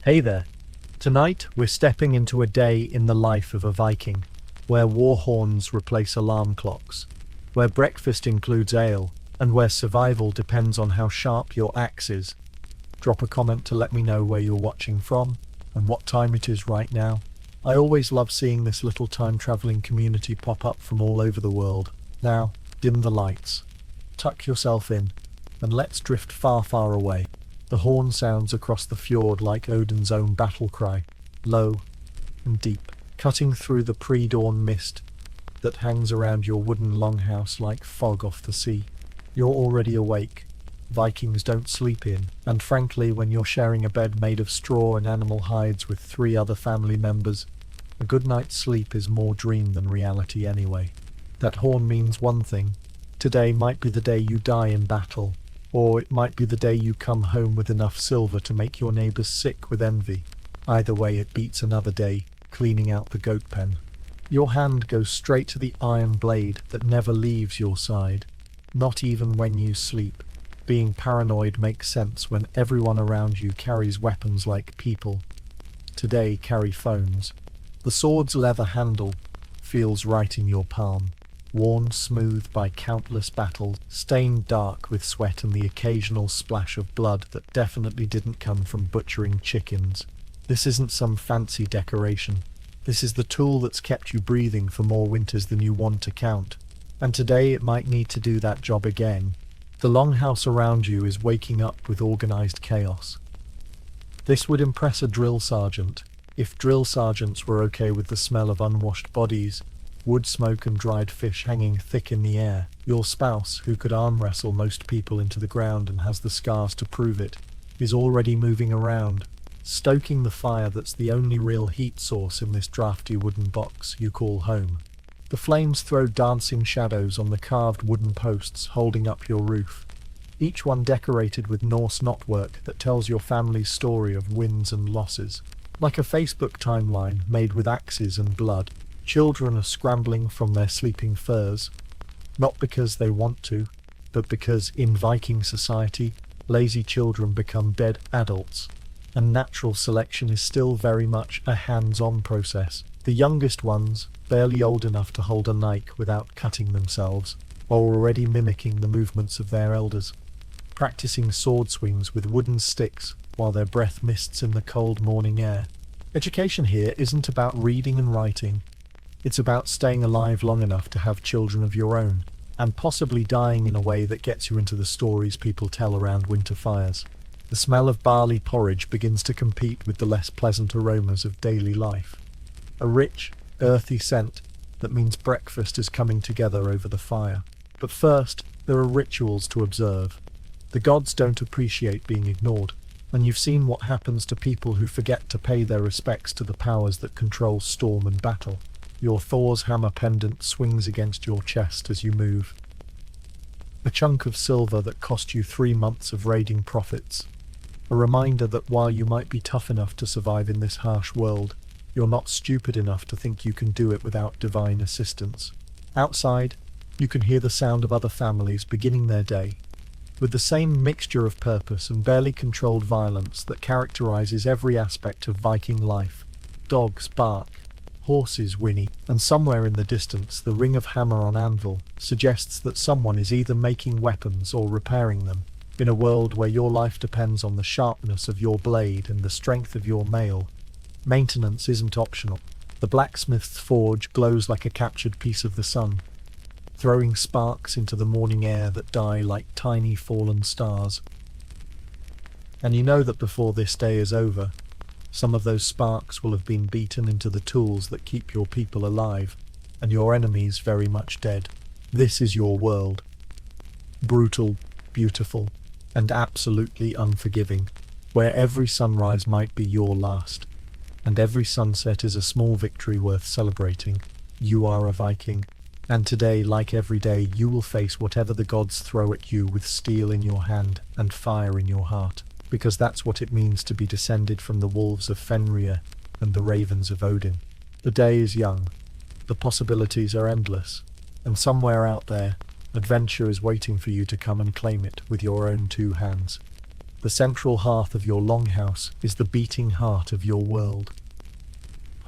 Hey there. Tonight, we're stepping into a day in the life of a Viking, where war horns replace alarm clocks, where breakfast includes ale, and where survival depends on how sharp your axe is. Drop a comment to let me know where you're watching from, and what time it is right now. I always love seeing this little time-traveling community pop up from all over the world. Now, dim the lights, tuck yourself in, and let's drift far, far away. The horn sounds across the fjord like Odin's own battle cry, low and deep, cutting through the pre-dawn mist that hangs around your wooden longhouse like fog off the sea. You're already awake. Vikings don't sleep in, and frankly, when you're sharing a bed made of straw and animal hides with 3 other family members, a good night's sleep is more dream than reality anyway. That horn means one thing. Today might be the day you die in battle, or it might be the day you come home with enough silver to make your neighbors sick with envy. Either way, it beats another day, cleaning out the goat pen. Your hand goes straight to the iron blade that never leaves your side, not even when you sleep. Being paranoid makes sense when everyone around you carries weapons like people. Today, carry phones. The sword's leather handle feels right in your palm, worn smooth by countless battles, stained dark with sweat and the occasional splash of blood that definitely didn't come from butchering chickens. This isn't some fancy decoration. This is the tool that's kept you breathing for more winters than you want to count. And today it might need to do that job again. The longhouse around you is waking up with organized chaos. This would impress a drill sergeant, if drill sergeants were okay with the smell of unwashed bodies, wood smoke and dried fish hanging thick in the air. Your spouse, who could arm wrestle most people into the ground and has the scars to prove it, is already moving around, stoking the fire that's the only real heat source in this drafty wooden box you call home. The flames throw dancing shadows on the carved wooden posts holding up your roof, each one decorated with Norse knotwork that tells your family's story of wins and losses. Like a Facebook timeline made with axes and blood, children are scrambling from their sleeping furs, not because they want to, but because in Viking society, lazy children become dead adults, and natural selection is still very much a hands-on process. The youngest ones, barely old enough to hold a knife without cutting themselves, are already mimicking the movements of their elders, practicing sword swings with wooden sticks while their breath mists in the cold morning air. Education here isn't about reading and writing. It's about staying alive long enough to have children of your own, and possibly dying in a way that gets you into the stories people tell around winter fires. The smell of barley porridge begins to compete with the less pleasant aromas of daily life. A rich, earthy scent that means breakfast is coming together over the fire. But first, there are rituals to observe. The gods don't appreciate being ignored, and you've seen what happens to people who forget to pay their respects to the powers that control storm and battle. Your Thor's hammer pendant swings against your chest as you move. A chunk of silver that cost you 3 months of raiding profits. A reminder that while you might be tough enough to survive in this harsh world, you're not stupid enough to think you can do it without divine assistance. Outside, you can hear the sound of other families beginning their day, with the same mixture of purpose and barely controlled violence that characterizes every aspect of Viking life. Dogs bark, horses whinny, and somewhere in the distance the ring of hammer on anvil suggests that someone is either making weapons or repairing them. In a world where your life depends on the sharpness of your blade and the strength of your mail, maintenance isn't optional. The blacksmith's forge glows like a captured piece of the sun, throwing sparks into the morning air that die like tiny fallen stars. And you know that before this day is over, some of those sparks will have been beaten into the tools that keep your people alive, and your enemies very much dead. This is your world. Brutal, beautiful, and absolutely unforgiving, where every sunrise might be your last, and every sunset is a small victory worth celebrating. You are a Viking, and today, like every day, you will face whatever the gods throw at you with steel in your hand and fire in your heart, because that's what it means to be descended from the wolves of Fenrir and the ravens of Odin. The day is young, the possibilities are endless, and somewhere out there, adventure is waiting for you to come and claim it with your own 2 hands. The central hearth of your longhouse is the beating heart of your world.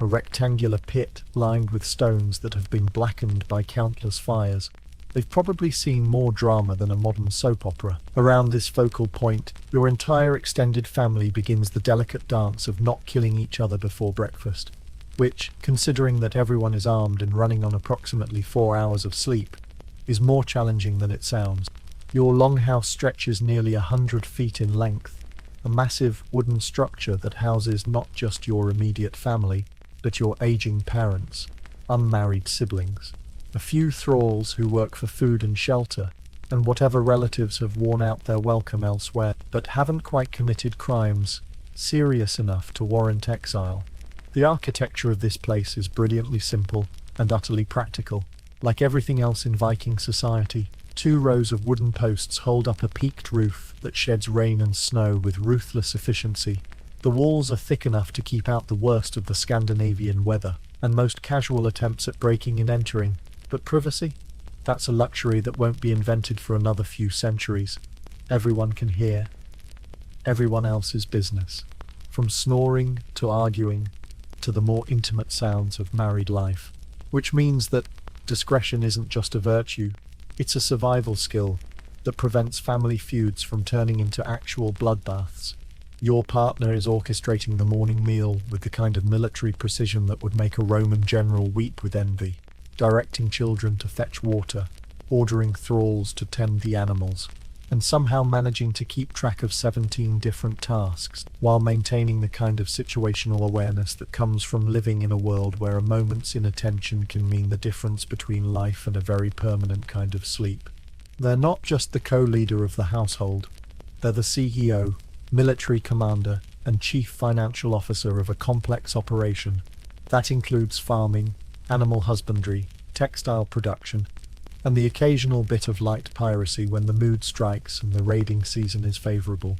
A rectangular pit lined with stones that have been blackened by countless fires. They've probably seen more drama than a modern soap opera. Around this focal point, your entire extended family begins the delicate dance of not killing each other before breakfast, which, considering that everyone is armed and running on approximately 4 hours of sleep, is more challenging than it sounds. Your longhouse stretches nearly 100 feet in length, a massive wooden structure that houses not just your immediate family, but your aging parents, unmarried siblings, a few thralls who work for food and shelter, and whatever relatives have worn out their welcome elsewhere, but haven't quite committed crimes serious enough to warrant exile. The architecture of this place is brilliantly simple and utterly practical. Like everything else in Viking society, 2 rows of wooden posts hold up a peaked roof that sheds rain and snow with ruthless efficiency. The walls are thick enough to keep out the worst of the Scandinavian weather and most casual attempts at breaking and entering. But privacy? That's a luxury that won't be invented for another few centuries. Everyone can hear everyone else's business, from snoring to arguing to the more intimate sounds of married life. Which means that discretion isn't just a virtue, it's a survival skill that prevents family feuds from turning into actual bloodbaths. Your partner is orchestrating the morning meal with the kind of military precision that would make a Roman general weep with envy, directing children to fetch water, ordering thralls to tend the animals, and somehow managing to keep track of 17 different tasks while maintaining the kind of situational awareness that comes from living in a world where a moment's inattention can mean the difference between life and a very permanent kind of sleep. They're not just the co-leader of the household, they're the CEO, military commander, and chief financial officer of a complex operation. That includes farming, animal husbandry, textile production, and the occasional bit of light piracy when the mood strikes and the raiding season is favorable.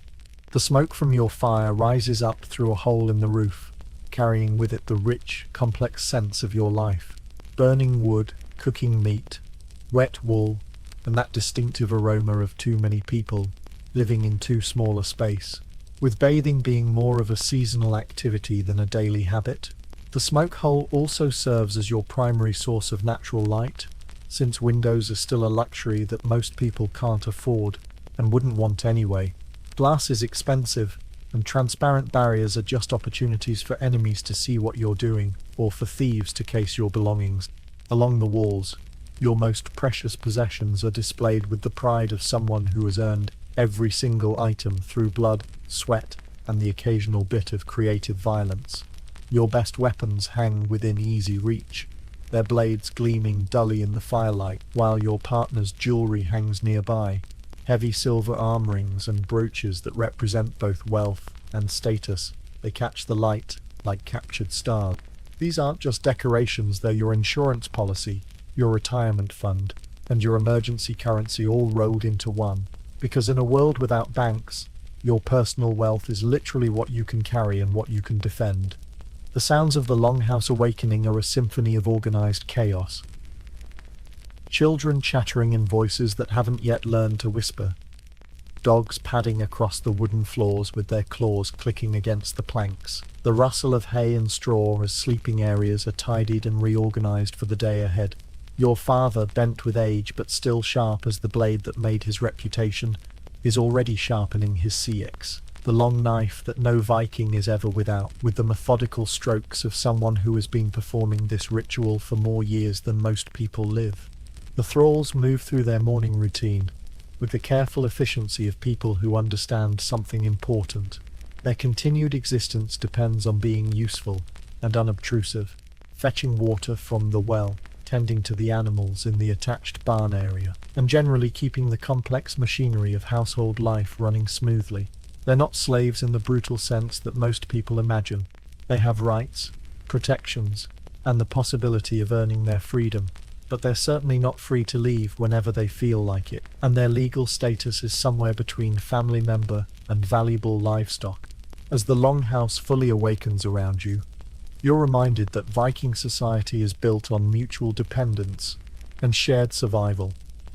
The smoke from your fire rises up through a hole in the roof, carrying with it the rich, complex sense of your life. Burning wood, cooking meat, wet wool, and that distinctive aroma of too many people living in too small a space. With bathing being more of a seasonal activity than a daily habit, the smoke hole also serves as your primary source of natural light, since windows are still a luxury that most people can't afford and wouldn't want anyway. Glass is expensive, and transparent barriers are just opportunities for enemies to see what you're doing, or for thieves to case your belongings. Along the walls, your most precious possessions are displayed with the pride of someone who has earned every single item through blood, sweat, and the occasional bit of creative violence. Your best weapons hang within easy reach, their blades gleaming dully in the firelight, while your partner's jewelry hangs nearby, heavy silver arm rings and brooches that represent both wealth and status. They catch the light like captured stars. These aren't just decorations, they're your insurance policy, your retirement fund, and your emergency currency all rolled into one. Because in a world without banks, your personal wealth is literally what you can carry and what you can defend. The sounds of the Longhouse awakening are a symphony of organized chaos. Children chattering in voices that haven't yet learned to whisper. Dogs padding across the wooden floors with their claws clicking against the planks. The rustle of hay and straw as sleeping areas are tidied and reorganized for the day ahead. Your father, bent with age but still sharp as the blade that made his reputation, is already sharpening his CX, the long knife that no Viking is ever without, with the methodical strokes of someone who has been performing this ritual for more years than most people live. The thralls move through their morning routine with the careful efficiency of people who understand something important. Their continued existence depends on being useful and unobtrusive, fetching water from the well, tending to the animals in the attached barn area, and generally keeping the complex machinery of household life running smoothly. They're not slaves in the brutal sense that most people imagine. They have rights, protections, and the possibility of earning their freedom, but they're certainly not free to leave whenever they feel like it, and their legal status is somewhere between family member and valuable livestock. As the Longhouse fully awakens around you, you're reminded that Viking society is built on mutual dependence and shared survival.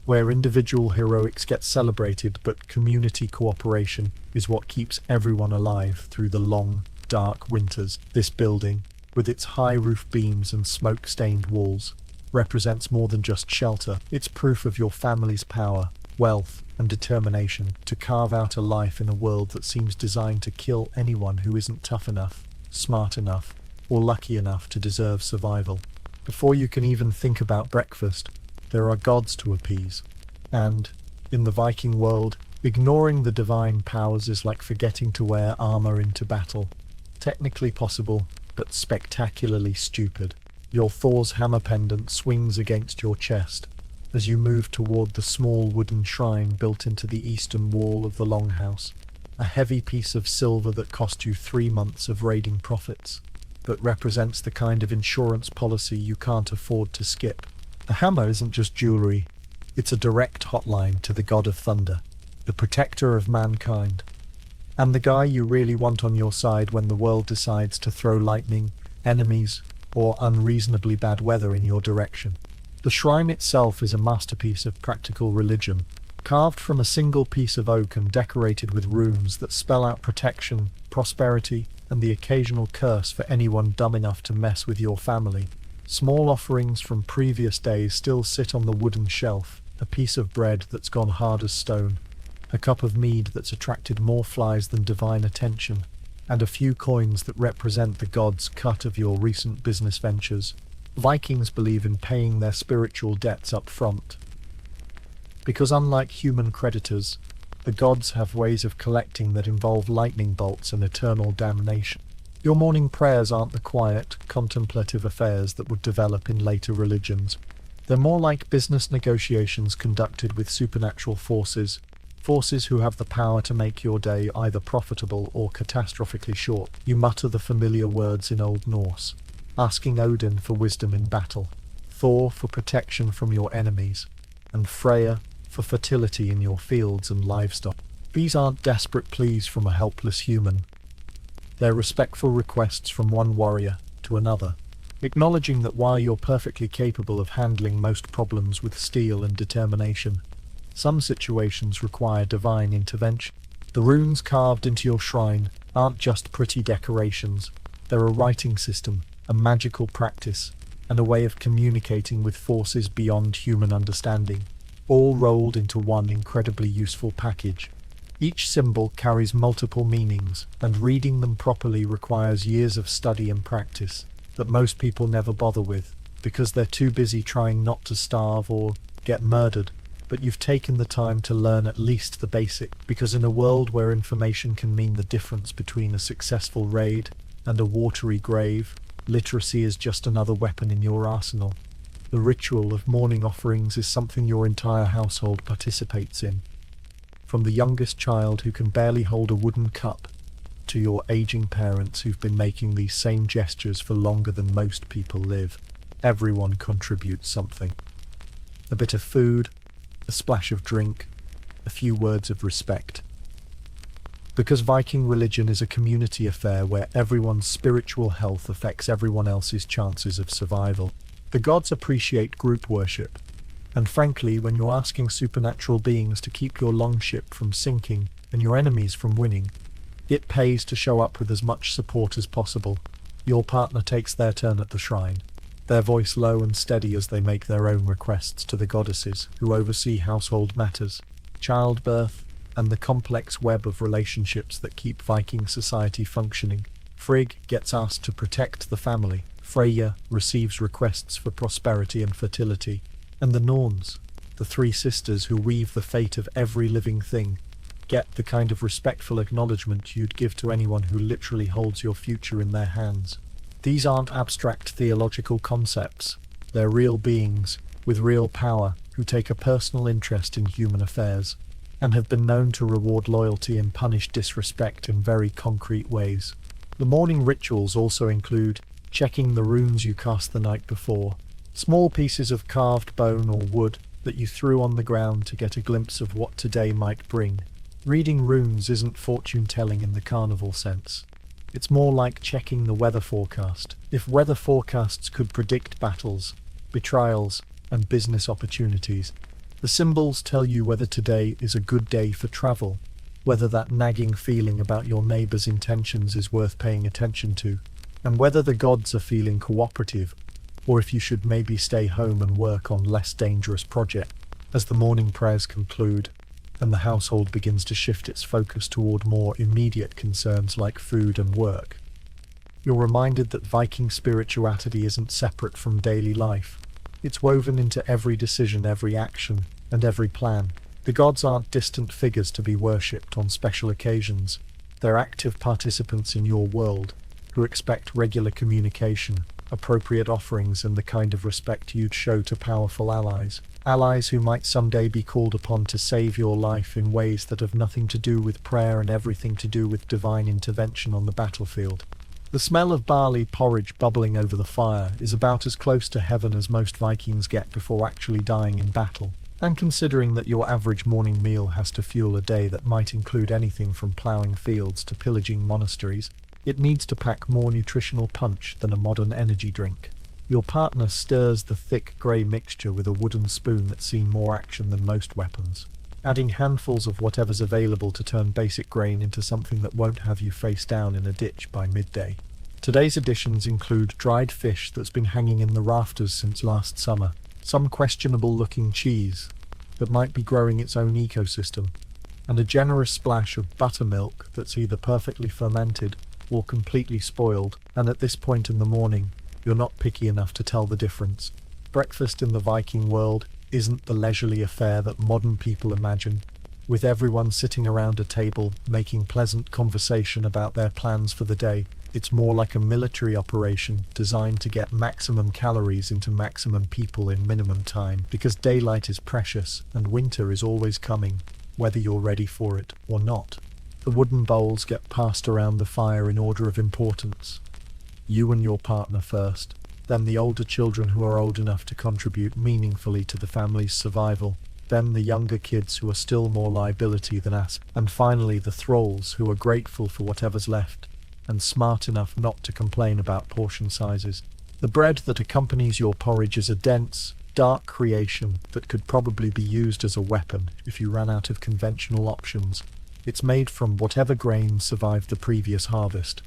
where individual heroics get celebrated but community cooperation is what keeps everyone alive through the long, dark winters. This building, with its high roof beams and smoke-stained walls, represents more than just shelter. It's proof of your family's power, wealth, and determination to carve out a life in a world that seems designed to kill anyone who isn't tough enough, smart enough, or lucky enough to deserve survival. Before you can even think about breakfast, there are gods to appease. And, in the Viking world, ignoring the divine powers is like forgetting to wear armor into battle. Technically possible, but spectacularly stupid. Your Thor's hammer pendant swings against your chest as you move toward the small wooden shrine built into the eastern wall of the longhouse. A heavy piece of silver that cost you 3 months of raiding profits, but represents the kind of insurance policy you can't afford to skip. The hammer isn't just jewelry, it's a direct hotline to the god of thunder, the protector of mankind, and the guy you really want on your side when the world decides to throw lightning, enemies, or unreasonably bad weather in your direction. The shrine itself is a masterpiece of practical religion, carved from a single piece of oak and decorated with runes that spell out protection, prosperity, and the occasional curse for anyone dumb enough to mess with your family. Small offerings from previous days still sit on the wooden shelf, a piece of bread that's gone hard as stone, a cup of mead that's attracted more flies than divine attention, and a few coins that represent the god's cut of your recent business ventures. Vikings believe in paying their spiritual debts up front, because unlike human creditors, the gods have ways of collecting that involve lightning bolts and eternal damnation. Your morning prayers aren't the quiet, contemplative affairs that would develop in later religions. They're more like business negotiations conducted with supernatural forces who have the power to make your day either profitable or catastrophically short. You mutter the familiar words in Old Norse, asking Odin for wisdom in battle, Thor for protection from your enemies, and Freya for fertility in your fields and livestock. These aren't desperate pleas from a helpless human. They're respectful requests from one warrior to another, acknowledging that while you're perfectly capable of handling most problems with steel and determination, some situations require divine intervention. The runes carved into your shrine aren't just pretty decorations. They're a writing system, a magical practice, and a way of communicating with forces beyond human understanding, all rolled into one incredibly useful package. Each symbol carries multiple meanings, and reading them properly requires years of study and practice that most people never bother with, because they're too busy trying not to starve or get murdered. But you've taken the time to learn at least the basic, because in a world where information can mean the difference between a successful raid and a watery grave, literacy is just another weapon in your arsenal. The ritual of morning offerings is something your entire household participates in. From the youngest child who can barely hold a wooden cup, to your aging parents who've been making these same gestures for longer than most people live, everyone contributes something. A bit of food, a splash of drink, a few words of respect. Because Viking religion is a community affair where everyone's spiritual health affects everyone else's chances of survival. The gods appreciate group worship, and frankly, when you're asking supernatural beings to keep your longship from sinking and your enemies from winning, it pays to show up with as much support as possible. Your partner takes their turn at the shrine, their voice low and steady as they make their own requests to the goddesses who oversee household matters, childbirth, and the complex web of relationships that keep Viking society functioning. Frigg gets asked to protect the family. Freya receives requests for prosperity and fertility. And the Norns, the three sisters who weave the fate of every living thing, get the kind of respectful acknowledgement you'd give to anyone who literally holds your future in their hands. These aren't abstract theological concepts. They're real beings, with real power, who take a personal interest in human affairs, and have been known to reward loyalty and punish disrespect in very concrete ways. The morning rituals also include checking the runes you cast the night before, small pieces of carved bone or wood that you threw on the ground to get a glimpse of what today might bring. Reading runes isn't fortune-telling in the carnival sense. It's more like checking the weather forecast. If weather forecasts could predict battles, betrayals, and business opportunities, The symbols tell you whether today is a good day for travel, whether that nagging feeling about your neighbor's intentions is worth paying attention to, and whether the gods are feeling cooperative, or if you should maybe stay home and work on less dangerous projects. As the morning prayers conclude, and the household begins to shift its focus toward more immediate concerns like food and work, you're reminded that Viking spirituality isn't separate from daily life. It's woven into every decision, every action, and every plan. The gods aren't distant figures to be worshipped on special occasions. They're active participants in your world, who expect regular communication, appropriate offerings, and the kind of respect you'd show to powerful allies. Allies who might someday be called upon to save your life in ways that have nothing to do with prayer and everything to do with divine intervention on the battlefield. The smell of barley porridge bubbling over the fire is about as close to heaven as most Vikings get before actually dying in battle. And considering that your average morning meal has to fuel a day that might include anything from ploughing fields to pillaging monasteries, it needs to pack more nutritional punch than a modern energy drink. Your partner stirs the thick grey mixture with a wooden spoon that's seen more action than most weapons, adding handfuls of whatever's available to turn basic grain into something that won't have you face down in a ditch by midday. Today's additions include dried fish that's been hanging in the rafters since last summer, some questionable-looking cheese that might be growing its own ecosystem, and a generous splash of buttermilk that's either perfectly fermented or completely spoiled, and at this point in the morning, you're not picky enough to tell the difference. Breakfast in the Viking world isn't the leisurely affair that modern people imagine, with everyone sitting around a table making pleasant conversation about their plans for the day. It's more like a military operation designed to get maximum calories into maximum people in minimum time, because daylight is precious and winter is always coming, whether you're ready for it or not. The wooden bowls get passed around the fire in order of importance. You and your partner first, then the older children who are old enough to contribute meaningfully to the family's survival, then the younger kids who are still more liability than us, and finally the thralls who are grateful for whatever's left, and smart enough not to complain about portion sizes. The bread that accompanies your porridge is a dense, dark creation that could probably be used as a weapon if you ran out of conventional options. It's made from whatever grain survived the previous harvest,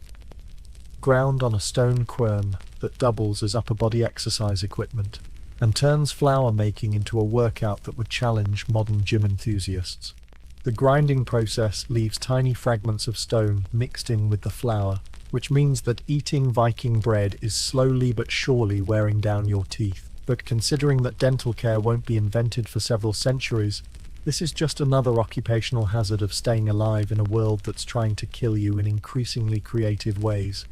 ground on a stone quern that doubles as upper body exercise equipment, and turns flour making into a workout that would challenge modern gym enthusiasts. The grinding process leaves tiny fragments of stone mixed in with the flour, which means that eating Viking bread is slowly but surely wearing down your teeth. But considering that dental care won't be invented for several centuries, this is just another occupational hazard of staying alive in a world that's trying to kill you in increasingly creative ways.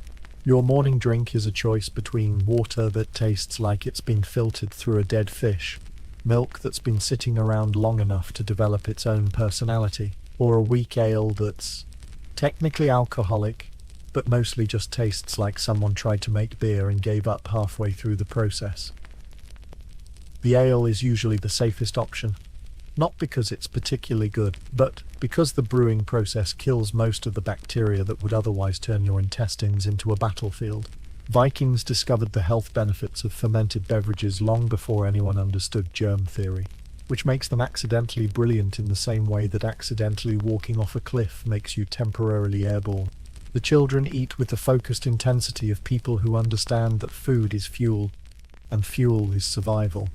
Your morning drink is a choice between water that tastes like it's been filtered through a dead fish, milk that's been sitting around long enough to develop its own personality, or a weak ale that's technically alcoholic, but mostly just tastes like someone tried to make beer and gave up halfway through the process. The ale is usually the safest option, not because it's particularly good, but because the brewing process kills most of the bacteria that would otherwise turn your intestines into a battlefield. Vikings discovered the health benefits of fermented beverages long before anyone understood germ theory, which makes them accidentally brilliant in the same way that accidentally walking off a cliff makes you temporarily airborne. The children eat with the focused intensity of people who understand that food is fuel, and fuel is survival.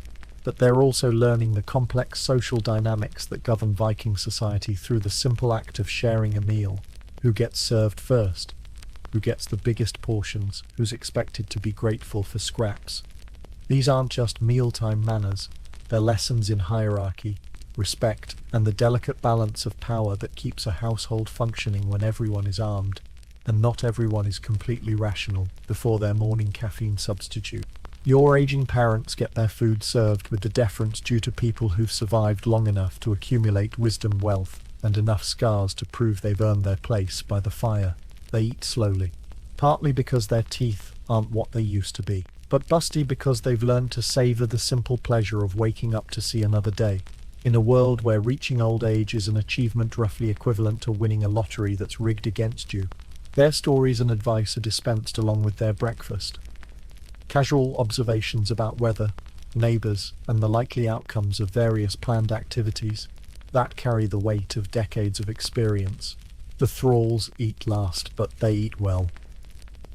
But they're also learning the complex social dynamics that govern Viking society through the simple act of sharing a meal. Who gets served first? Who gets the biggest portions? Who's expected to be grateful for scraps? These aren't just mealtime manners, they're lessons in hierarchy, respect, and the delicate balance of power that keeps a household functioning when everyone is armed, and not everyone is completely rational before their morning caffeine substitute. Your aging parents get their food served with the deference due to people who've survived long enough to accumulate wisdom, wealth, and enough scars to prove they've earned their place by the fire. They eat slowly, partly because their teeth aren't what they used to be, but busty because they've learned to savor the simple pleasure of waking up to see another day. In a world where reaching old age is an achievement roughly equivalent to winning a lottery that's rigged against you, their stories and advice are dispensed along with their breakfast. Casual observations about weather, neighbors, and the likely outcomes of various planned activities that carry the weight of decades of experience. The thralls eat last, but they eat well.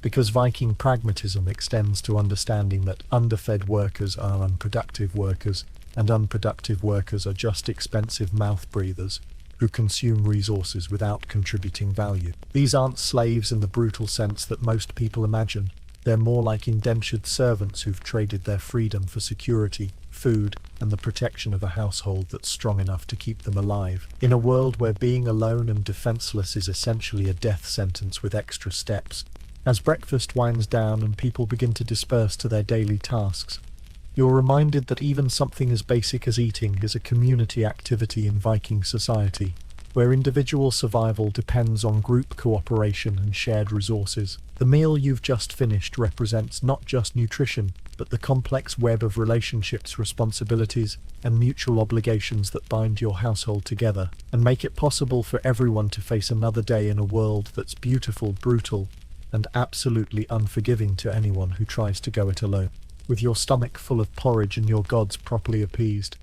Because Viking pragmatism extends to understanding that underfed workers are unproductive workers, and unproductive workers are just expensive mouth breathers who consume resources without contributing value. These aren't slaves in the brutal sense that most people imagine. They're more like indentured servants who've traded their freedom for security, food, and the protection of a household that's strong enough to keep them alive. In a world where being alone and defenseless is essentially a death sentence with extra steps, as breakfast winds down and people begin to disperse to their daily tasks, you're reminded that even something as basic as eating is a community activity in Viking society, where individual survival depends on group cooperation and shared resources. The meal you've just finished represents not just nutrition, but the complex web of relationships, responsibilities, and mutual obligations that bind your household together and make it possible for everyone to face another day in a world that's beautiful, brutal, and absolutely unforgiving to anyone who tries to go it alone. With your stomach full of porridge and your gods properly appeased,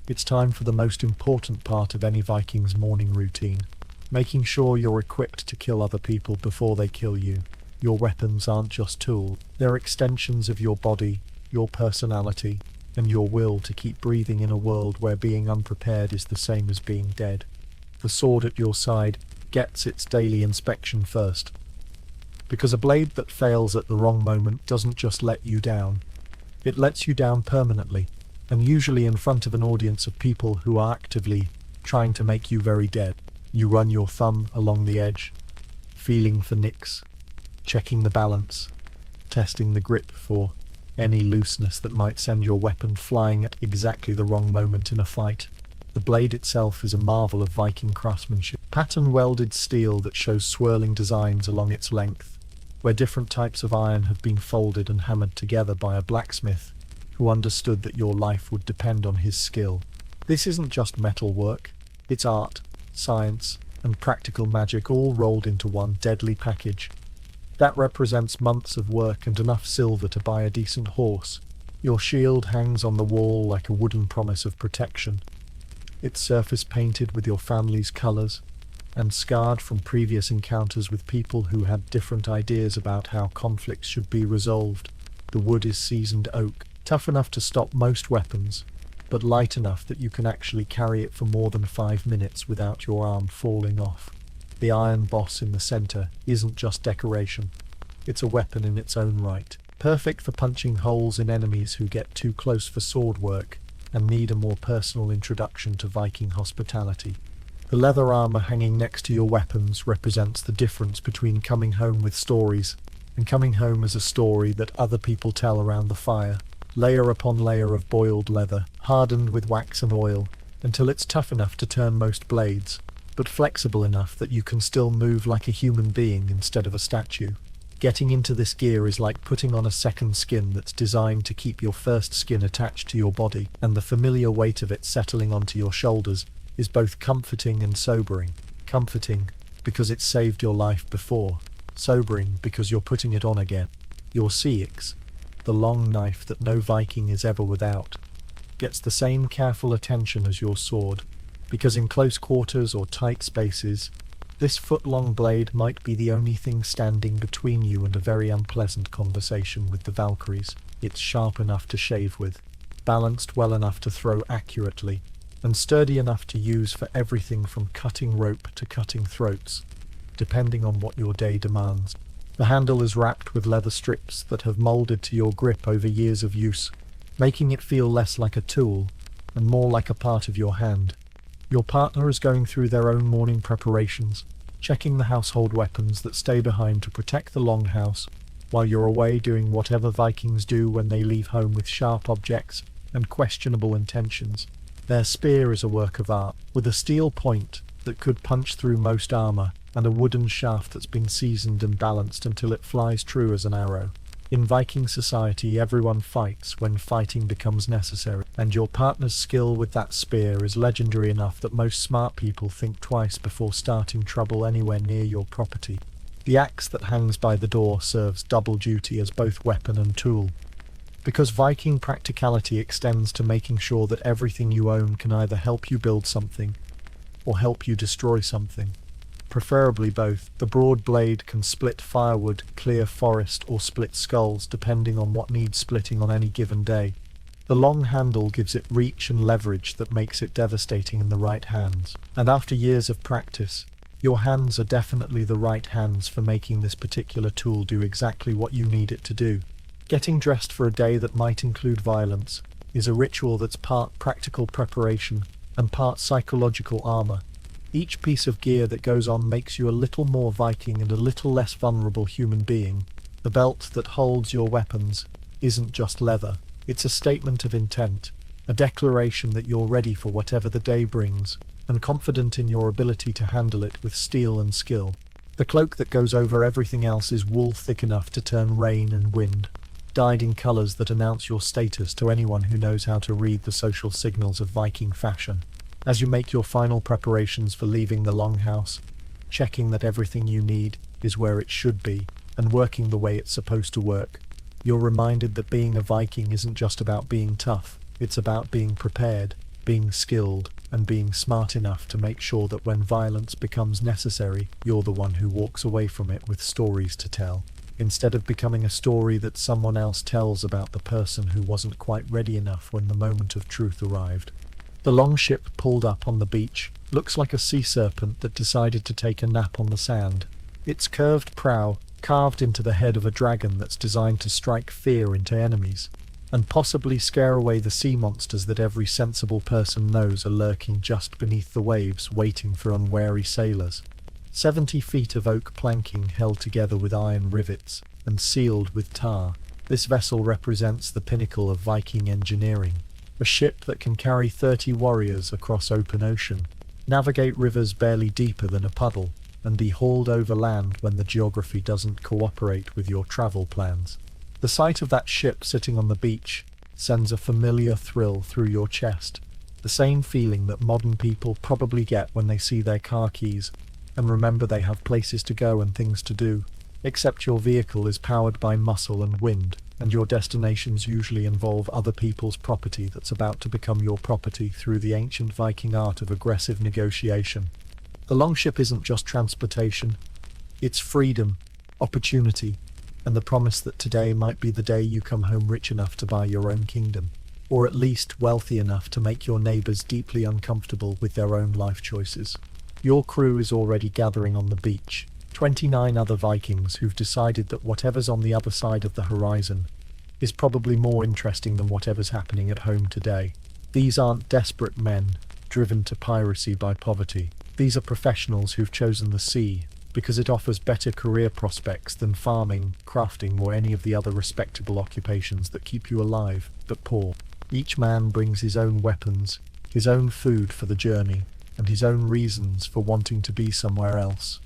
it's time for the most important part of any Viking's morning routine, making sure you're equipped to kill other people before they kill you. Your weapons aren't just tools, they're extensions of your body, your personality, and your will to keep breathing in a world where being unprepared is the same as being dead. The sword at your side gets its daily inspection first, because a blade that fails at the wrong moment doesn't just let you down, it lets you down permanently, and usually in front of an audience of people who are actively trying to make you very dead. You run your thumb along the edge, feeling for nicks, checking the balance, testing the grip for any looseness that might send your weapon flying at exactly the wrong moment in a fight. The blade itself is a marvel of Viking craftsmanship, pattern-welded steel that shows swirling designs along its length, where different types of iron have been folded and hammered together by a blacksmith who understood that your life would depend on his skill. This isn't just metal work, it's art, science, and practical magic all rolled into one deadly package. That represents months of work and enough silver to buy a decent horse. Your shield hangs on the wall like a wooden promise of protection, its surface painted with your family's colours, and scarred from previous encounters with people who had different ideas about how conflicts should be resolved. The wood is seasoned oak, tough enough to stop most weapons, but light enough that you can actually carry it for more than 5 minutes without your arm falling off. The iron boss in the centre isn't just decoration, it's a weapon in its own right, perfect for punching holes in enemies who get too close for sword work and need a more personal introduction to Viking hospitality. The leather armor hanging next to your weapons represents the difference between coming home with stories and coming home as a story that other people tell around the fire. Layer upon layer of boiled leather, hardened with wax and oil, until it's tough enough to turn most blades, but flexible enough that you can still move like a human being instead of a statue. Getting into this gear is like putting on a second skin that's designed to keep your first skin attached to your body, and the familiar weight of it settling onto your shoulders is both comforting and sobering. Comforting because it's saved your life before, sobering because you're putting it on again. Your seax, the long knife that no Viking is ever without, gets the same careful attention as your sword, because in close quarters or tight spaces, this foot-long blade might be the only thing standing between you and a very unpleasant conversation with the Valkyries. It's sharp enough to shave with, balanced well enough to throw accurately, and sturdy enough to use for everything from cutting rope to cutting throats, depending on what your day demands. The handle is wrapped with leather strips that have molded to your grip over years of use, making it feel less like a tool and more like a part of your hand. Your partner is going through their own morning preparations, checking the household weapons that stay behind to protect the longhouse, while you're away doing whatever Vikings do when they leave home with sharp objects and questionable intentions. Their spear is a work of art, with a steel point that could punch through most armor, and a wooden shaft that's been seasoned and balanced until it flies true as an arrow. In Viking society, everyone fights when fighting becomes necessary, and your partner's skill with that spear is legendary enough that most smart people think twice before starting trouble anywhere near your property. The axe that hangs by the door serves double duty as both weapon and tool, Because Viking practicality extends to making sure that everything you own can either help you build something or help you destroy something. Preferably both. The broad blade can split firewood, clear forest, or split skulls depending on what needs splitting on any given day. The long handle gives it reach and leverage that makes it devastating in the right hands. And after years of practice, your hands are definitely the right hands for making this particular tool do exactly what you need it to do. Getting dressed for a day that might include violence is a ritual that's part practical preparation and part psychological armor. Each piece of gear that goes on makes you a little more Viking and a little less vulnerable human being. The belt that holds your weapons isn't just leather. It's a statement of intent, a declaration that you're ready for whatever the day brings, and confident in your ability to handle it with steel and skill. The cloak that goes over everything else is wool thick enough to turn rain and wind, dyed in colours that announce your status to anyone who knows how to read the social signals of Viking fashion. As you make your final preparations for leaving the longhouse, checking that everything you need is where it should be, and working the way it's supposed to work, you're reminded that being a Viking isn't just about being tough, it's about being prepared, being skilled, and being smart enough to make sure that when violence becomes necessary, you're the one who walks away from it with stories to tell, instead of becoming a story that someone else tells about the person who wasn't quite ready enough when the moment of truth arrived. The longship pulled up on the beach looks like a sea serpent that decided to take a nap on the sand. Its curved prow carved into the head of a dragon that's designed to strike fear into enemies, and possibly scare away the sea monsters that every sensible person knows are lurking just beneath the waves waiting for unwary sailors. 70 feet of oak planking held together with iron rivets and sealed with tar. This vessel represents the pinnacle of Viking engineering. A ship that can carry 30 warriors across open ocean, navigate rivers barely deeper than a puddle, and be hauled over land when the geography doesn't cooperate with your travel plans. The sight of that ship sitting on the beach sends a familiar thrill through your chest, the same feeling that modern people probably get when they see their car keys and remember they have places to go and things to do, except your vehicle is powered by muscle and wind, and your destinations usually involve other people's property that's about to become your property through the ancient Viking art of aggressive negotiation. The longship isn't just transportation, it's freedom, opportunity, and the promise that today might be the day you come home rich enough to buy your own kingdom, or at least wealthy enough to make your neighbours deeply uncomfortable with their own life choices. Your crew is already gathering on the beach, 29 other Vikings who've decided that whatever's on the other side of the horizon is probably more interesting than whatever's happening at home today. These aren't desperate men, driven to piracy by poverty. These are professionals who've chosen the sea because it offers better career prospects than farming, crafting, or any of the other respectable occupations that keep you alive, but poor. Each man brings his own weapons, his own food for the journey, and his own reasons for wanting to be somewhere else,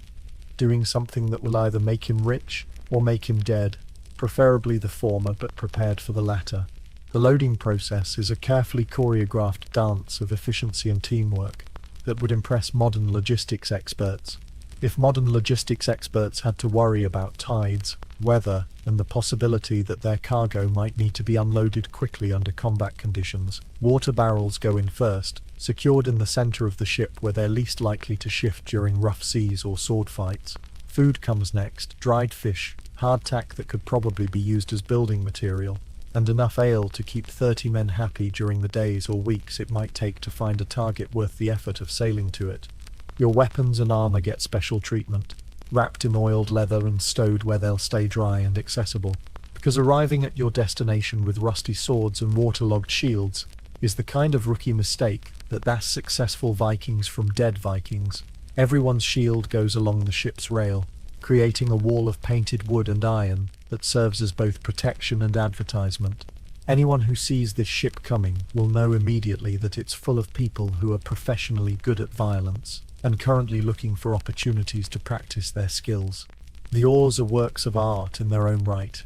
doing something that will either make him rich or make him dead, preferably the former but prepared for the latter. The loading process is a carefully choreographed dance of efficiency and teamwork that would impress modern logistics experts. If modern logistics experts had to worry about tides, weather, and the possibility that their cargo might need to be unloaded quickly under combat conditions, water barrels go in first, secured in the center of the ship where they're least likely to shift during rough seas or sword fights. Food comes next, dried fish, hardtack that could probably be used as building material, and enough ale to keep 30 men happy during the days or weeks it might take to find a target worth the effort of sailing to it. Your weapons and armor get special treatment, wrapped in oiled leather and stowed where they'll stay dry and accessible, because arriving at your destination with rusty swords and waterlogged shields is the kind of rookie mistake that's successful Vikings from dead Vikings. Everyone's shield goes along the ship's rail, creating a wall of painted wood and iron that serves as both protection and advertisement. Anyone who sees this ship coming will know immediately that it's full of people who are professionally good at violence and currently looking for opportunities to practice their skills. The oars are works of art in their own right,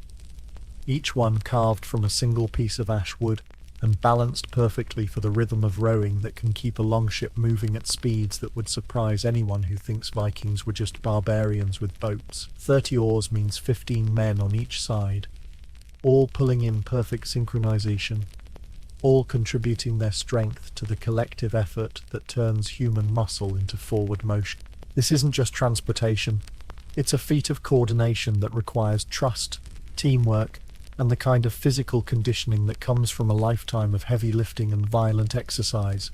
each one carved from a single piece of ash wood and balanced perfectly for the rhythm of rowing that can keep a longship moving at speeds that would surprise anyone who thinks Vikings were just barbarians with boats. 30 oars means 15 men on each side, all pulling in perfect synchronization, all contributing their strength to the collective effort that turns human muscle into forward motion. This isn't just transportation, it's a feat of coordination that requires trust, teamwork, and the kind of physical conditioning that comes from a lifetime of heavy lifting and violent exercise.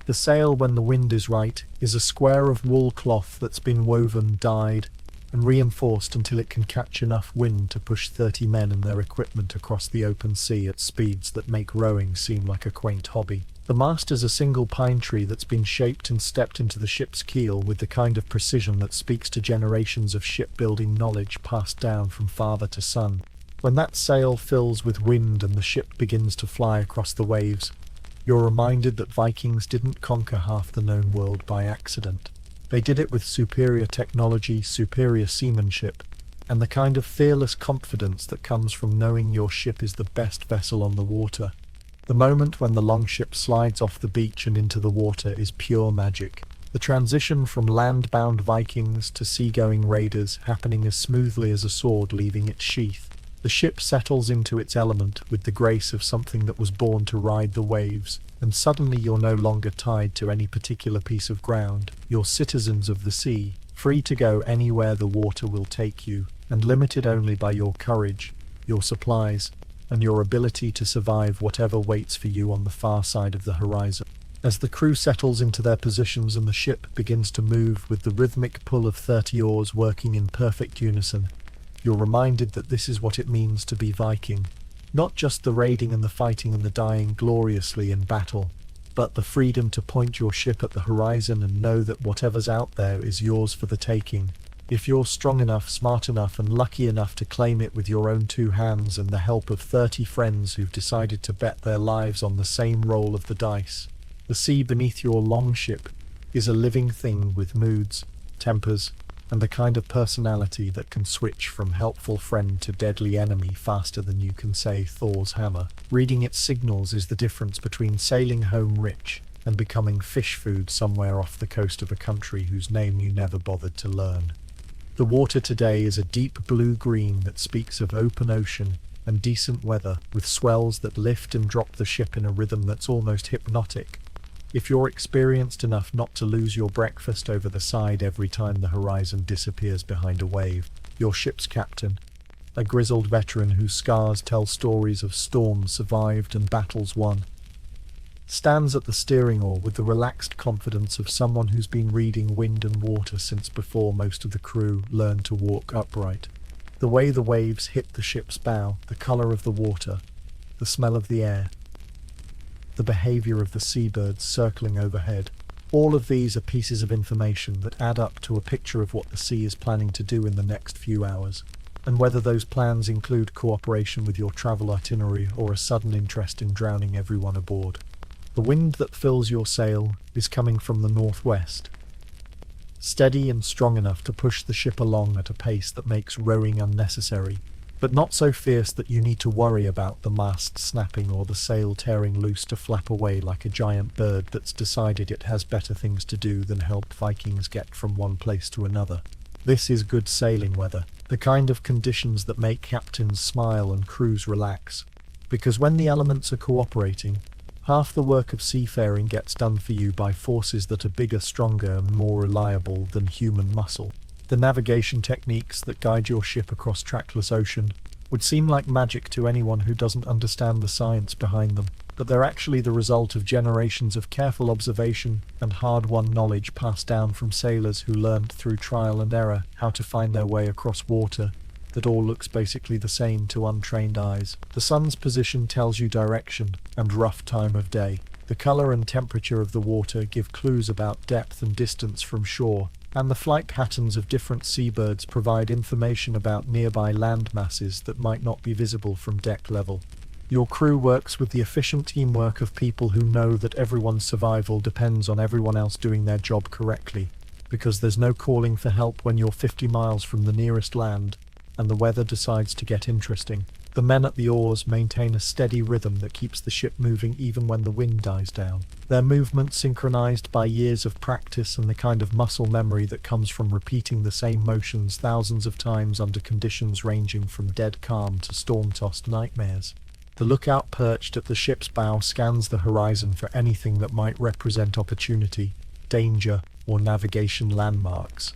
The sail, when the wind is right, is a square of wool cloth that's been woven, dyed, and reinforced until it can catch enough wind to push 30 men and their equipment across the open sea at speeds that make rowing seem like a quaint hobby. The mast is a single pine tree that's been shaped and stepped into the ship's keel with the kind of precision that speaks to generations of shipbuilding knowledge passed down from father to son. When that sail fills with wind and the ship begins to fly across the waves, you're reminded that Vikings didn't conquer half the known world by accident. They did it with superior technology, superior seamanship, and the kind of fearless confidence that comes from knowing your ship is the best vessel on the water. The moment when the longship slides off the beach and into the water is pure magic. The transition from land-bound Vikings to sea-going raiders happening as smoothly as a sword leaving its sheath. The ship settles into its element with the grace of something that was born to ride the waves, and suddenly you're no longer tied to any particular piece of ground. You're citizens of the sea, free to go anywhere the water will take you, and limited only by your courage, your supplies, and your ability to survive whatever waits for you on the far side of the horizon. As the crew settles into their positions and the ship begins to move with the rhythmic pull of 30 oars working in perfect unison, you're reminded that this is what it means to be Viking. Not just the raiding and the fighting and the dying gloriously in battle, but the freedom to point your ship at the horizon and know that whatever's out there is yours for the taking. If you're strong enough, smart enough, and lucky enough to claim it with your own two hands and the help of 30 friends who've decided to bet their lives on the same roll of the dice. The sea beneath your longship is a living thing with moods, tempers, and the kind of personality that can switch from helpful friend to deadly enemy faster than you can say Thor's hammer. Reading its signals is the difference between sailing home rich and becoming fish food somewhere off the coast of a country whose name you never bothered to learn. The water today is a deep blue-green that speaks of open ocean and decent weather, with swells that lift and drop the ship in a rhythm that's almost hypnotic. If you're experienced enough not to lose your breakfast over the side every time the horizon disappears behind a wave, your ship's captain, a grizzled veteran whose scars tell stories of storms survived and battles won, stands at the steering oar with the relaxed confidence of someone who's been reading wind and water since before most of the crew learned to walk upright. The way the waves hit the ship's bow, the color of the water, the smell of the air, the behavior of the seabirds circling overhead. All of these are pieces of information that add up to a picture of what the sea is planning to do in the next few hours, and whether those plans include cooperation with your travel itinerary or a sudden interest in drowning everyone aboard. The wind that fills your sail is coming from the northwest, steady and strong enough to push the ship along at a pace that makes rowing unnecessary, but not so fierce that you need to worry about the mast snapping or the sail tearing loose to flap away like a giant bird that's decided it has better things to do than help Vikings get from one place to another. This is good sailing weather, the kind of conditions that make captains smile and crews relax, because when the elements are cooperating, half the work of seafaring gets done for you by forces that are bigger, stronger, and more reliable than human muscle. The navigation techniques that guide your ship across trackless ocean would seem like magic to anyone who doesn't understand the science behind them, but they're actually the result of generations of careful observation and hard-won knowledge passed down from sailors who learned through trial and error how to find their way across water that all looks basically the same to untrained eyes. The sun's position tells you direction and rough time of day. The color and temperature of the water give clues about depth and distance from shore, and the flight patterns of different seabirds provide information about nearby land masses that might not be visible from deck level. Your crew works with the efficient teamwork of people who know that everyone's survival depends on everyone else doing their job correctly, because there's no calling for help when you're 50 miles from the nearest land and the weather decides to get interesting. The men at the oars maintain a steady rhythm that keeps the ship moving even when the wind dies down. Their movements synchronized by years of practice and the kind of muscle memory that comes from repeating the same motions thousands of times under conditions ranging from dead calm to storm-tossed nightmares. The lookout perched at the ship's bow scans the horizon for anything that might represent opportunity, danger, or navigation landmarks.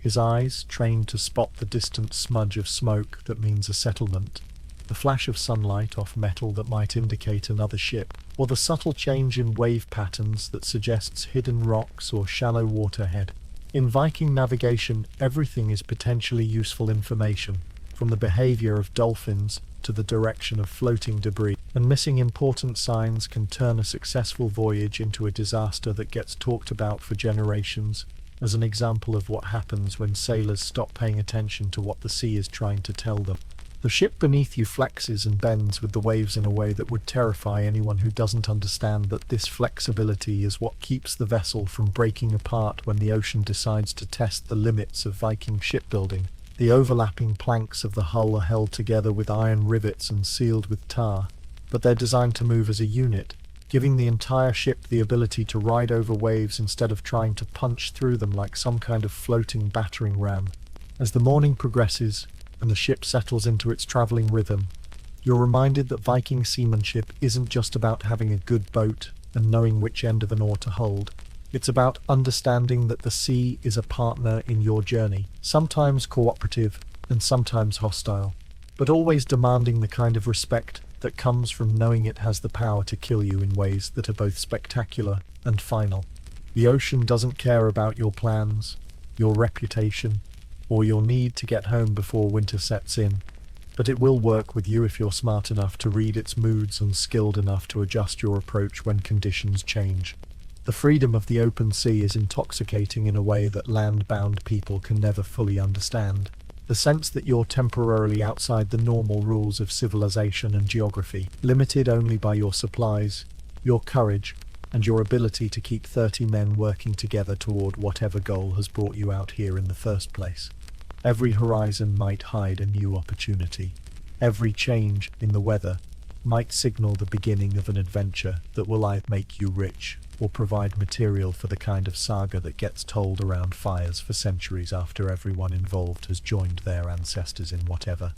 His eyes, trained to spot the distant smudge of smoke that means a settlement, the flash of sunlight off metal that might indicate another ship, or the subtle change in wave patterns that suggests hidden rocks or shallow waterhead. In Viking navigation, everything is potentially useful information, from the behavior of dolphins to the direction of floating debris, and missing important signs can turn a successful voyage into a disaster that gets talked about for generations, as an example of what happens when sailors stop paying attention to what the sea is trying to tell them. The ship beneath you flexes and bends with the waves in a way that would terrify anyone who doesn't understand that this flexibility is what keeps the vessel from breaking apart when the ocean decides to test the limits of Viking shipbuilding. The overlapping planks of the hull are held together with iron rivets and sealed with tar, but they're designed to move as a unit, giving the entire ship the ability to ride over waves instead of trying to punch through them like some kind of floating battering ram. As the morning progresses, and the ship settles into its travelling rhythm, you're reminded that Viking seamanship isn't just about having a good boat and knowing which end of an oar to hold. It's about understanding that the sea is a partner in your journey, sometimes cooperative and sometimes hostile, but always demanding the kind of respect that comes from knowing it has the power to kill you in ways that are both spectacular and final. The ocean doesn't care about your plans, your reputation, or your need to get home before winter sets in, but it will work with you if you're smart enough to read its moods and skilled enough to adjust your approach when conditions change. The freedom of the open sea is intoxicating in a way that land-bound people can never fully understand. The sense that you're temporarily outside the normal rules of civilization and geography, limited only by your supplies, your courage, and your ability to keep 30 men working together toward whatever goal has brought you out here in the first place. Every horizon might hide a new opportunity. Every change in the weather might signal the beginning of an adventure that will either make you rich or provide material for the kind of saga that gets told around fires for centuries after everyone involved has joined their ancestors in whatever.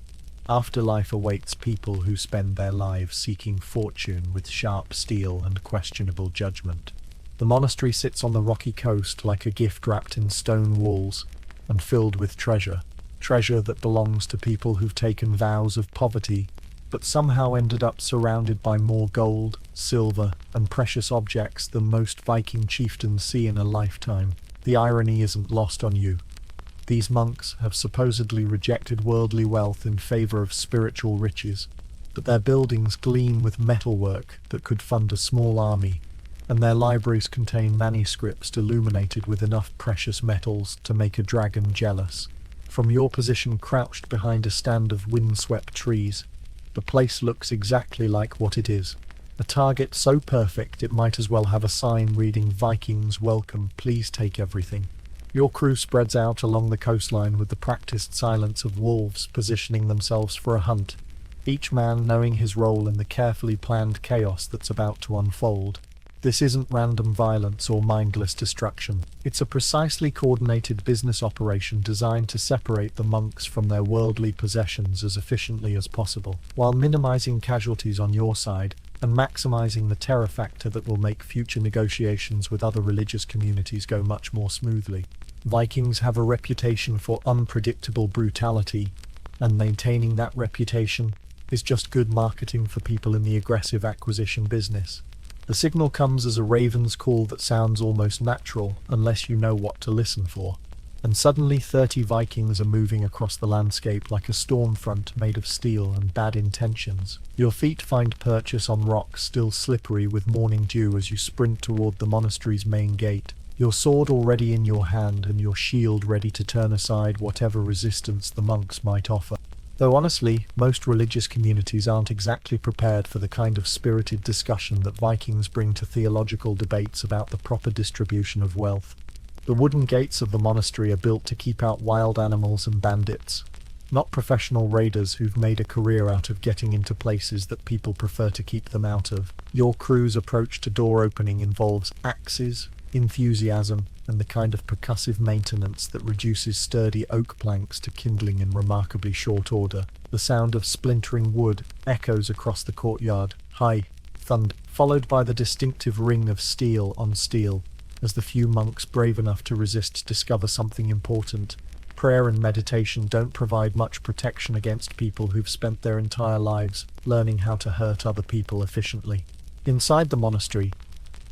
Afterlife awaits people who spend their lives seeking fortune with sharp steel and questionable judgment. The monastery sits on the rocky coast like a gift wrapped in stone walls and filled with treasure that belongs to people who've taken vows of poverty but somehow ended up surrounded by more gold, silver, and precious objects than most Viking chieftains see in a lifetime. The irony isn't lost on you. These monks have supposedly rejected worldly wealth in favor of spiritual riches, but their buildings gleam with metalwork that could fund a small army, and their libraries contain manuscripts illuminated with enough precious metals to make a dragon jealous. From your position crouched behind a stand of windswept trees, the place looks exactly like what it is. A target so perfect it might as well have a sign reading "Vikings welcome, please take everything." Your crew spreads out along the coastline with the practiced silence of wolves positioning themselves for a hunt, each man knowing his role in the carefully planned chaos that's about to unfold. This isn't random violence or mindless destruction. It's a precisely coordinated business operation designed to separate the monks from their worldly possessions as efficiently as possible, while minimizing casualties on your side and maximizing the terror factor that will make future negotiations with other religious communities go much more smoothly. Vikings have a reputation for unpredictable brutality, and maintaining that reputation is just good marketing for people in the aggressive acquisition business. The signal comes as a raven's call that sounds almost natural unless you know what to listen for, and suddenly 30 Vikings are moving across the landscape like a storm front made of steel and bad intentions. Your feet find purchase on rocks still slippery with morning dew as you sprint toward the monastery's main gate, your sword already in your hand and your shield ready to turn aside whatever resistance the monks might offer. Though honestly, most religious communities aren't exactly prepared for the kind of spirited discussion that Vikings bring to theological debates about the proper distribution of wealth. The wooden gates of the monastery are built to keep out wild animals and bandits, not professional raiders who've made a career out of getting into places that people prefer to keep them out of. Your crew's approach to door opening involves axes, enthusiasm, and the kind of percussive maintenance that reduces sturdy oak planks to kindling in remarkably short order. The sound of splintering wood echoes across the courtyard, high, thund, followed by the distinctive ring of steel on steel, as the few monks brave enough to resist discover something important. Prayer and meditation don't provide much protection against people who've spent their entire lives learning how to hurt other people efficiently. Inside the monastery,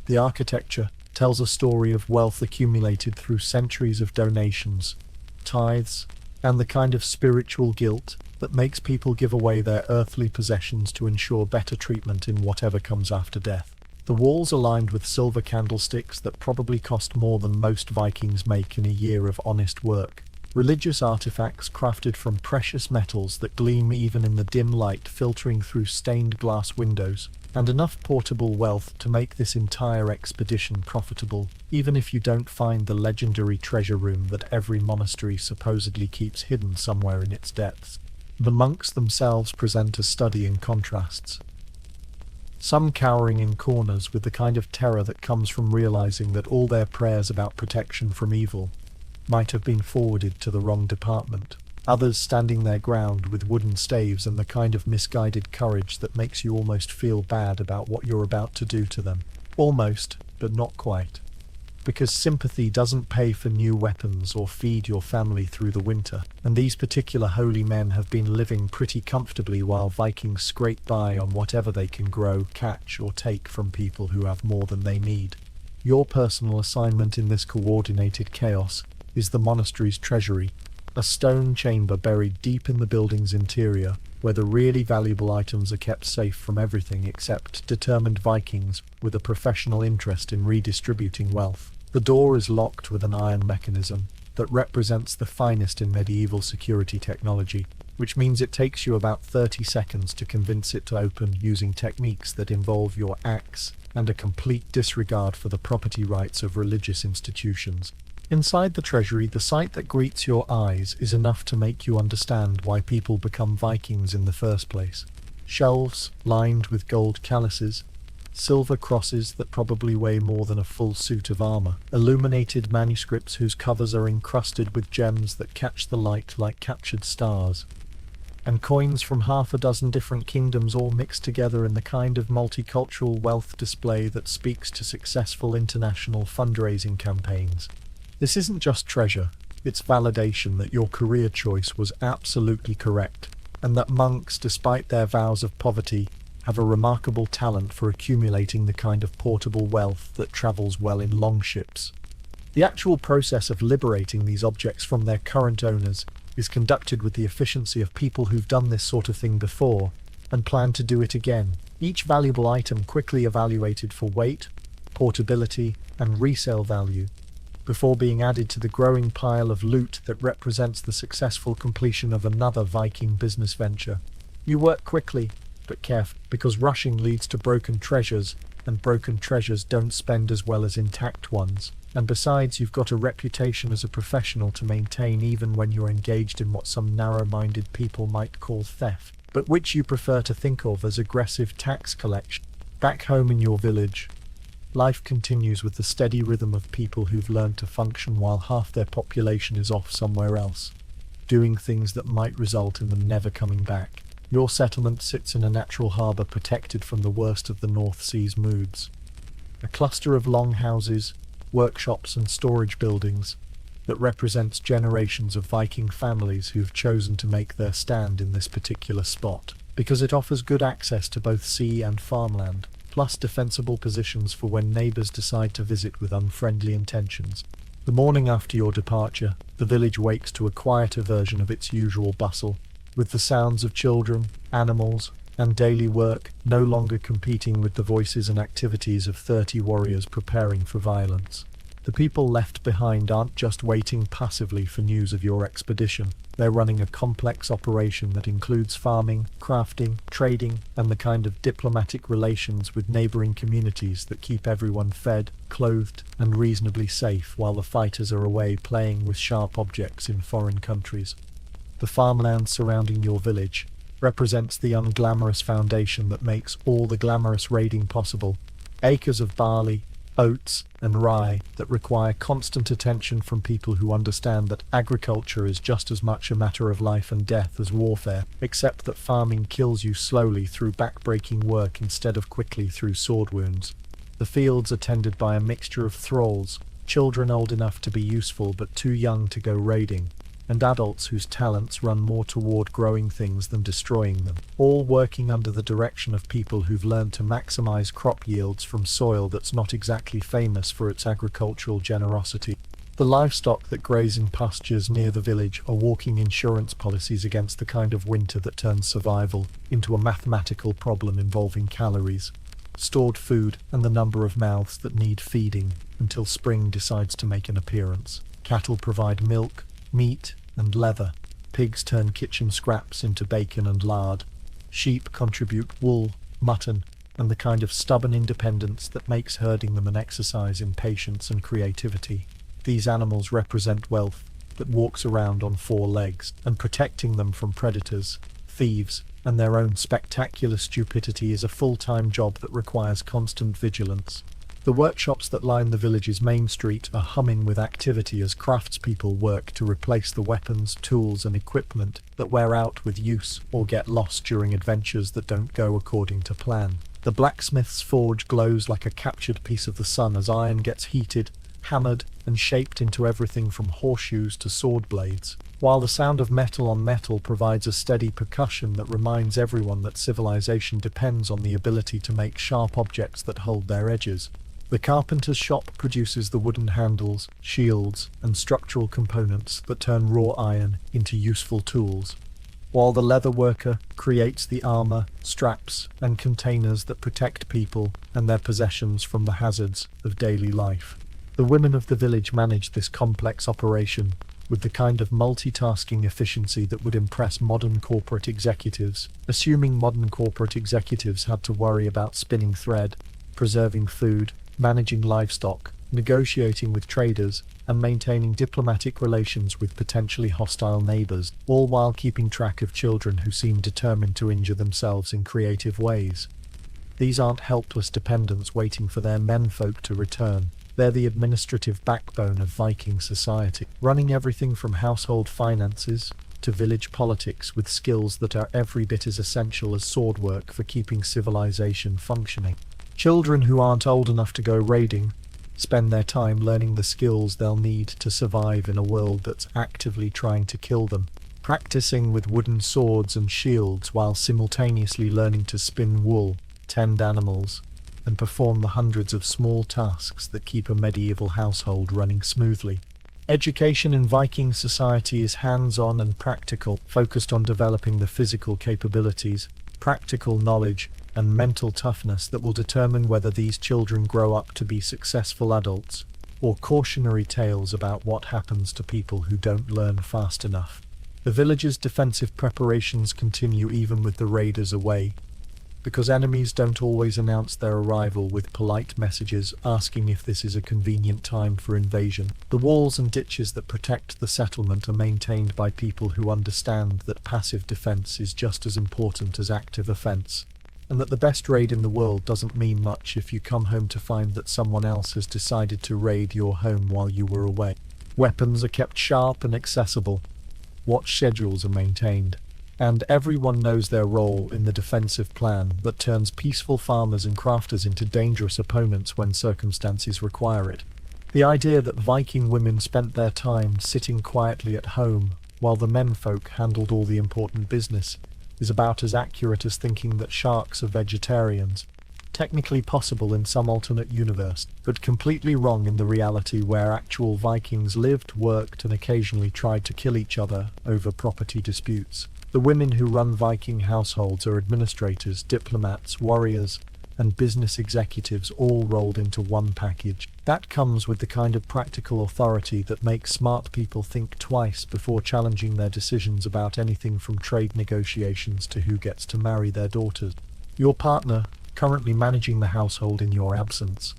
the architecture tells a story of wealth accumulated through centuries of donations, tithes, and the kind of spiritual guilt that makes people give away their earthly possessions to ensure better treatment in whatever comes after death. The walls are lined with silver candlesticks that probably cost more than most Vikings make in a year of honest work. Religious artifacts crafted from precious metals that gleam even in the dim light filtering through stained glass windows, and enough portable wealth to make this entire expedition profitable, even if you don't find the legendary treasure room that every monastery supposedly keeps hidden somewhere in its depths. The monks themselves present a study in contrasts. Some cowering in corners with the kind of terror that comes from realizing that all their prayers about protection from evil might have been forwarded to the wrong department. Others standing their ground with wooden staves and the kind of misguided courage that makes you almost feel bad about what you're about to do to them. Almost, but not quite. Because sympathy doesn't pay for new weapons or feed your family through the winter, and these particular holy men have been living pretty comfortably while Vikings scrape by on whatever they can grow, catch, or take from people who have more than they need. Your personal assignment in this coordinated chaos is the monastery's treasury, a stone chamber buried deep in the building's interior, where the really valuable items are kept safe from everything except determined Vikings with a professional interest in redistributing wealth. The door is locked with an iron mechanism that represents the finest in medieval security technology, which means it takes you about 30 seconds to convince it to open using techniques that involve your axe and a complete disregard for the property rights of religious institutions. Inside the treasury, the sight that greets your eyes is enough to make you understand why people become Vikings in the first place. Shelves lined with gold chalices, silver crosses that probably weigh more than a full suit of armor, illuminated manuscripts whose covers are encrusted with gems that catch the light like captured stars, and coins from half a dozen different kingdoms all mixed together in the kind of multicultural wealth display that speaks to successful international fundraising campaigns. This isn't just treasure, it's validation that your career choice was absolutely correct, and that monks, despite their vows of poverty, have a remarkable talent for accumulating the kind of portable wealth that travels well in longships. The actual process of liberating these objects from their current owners is conducted with the efficiency of people who've done this sort of thing before and plan to do it again. Each valuable item quickly evaluated for weight, portability, and resale value, before being added to the growing pile of loot that represents the successful completion of another Viking business venture. You work quickly, but carefully, because rushing leads to broken treasures, and broken treasures don't spend as well as intact ones. And besides, you've got a reputation as a professional to maintain even when you're engaged in what some narrow-minded people might call theft, but which you prefer to think of as aggressive tax collection. Back home in your village, life continues with the steady rhythm of people who've learned to function while half their population is off somewhere else, doing things that might result in them never coming back. Your settlement sits in a natural harbour protected from the worst of the North Sea's moods. A cluster of longhouses, workshops and storage buildings that represents generations of Viking families who've chosen to make their stand in this particular spot, because it offers good access to both sea and farmland, plus defensible positions for when neighbours decide to visit with unfriendly intentions. The morning after your departure, the village wakes to a quieter version of its usual bustle, with the sounds of children, animals, and daily work no longer competing with the voices and activities of 30 warriors preparing for violence. The people left behind aren't just waiting passively for news of your expedition. They're running a complex operation that includes farming, crafting, trading, and the kind of diplomatic relations with neighboring communities that keep everyone fed, clothed, and reasonably safe while the fighters are away playing with sharp objects in foreign countries. The farmland surrounding your village represents the unglamorous foundation that makes all the glamorous raiding possible. Acres of barley, oats, and rye that require constant attention from people who understand that agriculture is just as much a matter of life and death as warfare, except that farming kills you slowly through back-breaking work instead of quickly through sword wounds. The fields are tended by a mixture of thralls, children old enough to be useful but too young to go raiding, and adults whose talents run more toward growing things than destroying them, all working under the direction of people who've learned to maximize crop yields from soil that's not exactly famous for its agricultural generosity. The livestock that graze in pastures near the village are walking insurance policies against the kind of winter that turns survival into a mathematical problem involving calories, stored food, and the number of mouths that need feeding until spring decides to make an appearance. Cattle provide milk, meat, and leather. Pigs turn kitchen scraps into bacon and lard. Sheep contribute wool, mutton, and the kind of stubborn independence that makes herding them an exercise in patience and creativity. These animals represent wealth that walks around on four legs, and protecting them from predators, thieves, and their own spectacular stupidity is a full-time job that requires constant vigilance. The workshops that line the village's main street are humming with activity as craftspeople work to replace the weapons, tools, and equipment that wear out with use or get lost during adventures that don't go according to plan. The blacksmith's forge glows like a captured piece of the sun as iron gets heated, hammered, and shaped into everything from horseshoes to sword blades, while the sound of metal on metal provides a steady percussion that reminds everyone that civilization depends on the ability to make sharp objects that hold their edges. The carpenter's shop produces the wooden handles, shields, and structural components that turn raw iron into useful tools, while the leather worker creates the armor, straps, and containers that protect people and their possessions from the hazards of daily life. The women of the village manage this complex operation with the kind of multitasking efficiency that would impress modern corporate executives, assuming modern corporate executives had to worry about spinning thread, preserving food, managing livestock, negotiating with traders, and maintaining diplomatic relations with potentially hostile neighbors, all while keeping track of children who seem determined to injure themselves in creative ways. These aren't helpless dependents waiting for their menfolk to return. They're the administrative backbone of Viking society, running everything from household finances to village politics with skills that are every bit as essential as sword work for keeping civilization functioning. Children who aren't old enough to go raiding spend their time learning the skills they'll need to survive in a world that's actively trying to kill them, practicing with wooden swords and shields while simultaneously learning to spin wool, tend animals, and perform the hundreds of small tasks that keep a medieval household running smoothly. Education in Viking society is hands-on and practical, focused on developing the physical capabilities, practical knowledge, and mental toughness that will determine whether these children grow up to be successful adults, or cautionary tales about what happens to people who don't learn fast enough. The village's defensive preparations continue even with the raiders away, because enemies don't always announce their arrival with polite messages asking if this is a convenient time for invasion. The walls and ditches that protect the settlement are maintained by people who understand that passive defense is just as important as active offense, and that the best raid in the world doesn't mean much if you come home to find that someone else has decided to raid your home while you were away. Weapons are kept sharp and accessible, watch schedules are maintained, and everyone knows their role in the defensive plan that turns peaceful farmers and crafters into dangerous opponents when circumstances require it. The idea that Viking women spent their time sitting quietly at home while the menfolk handled all the important business is about as accurate as thinking that sharks are vegetarians, technically possible in some alternate universe, but completely wrong in the reality where actual Vikings lived, worked, and occasionally tried to kill each other over property disputes. The women who run Viking households are administrators, diplomats, warriors, and business executives all rolled into one package. That comes with the kind of practical authority that makes smart people think twice before challenging their decisions about anything from trade negotiations to who gets to marry their daughters. Your partner, currently managing the household in your absence,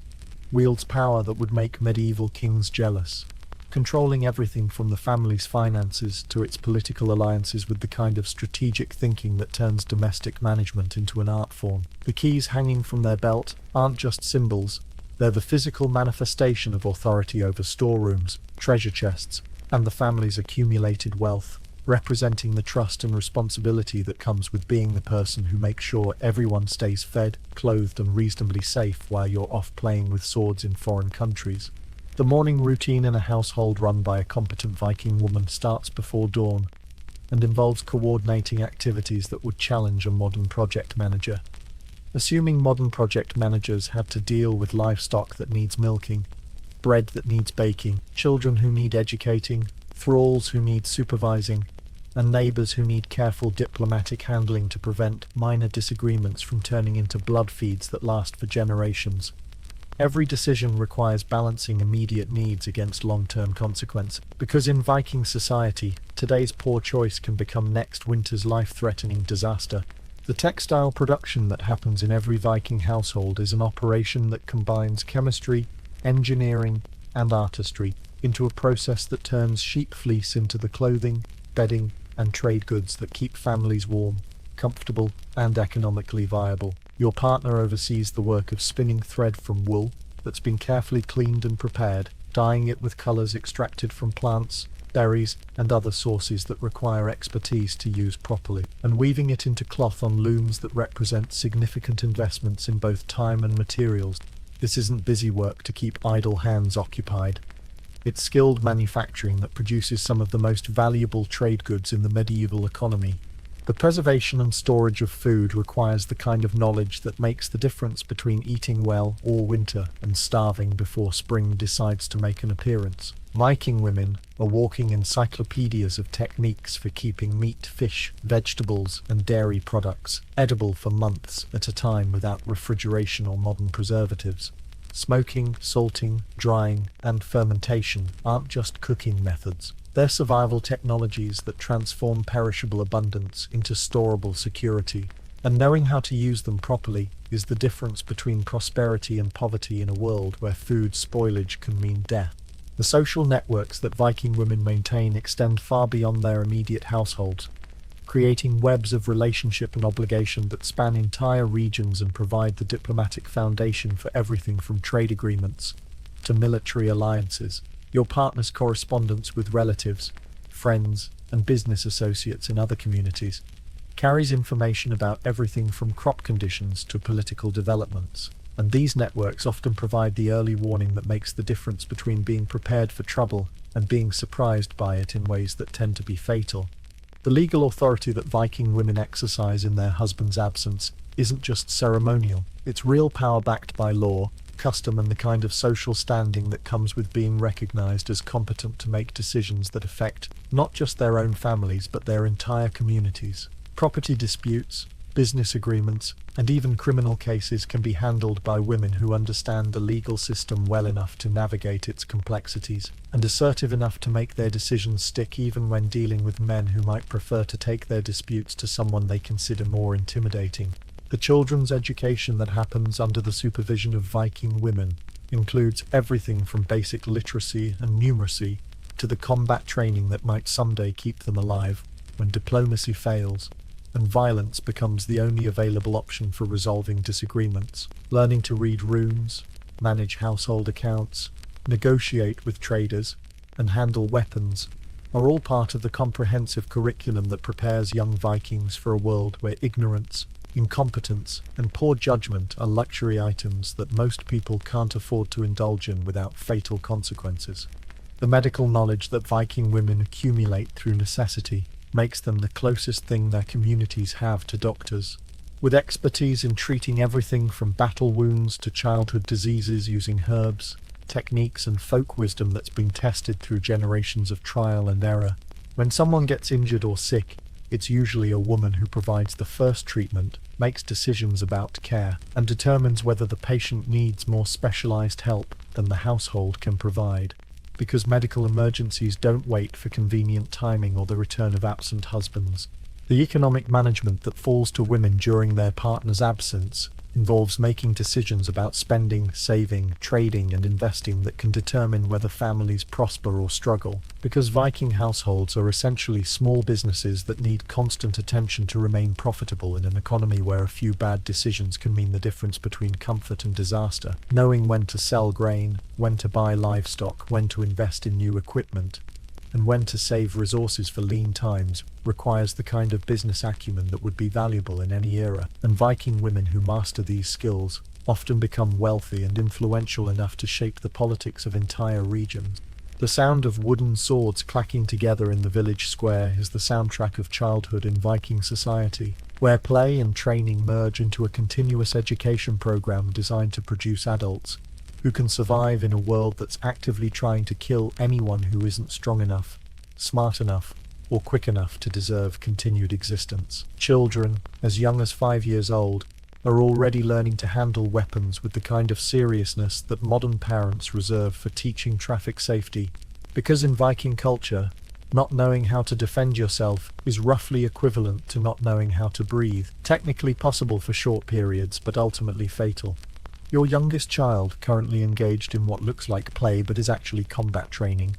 wields power that would make medieval kings jealous, controlling everything from the family's finances to its political alliances with the kind of strategic thinking that turns domestic management into an art form. The keys hanging from their belt aren't just symbols, they're the physical manifestation of authority over storerooms, treasure chests, and the family's accumulated wealth, representing the trust and responsibility that comes with being the person who makes sure everyone stays fed, clothed, and reasonably safe while you're off playing with swords in foreign countries. The morning routine in a household run by a competent Viking woman starts before dawn and involves coordinating activities that would challenge a modern project manager. Assuming modern project managers had to deal with livestock that needs milking, bread that needs baking, children who need educating, thralls who need supervising, and neighbours who need careful diplomatic handling to prevent minor disagreements from turning into blood feeds that last for generations. Every decision requires balancing immediate needs against long-term consequence, because in Viking society, today's poor choice can become next winter's life-threatening disaster. The textile production that happens in every Viking household is an operation that combines chemistry, engineering, and artistry into a process that turns sheep fleece into the clothing, bedding, and trade goods that keep families warm, comfortable, and economically viable. Your partner oversees the work of spinning thread from wool that's been carefully cleaned and prepared, dyeing it with colors extracted from plants, berries, and other sources that require expertise to use properly, and weaving it into cloth on looms that represent significant investments in both time and materials. This isn't busy work to keep idle hands occupied. It's skilled manufacturing that produces some of the most valuable trade goods in the medieval economy. The preservation and storage of food requires the kind of knowledge that makes the difference between eating well all winter and starving before spring decides to make an appearance. Viking women are walking encyclopedias of techniques for keeping meat, fish, vegetables, and dairy products edible for months at a time without refrigeration or modern preservatives. Smoking, salting, drying, and fermentation aren't just cooking methods. They're survival technologies that transform perishable abundance into storable security. And knowing how to use them properly is the difference between prosperity and poverty in a world where food spoilage can mean death. The social networks that Viking women maintain extend far beyond their immediate households, creating webs of relationship and obligation that span entire regions and provide the diplomatic foundation for everything from trade agreements to military alliances. Your partner's correspondence with relatives, friends, and business associates in other communities carries information about everything from crop conditions to political developments. And these networks often provide the early warning that makes the difference between being prepared for trouble and being surprised by it in ways that tend to be fatal. The legal authority that Viking women exercise in their husband's absence isn't just ceremonial, it's real power backed by law, custom, and the kind of social standing that comes with being recognized as competent to make decisions that affect not just their own families but their entire communities. Property disputes, business agreements, and even criminal cases can be handled by women who understand the legal system well enough to navigate its complexities, and assertive enough to make their decisions stick even when dealing with men who might prefer to take their disputes to someone they consider more intimidating. The children's education that happens under the supervision of Viking women includes everything from basic literacy and numeracy to the combat training that might someday keep them alive when diplomacy fails and violence becomes the only available option for resolving disagreements. Learning to read runes, manage household accounts, negotiate with traders, and handle weapons are all part of the comprehensive curriculum that prepares young Vikings for a world where ignorance, incompetence, and poor judgment are luxury items that most people can't afford to indulge in without fatal consequences. The medical knowledge that Viking women accumulate through necessity makes them the closest thing their communities have to doctors. With expertise in treating everything from battle wounds to childhood diseases using herbs, techniques, and folk wisdom that's been tested through generations of trial and error. When someone gets injured or sick, it's usually a woman who provides the first treatment, makes decisions about care, and determines whether the patient needs more specialized help than the household can provide. Because medical emergencies don't wait for convenient timing or the return of absent husbands. The economic management that falls to women during their partner's absence involves making decisions about spending, saving, trading, and investing that can determine whether families prosper or struggle. Because Viking households are essentially small businesses that need constant attention to remain profitable in an economy where a few bad decisions can mean the difference between comfort and disaster. Knowing when to sell grain, when to buy livestock, when to invest in new equipment, and when to save resources for lean times requires the kind of business acumen that would be valuable in any era, and Viking women who master these skills often become wealthy and influential enough to shape the politics of entire regions. The sound of wooden swords clacking together in the village square is the soundtrack of childhood in Viking society, where play and training merge into a continuous education program designed to produce adults who can survive in a world that's actively trying to kill anyone who isn't strong enough, smart enough, or quick enough to deserve continued existence. Children, as young as 5 years old, are already learning to handle weapons with the kind of seriousness that modern parents reserve for teaching traffic safety, because in Viking culture, not knowing how to defend yourself is roughly equivalent to not knowing how to breathe, technically possible for short periods but ultimately fatal. Your youngest child, currently engaged in what looks like play but is actually combat training,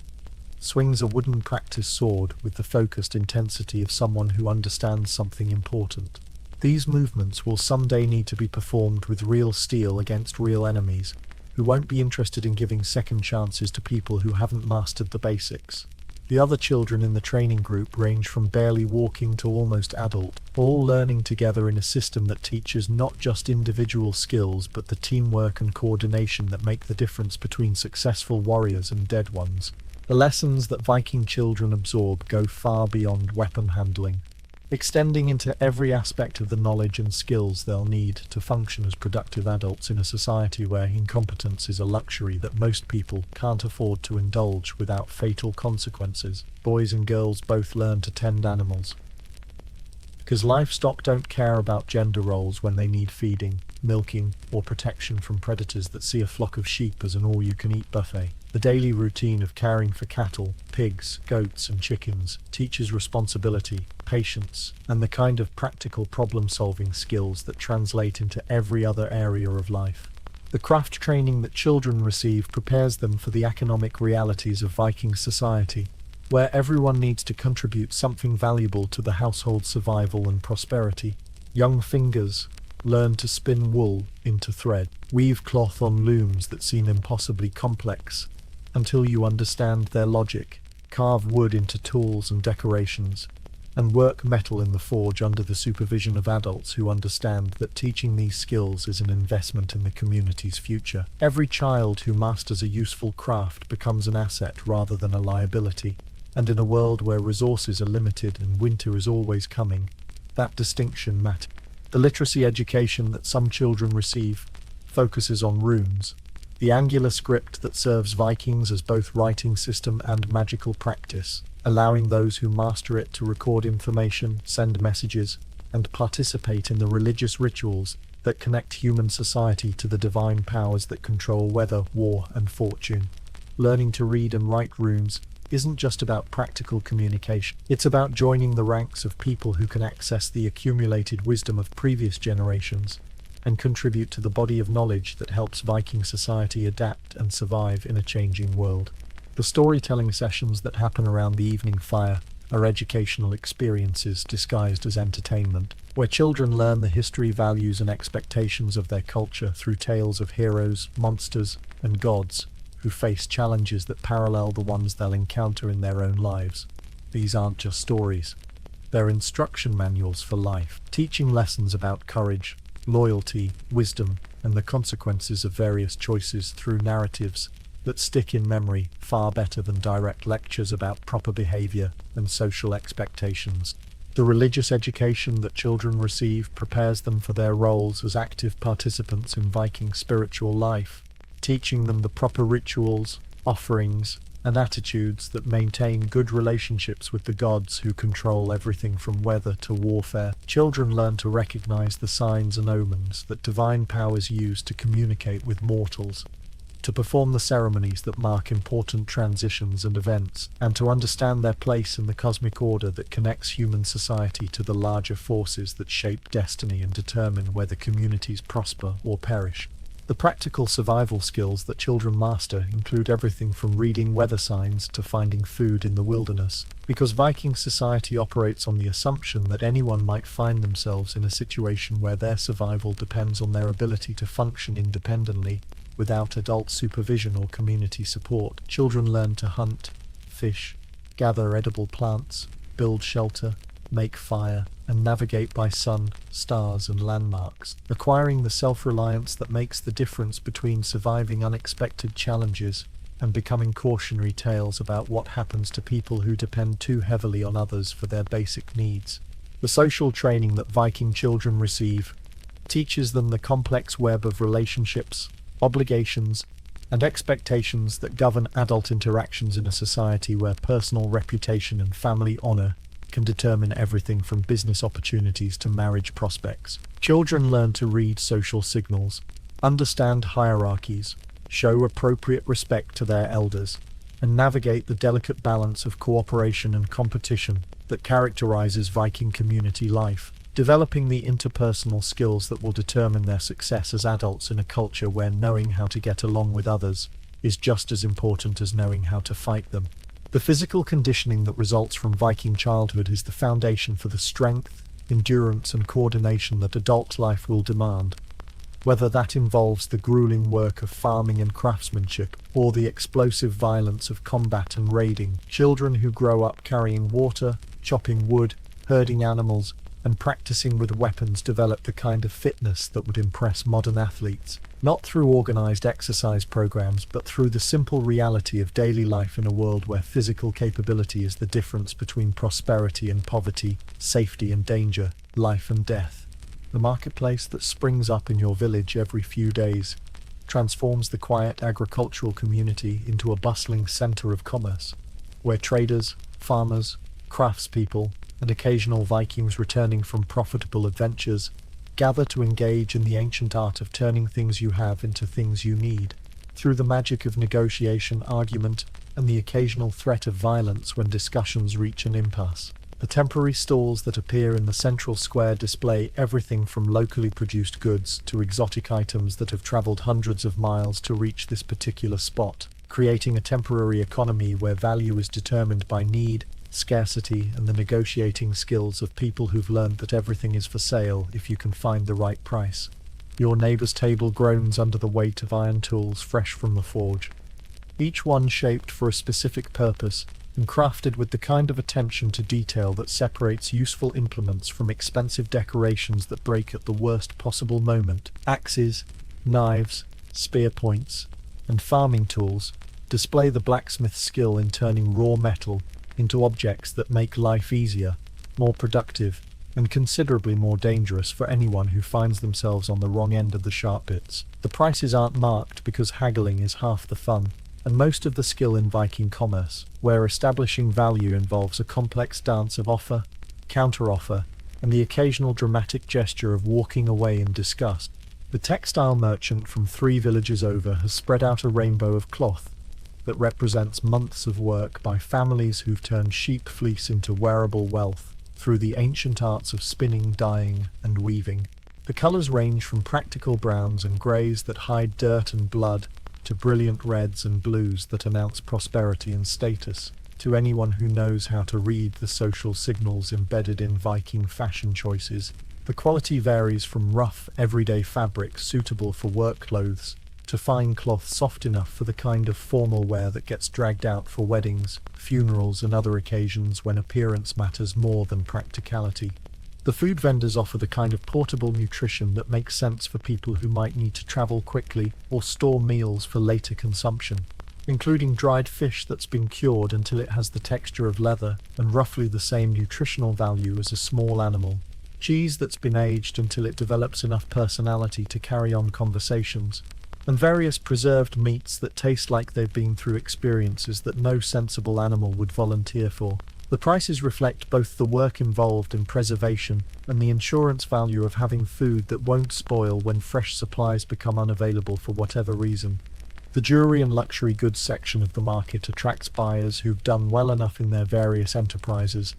swings a wooden practice sword with the focused intensity of someone who understands something important. These movements will someday need to be performed with real steel against real enemies, who won't be interested in giving second chances to people who haven't mastered the basics. The other children in the training group range from barely walking to almost adult, all learning together in a system that teaches not just individual skills but the teamwork and coordination that make the difference between successful warriors and dead ones. The lessons that Viking children absorb go far beyond weapon handling, extending into every aspect of the knowledge and skills they'll need to function as productive adults in a society where incompetence is a luxury that most people can't afford to indulge without fatal consequences. Boys and girls both learn to tend animals, because livestock don't care about gender roles when they need feeding, milking, or protection from predators that see a flock of sheep as an all-you-can-eat buffet. The daily routine of caring for cattle, pigs, goats, and chickens teaches responsibility, patience, and the kind of practical problem-solving skills that translate into every other area of life. The craft training that children receive prepares them for the economic realities of Viking society, where everyone needs to contribute something valuable to the household's survival and prosperity. Young fingers learn to spin wool into thread, weave cloth on looms that seem impossibly complex until you understand their logic, carve wood into tools and decorations, and work metal in the forge under the supervision of adults who understand that teaching these skills is an investment in the community's future. Every child who masters a useful craft becomes an asset rather than a liability, and in a world where resources are limited and winter is always coming, that distinction matters. The literacy education that some children receive focuses on runes, the angular script that serves Vikings as both writing system and magical practice, allowing those who master it to record information, send messages, and participate in the religious rituals that connect human society to the divine powers that control weather, war, and fortune. Learning to read and write runes isn't just about practical communication. It's about joining the ranks of people who can access the accumulated wisdom of previous generations and contribute to the body of knowledge that helps Viking society adapt and survive in a changing world. The storytelling sessions that happen around the evening fire are educational experiences disguised as entertainment, where children learn the history, values, and expectations of their culture through tales of heroes, monsters, and gods who face challenges that parallel the ones they'll encounter in their own lives. These aren't just stories. They're instruction manuals for life, teaching lessons about courage, loyalty, wisdom, and the consequences of various choices through narratives that stick in memory far better than direct lectures about proper behavior and social expectations. The religious education that children receive prepares them for their roles as active participants in Viking spiritual life, teaching them the proper rituals, offerings, and attitudes that maintain good relationships with the gods who control everything from weather to warfare. Children learn to recognize the signs and omens that divine powers use to communicate with mortals, to perform the ceremonies that mark important transitions and events, and to understand their place in the cosmic order that connects human society to the larger forces that shape destiny and determine whether communities prosper or perish. The practical survival skills that children master include everything from reading weather signs to finding food in the wilderness, because Viking society operates on the assumption that anyone might find themselves in a situation where their survival depends on their ability to function independently, without adult supervision or community support. Children learn to hunt, fish, gather edible plants, build shelter, make fire, and navigate by sun, stars, and landmarks, acquiring the self-reliance that makes the difference between surviving unexpected challenges and becoming cautionary tales about what happens to people who depend too heavily on others for their basic needs. The social training that Viking children receive teaches them the complex web of relationships, obligations, and expectations that govern adult interactions in a society where personal reputation and family honor can determine everything from business opportunities to marriage prospects. Children learn to read social signals, understand hierarchies, show appropriate respect to their elders, and navigate the delicate balance of cooperation and competition that characterizes Viking community life, developing the interpersonal skills that will determine their success as adults in a culture where knowing how to get along with others is just as important as knowing how to fight them. The physical conditioning that results from Viking childhood is the foundation for the strength, endurance, and coordination that adult life will demand. Whether that involves the grueling work of farming and craftsmanship, or the explosive violence of combat and raiding, children who grow up carrying water, chopping wood, herding animals, and practicing with weapons develop the kind of fitness that would impress modern athletes, not through organized exercise programs, but through the simple reality of daily life in a world where physical capability is the difference between prosperity and poverty, safety and danger, life and death. The marketplace that springs up in your village every few days transforms the quiet agricultural community into a bustling center of commerce, where traders, farmers, craftspeople, and occasional Vikings returning from profitable adventures gather to engage in the ancient art of turning things you have into things you need, through the magic of negotiation, argument, and the occasional threat of violence when discussions reach an impasse. The temporary stalls that appear in the central square display everything from locally produced goods to exotic items that have traveled hundreds of miles to reach this particular spot, creating a temporary economy where value is determined by need, scarcity, and the negotiating skills of people who've learned that everything is for sale if you can find the right price. Your neighbor's table groans under the weight of iron tools fresh from the forge, each one shaped for a specific purpose and crafted with the kind of attention to detail that separates useful implements from expensive decorations that break at the worst possible moment. Axes, knives, spear points, and farming tools display the blacksmith's skill in turning raw metal into objects that make life easier, more productive, and considerably more dangerous for anyone who finds themselves on the wrong end of the sharp bits. The prices aren't marked because haggling is half the fun, and most of the skill in Viking commerce, where establishing value involves a complex dance of offer, counter-offer, and the occasional dramatic gesture of walking away in disgust. The textile merchant from 3 villages over has spread out a rainbow of cloth that represents months of work by families who've turned sheep fleece into wearable wealth through the ancient arts of spinning, dyeing, and weaving. The colors range from practical browns and grays that hide dirt and blood to brilliant reds and blues that announce prosperity and status. To anyone who knows how to read the social signals embedded in Viking fashion choices, the quality varies from rough, everyday fabric suitable for work clothes to fine cloth soft enough for the kind of formal wear that gets dragged out for weddings, funerals, and other occasions when appearance matters more than practicality. The food vendors offer the kind of portable nutrition that makes sense for people who might need to travel quickly or store meals for later consumption, including dried fish that's been cured until it has the texture of leather and roughly the same nutritional value as a small animal, cheese that's been aged until it develops enough personality to carry on conversations, and various preserved meats that taste like they've been through experiences that no sensible animal would volunteer for. The prices reflect both the work involved in preservation and the insurance value of having food that won't spoil when fresh supplies become unavailable for whatever reason. The jewelry and luxury goods section of the market attracts buyers who've done well enough in their various enterprises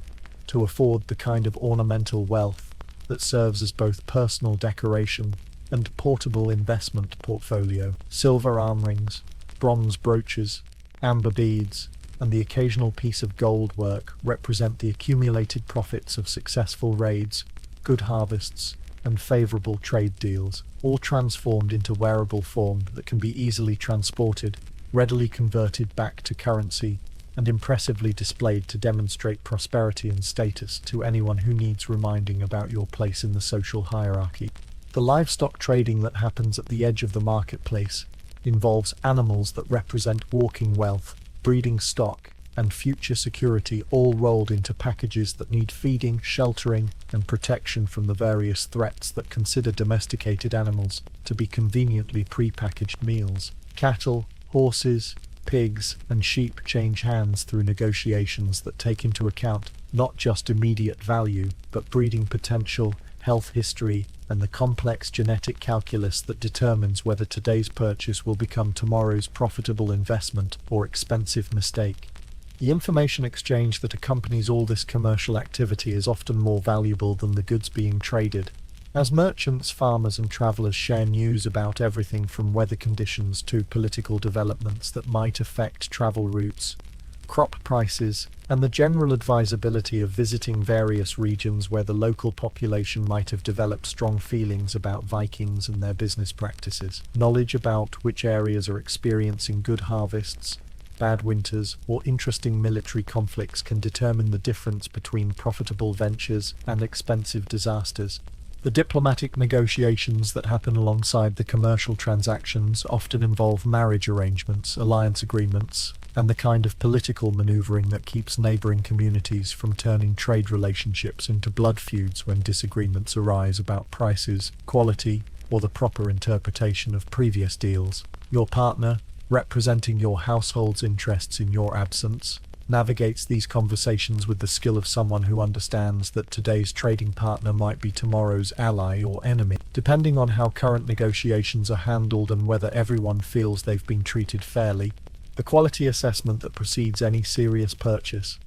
to afford the kind of ornamental wealth that serves as both personal decoration and portable investment portfolio. Silver arm rings, bronze brooches, amber beads, and the occasional piece of gold work represent the accumulated profits of successful raids, good harvests, and favorable trade deals, all transformed into wearable form that can be easily transported, readily converted back to currency, and impressively displayed to demonstrate prosperity and status to anyone who needs reminding about your place in the social hierarchy. The livestock trading that happens at the edge of the marketplace involves animals that represent walking wealth, breeding stock, and future security, all rolled into packages that need feeding, sheltering, and protection from the various threats that consider domesticated animals to be conveniently pre-packaged meals. Cattle, horses, pigs, and sheep change hands through negotiations that take into account not just immediate value, but breeding potential, health history, and the complex genetic calculus that determines whether today's purchase will become tomorrow's profitable investment or expensive mistake. The information exchange that accompanies all this commercial activity is often more valuable than the goods being traded, as merchants, farmers, and travelers share news about everything from weather conditions to political developments that might affect travel routes, crop prices, and the general advisability of visiting various regions where the local population might have developed strong feelings about Vikings and their business practices. Knowledge about which areas are experiencing good harvests, bad winters, or interesting military conflicts can determine the difference between profitable ventures and expensive disasters. The diplomatic negotiations that happen alongside the commercial transactions often involve marriage arrangements, alliance agreements, and the kind of political maneuvering that keeps neighboring communities from turning trade relationships into blood feuds when disagreements arise about prices, quality, or the proper interpretation of previous deals. Your partner, representing your household's interests in your absence, navigates these conversations with the skill of someone who understands that today's trading partner might be tomorrow's ally or enemy, depending on how current negotiations are handled and whether everyone feels they've been treated fairly. The quality assessment that precedes any serious purchase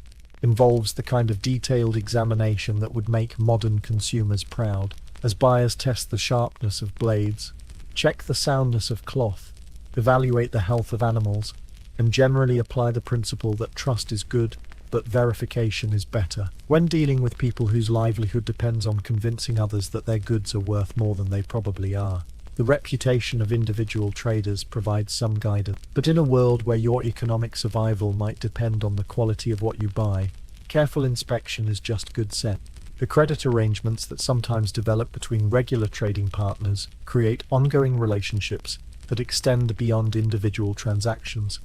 involves the kind of detailed examination that would make modern consumers proud, as buyers test the sharpness of blades, check the soundness of cloth, evaluate the health of animals, and generally apply the principle that trust is good, but verification is better. When dealing with people whose livelihood depends on convincing others that their goods are worth more than they probably are, the reputation of individual traders provides some guidance. But in a world where your economic survival might depend on the quality of what you buy, careful inspection is just good sense. The credit arrangements that sometimes develop between regular trading partners create ongoing relationships that extend beyond individual transactions,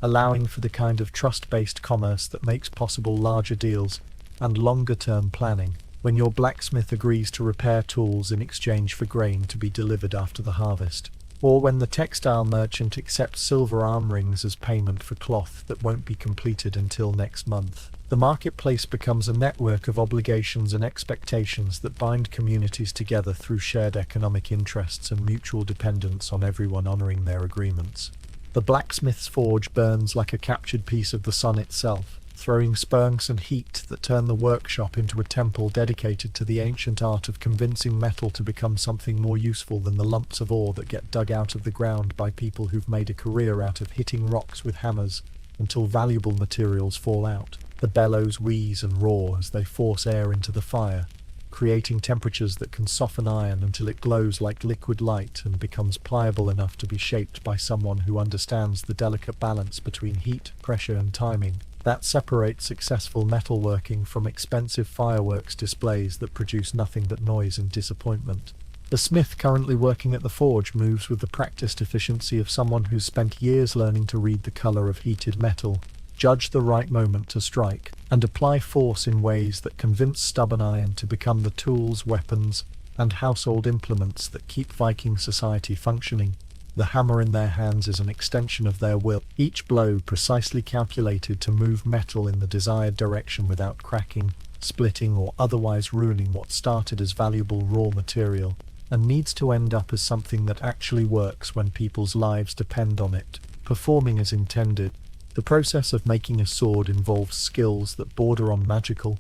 allowing for the kind of trust-based commerce that makes possible larger deals and longer-term planning. When your blacksmith agrees to repair tools in exchange for grain to be delivered after the harvest, or when the textile merchant accepts silver arm rings as payment for cloth that won't be completed until next month, the marketplace becomes a network of obligations and expectations that bind communities together through shared economic interests and mutual dependence on everyone honoring their agreements. The blacksmith's forge burns like a captured piece of the sun itself, throwing sparks and heat that turn the workshop into a temple dedicated to the ancient art of convincing metal to become something more useful than the lumps of ore that get dug out of the ground by people who've made a career out of hitting rocks with hammers until valuable materials fall out. The bellows wheeze and roar as they force air into the fire, creating temperatures that can soften iron until it glows like liquid light and becomes pliable enough to be shaped by someone who understands the delicate balance between heat, pressure, and timing that separates successful metalworking from expensive fireworks displays that produce nothing but noise and disappointment. The smith currently working at the forge moves with the practiced efficiency of someone who's spent years learning to read the color of heated metal, judge the right moment to strike, and apply force in ways that convince stubborn iron to become the tools, weapons, and household implements that keep Viking society functioning. The hammer in their hands is an extension of their will, each blow precisely calculated to move metal in the desired direction without cracking, splitting, or otherwise ruining what started as valuable raw material. and needs to end up as something that actually works when people's lives depend on it, performing as intended. The process of making a sword involves skills that border on magical,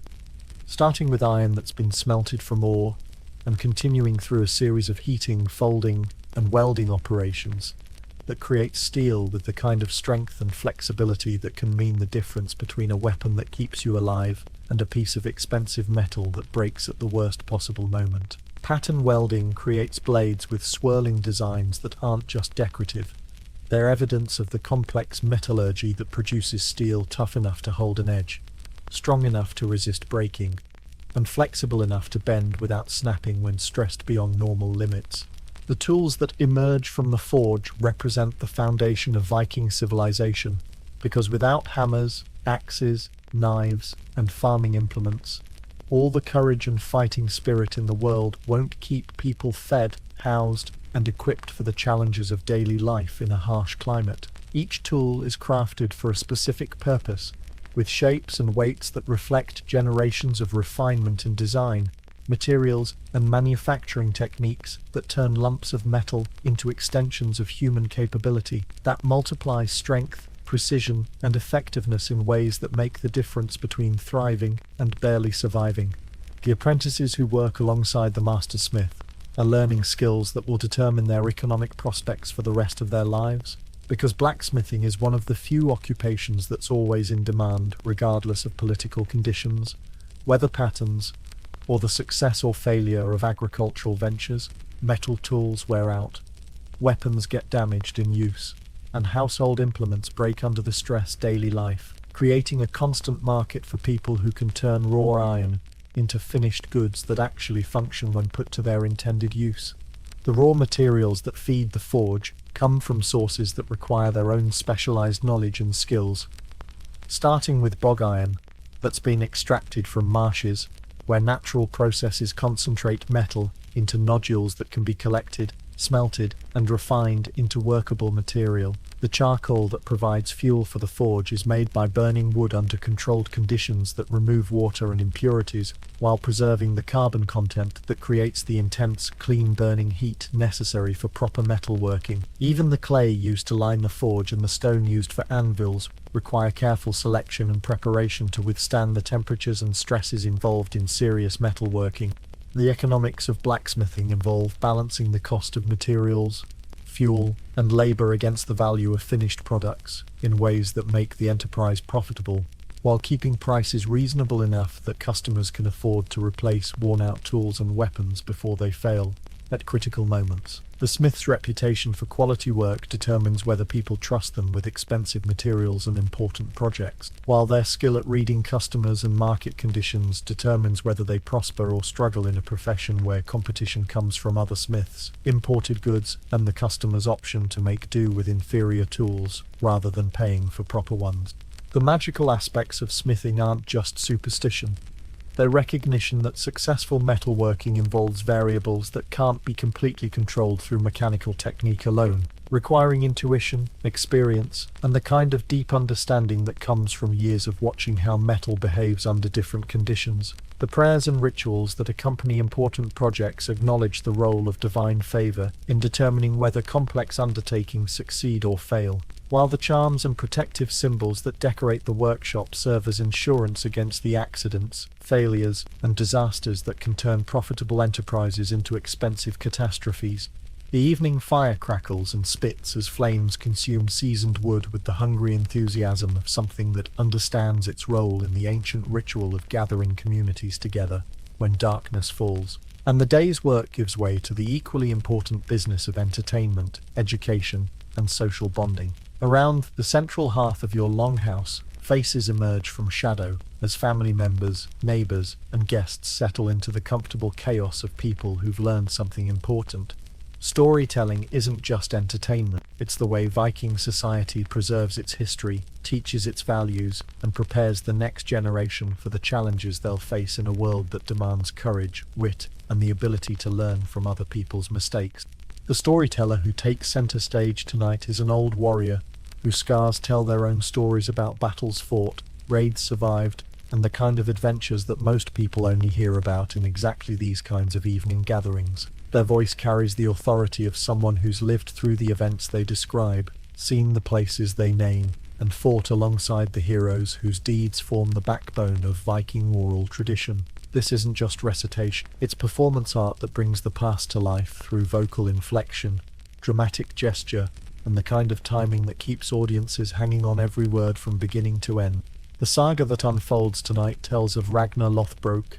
starting with iron that's been smelted from ore, and continuing through a series of heating, folding, and welding operations that create steel with the kind of strength and flexibility that can mean the difference between a weapon that keeps you alive and a piece of expensive metal that breaks at the worst possible moment. Pattern welding creates blades with swirling designs that aren't just decorative. They're evidence of the complex metallurgy that produces steel tough enough to hold an edge, strong enough to resist breaking, and flexible enough to bend without snapping when stressed beyond normal limits. The tools that emerge from the forge represent the foundation of Viking civilization, because without hammers, axes, knives, and farming implements, all the courage and fighting spirit in the world won't keep people fed, housed, and equipped for the challenges of daily life in a harsh climate. Each tool is crafted for a specific purpose, with shapes and weights that reflect generations of refinement and design, materials and manufacturing techniques that turn lumps of metal into extensions of human capability that multiply strength, precision, and effectiveness in ways that make the difference between thriving and barely surviving. The apprentices who work alongside the master smith are learning skills that will determine their economic prospects for the rest of their lives, because blacksmithing is one of the few occupations that's always in demand, regardless of political conditions, weather patterns, or the success or failure of agricultural ventures. Metal tools wear out, weapons get damaged in use, and household implements break under the stress daily life, creating a constant market for people who can turn raw iron into finished goods that actually function when put to their intended use. The raw materials that feed the forge come from sources that require their own specialized knowledge and skills, starting with bog iron that's been extracted from marshes, where natural processes concentrate metal into nodules that can be collected, smelted, and refined into workable material. The charcoal that provides fuel for the forge is made by burning wood under controlled conditions that remove water and impurities, while preserving the carbon content that creates the intense, clean-burning heat necessary for proper metal working. Even the clay used to line the forge and the stone used for anvils require careful selection and preparation to withstand the temperatures and stresses involved in serious metalworking. The economics of blacksmithing involve balancing the cost of materials, fuel, and labor against the value of finished products in ways that make the enterprise profitable, while keeping prices reasonable enough that customers can afford to replace worn-out tools and weapons before they fail at critical moments. The smith's reputation for quality work determines whether people trust them with expensive materials and important projects, while their skill at reading customers and market conditions determines whether they prosper or struggle in a profession where competition comes from other smiths, imported goods, and the customer's option to make do with inferior tools rather than paying for proper ones. The magical aspects of smithing aren't just superstition. Their recognition that successful metalworking involves variables that can't be completely controlled through mechanical technique alone, requiring intuition, experience, and the kind of deep understanding that comes from years of watching how metal behaves under different conditions. The prayers and rituals that accompany important projects acknowledge the role of divine favor in determining whether complex undertakings succeed or fail, while the charms and protective symbols that decorate the workshop serve as insurance against the accidents, failures, and disasters that can turn profitable enterprises into expensive catastrophes. The evening fire crackles and spits as flames consume seasoned wood with the hungry enthusiasm of something that understands its role in the ancient ritual of gathering communities together when darkness falls. And the day's work gives way to the equally important business of entertainment, education, and social bonding. Around the central hearth of your longhouse, faces emerge from shadow as family members, neighbors, and guests settle into the comfortable chaos of people who've learned something important. Storytelling isn't just entertainment, it's the way Viking society preserves its history, teaches its values, and prepares the next generation for the challenges they'll face in a world that demands courage, wit, and the ability to learn from other people's mistakes. The storyteller who takes center stage tonight is an old warrior whose scars tell their own stories about battles fought, raids survived, and the kind of adventures that most people only hear about in exactly these kinds of evening gatherings. Their voice carries the authority of someone who's lived through the events they describe, seen the places they name, and fought alongside the heroes whose deeds form the backbone of Viking oral tradition. This isn't just recitation, it's performance art that brings the past to life through vocal inflection, dramatic gesture, and the kind of timing that keeps audiences hanging on every word from beginning to end. The saga that unfolds tonight tells of Ragnar Lothbrok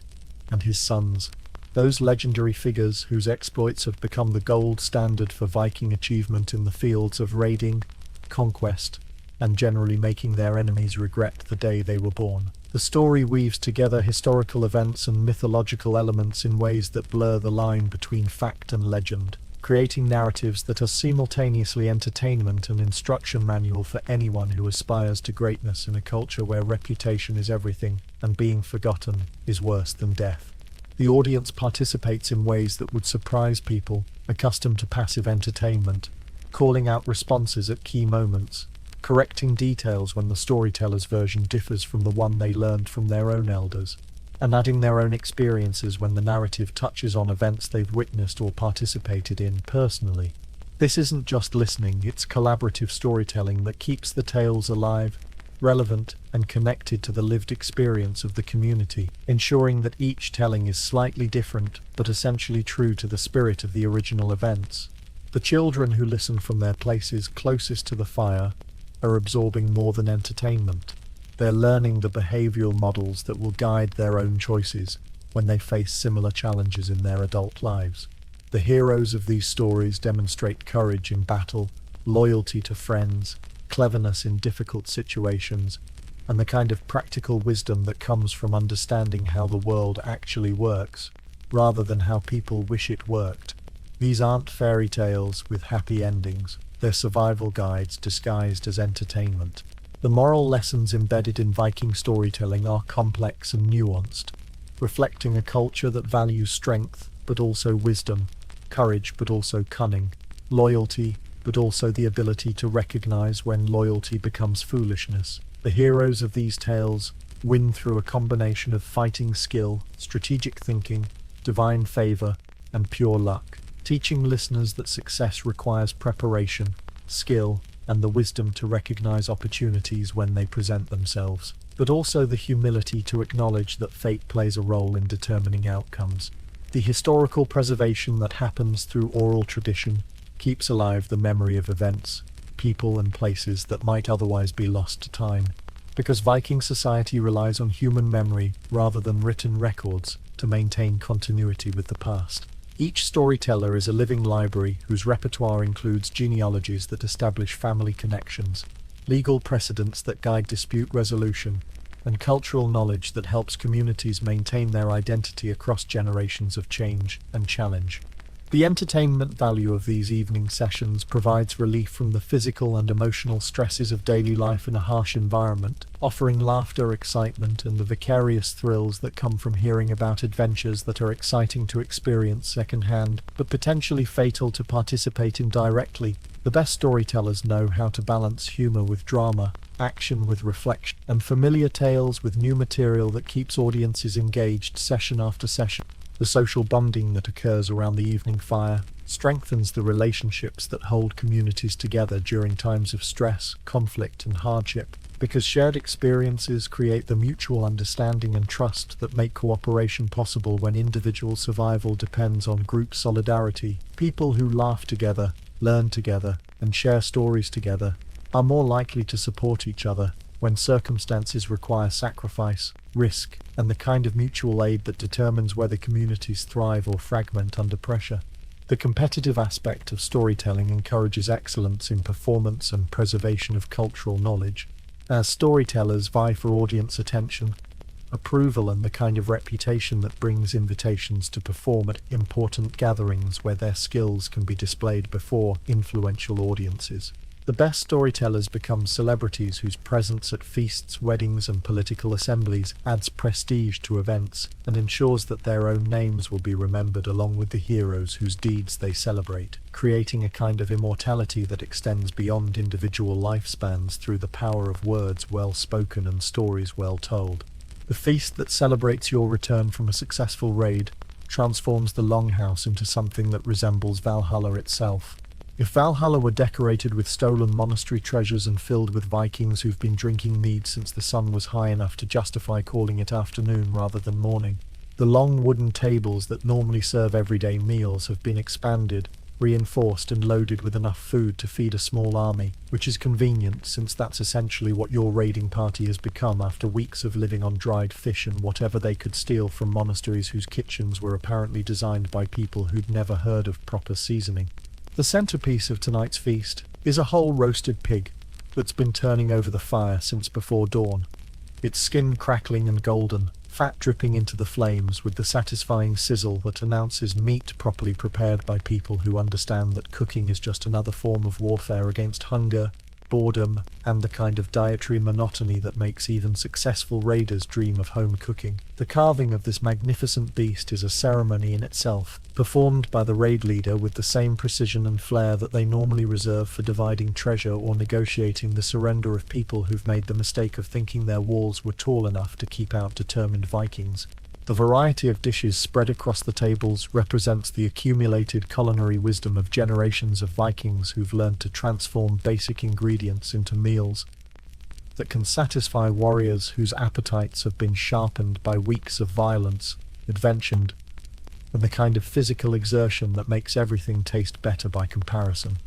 and his sons, those legendary figures whose exploits have become the gold standard for Viking achievement in the fields of raiding, conquest, and generally making their enemies regret the day they were born. The story weaves together historical events and mythological elements in ways that blur the line between fact and legend, creating narratives that are simultaneously entertainment and instruction manual for anyone who aspires to greatness in a culture where reputation is everything and being forgotten is worse than death. The audience participates in ways that would surprise people accustomed to passive entertainment, calling out responses at key moments, correcting details when the storyteller's version differs from the one they learned from their own elders, and adding their own experiences when the narrative touches on events they've witnessed or participated in personally. This isn't just listening, it's collaborative storytelling that keeps the tales alive, relevant, and connected to the lived experience of the community, ensuring that each telling is slightly different but essentially true to the spirit of the original events. The children who listen from their places closest to the fire are absorbing more than entertainment. They're learning the behavioral models that will guide their own choices when they face similar challenges in their adult lives. The heroes of these stories demonstrate courage in battle, loyalty to friends, cleverness in difficult situations, and the kind of practical wisdom that comes from understanding how the world actually works, rather than how people wish it worked. These aren't fairy tales with happy endings, they're survival guides disguised as entertainment. The moral lessons embedded in Viking storytelling are complex and nuanced, reflecting a culture that values strength, but also wisdom, courage, but also cunning, loyalty, but also the ability to recognize when loyalty becomes foolishness. The heroes of these tales win through a combination of fighting skill, strategic thinking, divine favor, and pure luck, teaching listeners that success requires preparation, skill, and the wisdom to recognize opportunities when they present themselves, but also the humility to acknowledge that fate plays a role in determining outcomes. The historical preservation that happens through oral tradition keeps alive the memory of events, people, and places that might otherwise be lost to time, because Viking society relies on human memory rather than written records to maintain continuity with the past. Each storyteller is a living library whose repertoire includes genealogies that establish family connections, legal precedents that guide dispute resolution, and cultural knowledge that helps communities maintain their identity across generations of change and challenge. The entertainment value of these evening sessions provides relief from the physical and emotional stresses of daily life in a harsh environment, offering laughter, excitement, and the vicarious thrills that come from hearing about adventures that are exciting to experience secondhand, but potentially fatal to participate in directly. The best storytellers know how to balance humor with drama, action with reflection, and familiar tales with new material that keeps audiences engaged session after session. The social bonding that occurs around the evening fire strengthens the relationships that hold communities together during times of stress, conflict, and hardship, because shared experiences create the mutual understanding and trust that make cooperation possible when individual survival depends on group solidarity. People who laugh together, learn together, and share stories together are more likely to support each other when circumstances require sacrifice, risk, and the kind of mutual aid that determines whether communities thrive or fragment under pressure. The competitive aspect of storytelling encourages excellence in performance and preservation of cultural knowledge, as storytellers vie for audience attention, approval, and the kind of reputation that brings invitations to perform at important gatherings where their skills can be displayed before influential audiences. The best storytellers become celebrities whose presence at feasts, weddings, and political assemblies adds prestige to events and ensures that their own names will be remembered along with the heroes whose deeds they celebrate, creating a kind of immortality that extends beyond individual lifespans through the power of words well spoken and stories well told. The feast that celebrates your return from a successful raid, transforms the longhouse into something that resembles Valhalla itself. If Valhalla were decorated with stolen monastery treasures and filled with Vikings who've been drinking mead since the sun was high enough to justify calling it afternoon rather than morning, the long wooden tables that normally serve everyday meals have been expanded, reinforced and loaded with enough food to feed a small army, which is convenient since that's essentially what your raiding party has become after weeks of living on dried fish and whatever they could steal from monasteries whose kitchens were apparently designed by people who'd never heard of proper seasoning. The centerpiece of tonight's feast is a whole roasted pig that's been turning over the fire since before dawn, its skin crackling and golden, fat dripping into the flames with the satisfying sizzle that announces meat properly prepared by people who understand that cooking is just another form of warfare against hunger, boredom, and the kind of dietary monotony that makes even successful raiders dream of home cooking. The carving of this magnificent beast is a ceremony in itself, performed by the raid leader with the same precision and flair that they normally reserve for dividing treasure or negotiating the surrender of people who've made the mistake of thinking their walls were tall enough to keep out determined Vikings. The variety of dishes spread across the tables represents the accumulated culinary wisdom of generations of Vikings who've learned to transform basic ingredients into meals that can satisfy warriors whose appetites have been sharpened by weeks of violence, adventure, and the kind of physical exertion that makes everything taste better by comparison.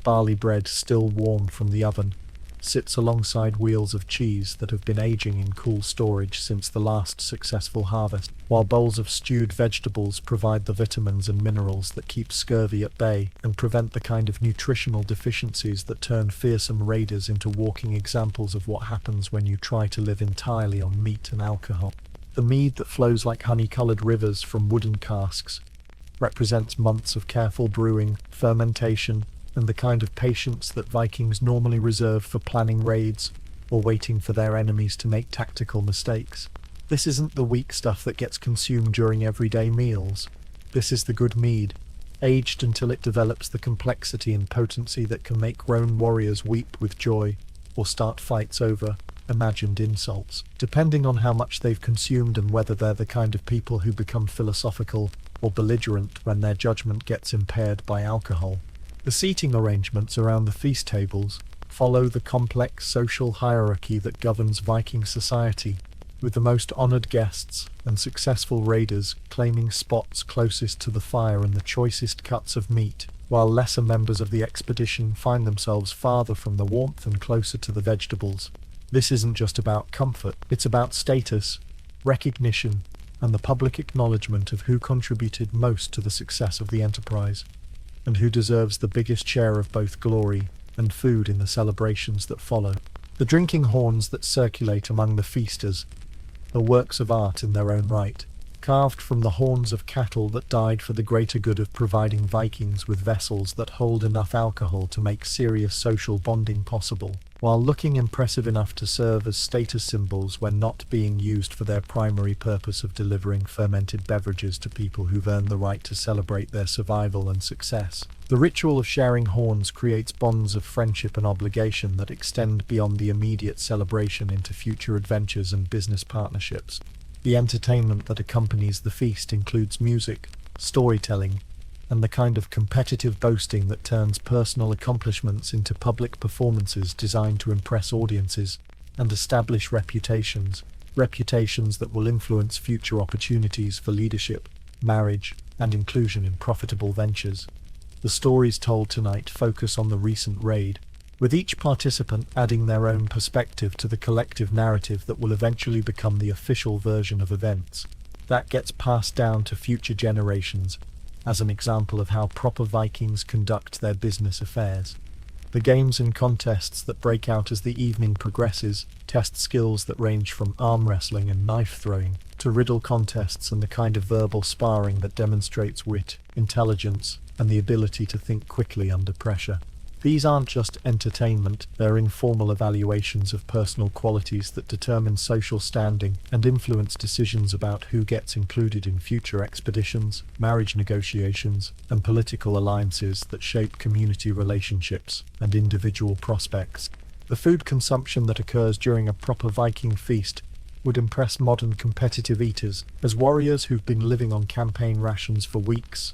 Barley bread, still warm from the oven, sits alongside wheels of cheese that have been aging in cool storage since the last successful harvest, while bowls of stewed vegetables provide the vitamins and minerals that keep scurvy at bay and prevent the kind of nutritional deficiencies that turn fearsome raiders into walking examples of what happens when you try to live entirely on meat and alcohol. The mead that flows like honey-coloured rivers from wooden casks represents months of careful brewing, fermentation, and the kind of patience that Vikings normally reserve for planning raids or waiting for their enemies to make tactical mistakes. This isn't the weak stuff that gets consumed during everyday meals. This is the good mead, aged until it develops the complexity and potency that can make grown warriors weep with joy or start fights over imagined insults, depending on how much they've consumed and whether they're the kind of people who become philosophical or belligerent when their judgment gets impaired by alcohol. The seating arrangements around the feast tables follow the complex social hierarchy that governs Viking society, with the most honored guests and successful raiders claiming spots closest to the fire and the choicest cuts of meat, while lesser members of the expedition find themselves farther from the warmth and closer to the vegetables. This isn't just about comfort, it's about status, recognition, and the public acknowledgement of who contributed most to the success of the enterprise, and who deserves the biggest share of both glory and food in the celebrations that follow. The drinking horns that circulate among the feasters are works of art in their own right, carved from the horns of cattle that died for the greater good of providing Vikings with vessels that hold enough alcohol to make serious social bonding possible, while looking impressive enough to serve as status symbols when not being used for their primary purpose of delivering fermented beverages to people who've earned the right to celebrate their survival and success. The ritual of sharing horns creates bonds of friendship and obligation that extend beyond the immediate celebration into future adventures and business partnerships. The entertainment that accompanies the feast includes music, storytelling, and the kind of competitive boasting that turns personal accomplishments into public performances designed to impress audiences and establish reputations that will influence future opportunities for leadership, marriage, and inclusion in profitable ventures. The stories told tonight focus on the recent raid, with each participant adding their own perspective to the collective narrative that will eventually become the official version of events that gets passed down to future generations as an example of how proper Vikings conduct their business affairs. The games and contests that break out as the evening progresses test skills that range from arm wrestling and knife throwing to riddle contests and the kind of verbal sparring that demonstrates wit, intelligence, and the ability to think quickly under pressure. These aren't just entertainment, they're informal evaluations of personal qualities that determine social standing and influence decisions about who gets included in future expeditions, marriage negotiations, and political alliances that shape community relationships and individual prospects. The food consumption that occurs during a proper Viking feast would impress modern competitive eaters, as warriors who've been living on campaign rations for weeks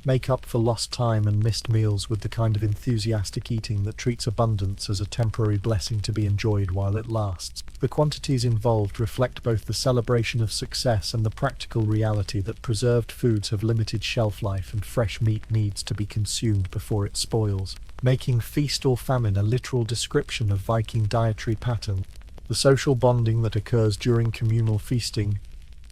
make up for lost time and missed meals with the kind of enthusiastic eating that treats abundance as a temporary blessing to be enjoyed while it lasts. The quantities involved reflect both the celebration of success and the practical reality that preserved foods have limited shelf life and fresh meat needs to be consumed before it spoils, making feast or famine a literal description of Viking dietary pattern. The social bonding that occurs during communal feasting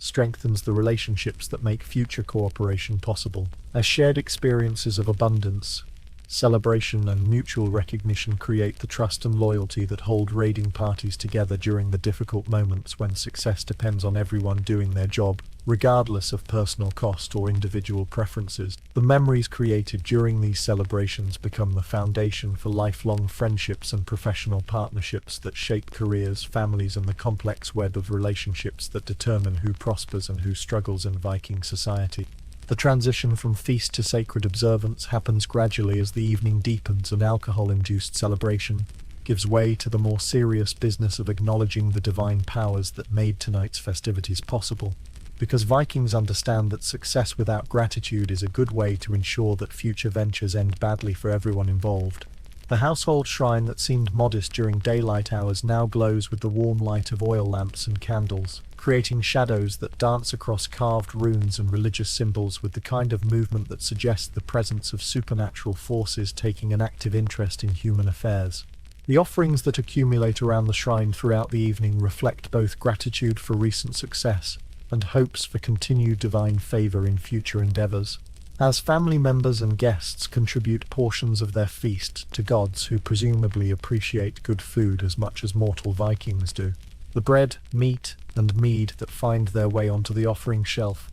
strengthens the relationships that make future cooperation possible, as shared experiences of abundance, celebration and mutual recognition create the trust and loyalty that hold raiding parties together during the difficult moments when success depends on everyone doing their job, regardless of personal cost or individual preferences. The memories created during these celebrations become the foundation for lifelong friendships and professional partnerships that shape careers, families, and the complex web of relationships that determine who prospers and who struggles in Viking society. The transition from feast to sacred observance happens gradually as the evening deepens and alcohol-induced celebration gives way to the more serious business of acknowledging the divine powers that made tonight's festivities possible. Because Vikings understand that success without gratitude is a good way to ensure that future ventures end badly for everyone involved. The household shrine that seemed modest during daylight hours now glows with the warm light of oil lamps and candles, creating shadows that dance across carved runes and religious symbols with the kind of movement that suggests the presence of supernatural forces taking an active interest in human affairs. The offerings that accumulate around the shrine throughout the evening reflect both gratitude for recent success and hopes for continued divine favor in future endeavors. As family members and guests contribute portions of their feast to gods who presumably appreciate good food as much as mortal Vikings do, the bread, meat, and mead that find their way onto the offering shelf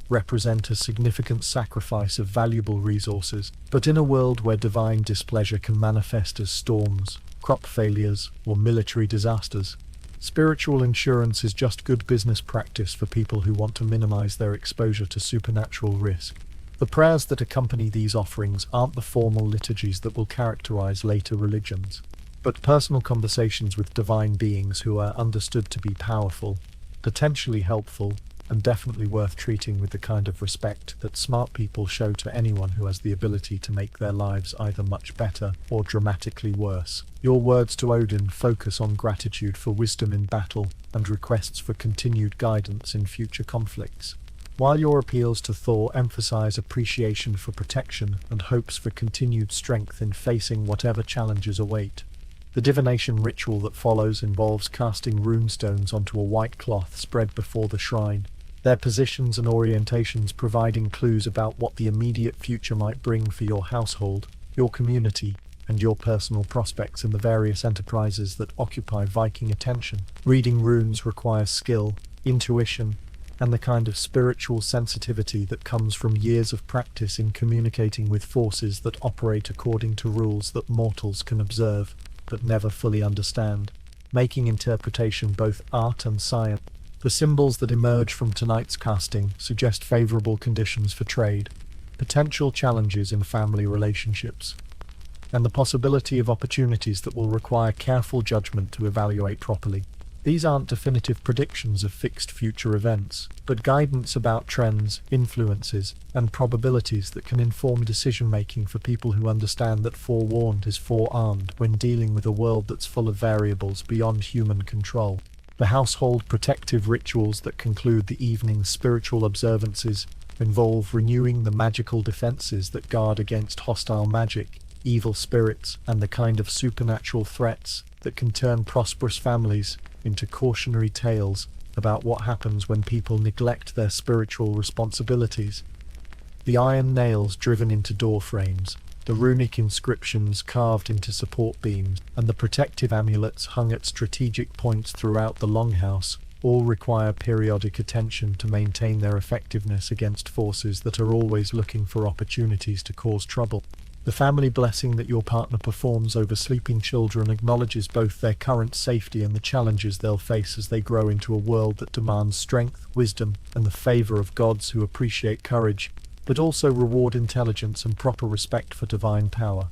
represent a significant sacrifice of valuable resources. But in a world where divine displeasure can manifest as storms, crop failures, or military disasters, spiritual insurance is just good business practice for people who want to minimize their exposure to supernatural risk. The prayers that accompany these offerings aren't the formal liturgies that will characterize later religions, but personal conversations with divine beings who are understood to be powerful, potentially helpful, and definitely worth treating with the kind of respect that smart people show to anyone who has the ability to make their lives either much better or dramatically worse. Your words to Odin focus on gratitude for wisdom in battle and requests for continued guidance in future conflicts, while your appeals to Thor emphasize appreciation for protection and hopes for continued strength in facing whatever challenges await. The divination ritual that follows involves casting runestones onto a white cloth spread before the shrine, their positions and orientations providing clues about what the immediate future might bring for your household, your community, and your personal prospects in the various enterprises that occupy Viking attention. Reading runes requires skill, intuition, and the kind of spiritual sensitivity that comes from years of practice in communicating with forces that operate according to rules that mortals can observe but never fully understand, making interpretation both art and science. The symbols that emerge from tonight's casting suggest favorable conditions for trade, potential challenges in family relationships, and the possibility of opportunities that will require careful judgment to evaluate properly. These aren't definitive predictions of fixed future events, but guidance about trends, influences, and probabilities that can inform decision-making for people who understand that forewarned is forearmed when dealing with a world that's full of variables beyond human control. The household protective rituals that conclude the evening's spiritual observances involve renewing the magical defenses that guard against hostile magic, evil spirits, and the kind of supernatural threats that can turn prosperous families into cautionary tales about what happens when people neglect their spiritual responsibilities. The iron nails driven into door frames, the runic inscriptions carved into support beams, and the protective amulets hung at strategic points throughout the longhouse all require periodic attention to maintain their effectiveness against forces that are always looking for opportunities to cause trouble. The family blessing that your partner performs over sleeping children acknowledges both their current safety and the challenges they'll face as they grow into a world that demands strength, wisdom, and the favor of gods who appreciate courage, but also reward intelligence and proper respect for divine power.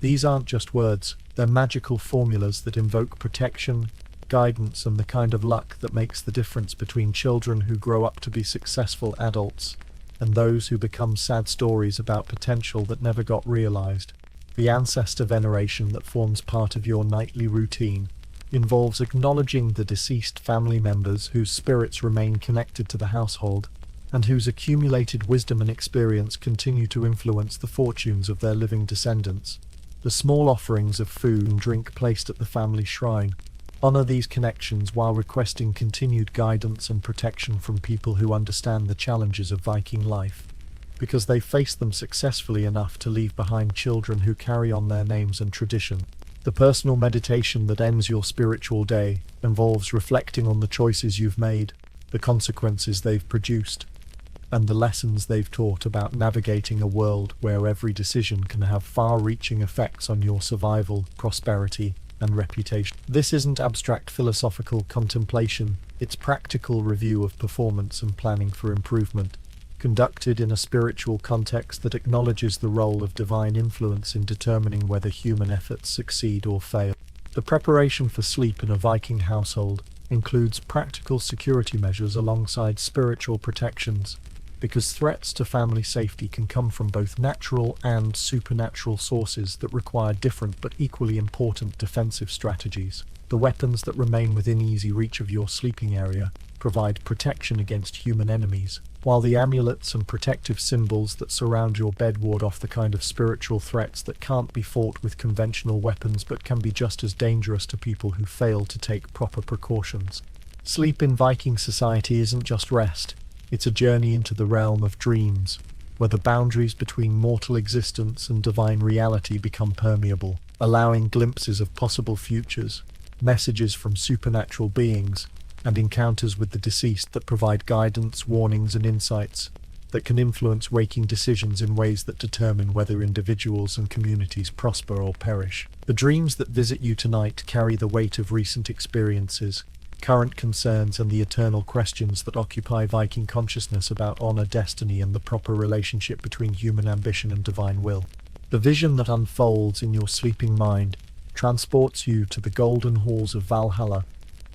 These aren't just words, they're magical formulas that invoke protection, guidance and the kind of luck that makes the difference between children who grow up to be successful adults and those who become sad stories about potential that never got realized. The ancestor veneration that forms part of your nightly routine involves acknowledging the deceased family members whose spirits remain connected to the household and whose accumulated wisdom and experience continue to influence the fortunes of their living descendants. The small offerings of food and drink placed at the family shrine honor these connections while requesting continued guidance and protection from people who understand the challenges of Viking life, because they faced them successfully enough to leave behind children who carry on their names and tradition. The personal meditation that ends your spiritual day involves reflecting on the choices you've made, the consequences they've produced, and the lessons they've taught about navigating a world where every decision can have far-reaching effects on your survival, prosperity, and reputation. This isn't abstract philosophical contemplation, it's practical review of performance and planning for improvement, conducted in a spiritual context that acknowledges the role of divine influence in determining whether human efforts succeed or fail. The preparation for sleep in a Viking household includes practical security measures alongside spiritual protections, because threats to family safety can come from both natural and supernatural sources that require different but equally important defensive strategies. The weapons that remain within easy reach of your sleeping area provide protection against human enemies, while the amulets and protective symbols that surround your bed ward off the kind of spiritual threats that can't be fought with conventional weapons but can be just as dangerous to people who fail to take proper precautions. Sleep in Viking society isn't just rest. It's a journey into the realm of dreams, where the boundaries between mortal existence and divine reality become permeable, allowing glimpses of possible futures, messages from supernatural beings, and encounters with the deceased that provide guidance, warnings, and insights that can influence waking decisions in ways that determine whether individuals and communities prosper or perish. The dreams that visit you tonight carry the weight of recent experiences, current concerns, and the eternal questions that occupy Viking consciousness about honor, destiny, and the proper relationship between human ambition and divine will. The vision that unfolds in your sleeping mind transports you to the golden halls of Valhalla,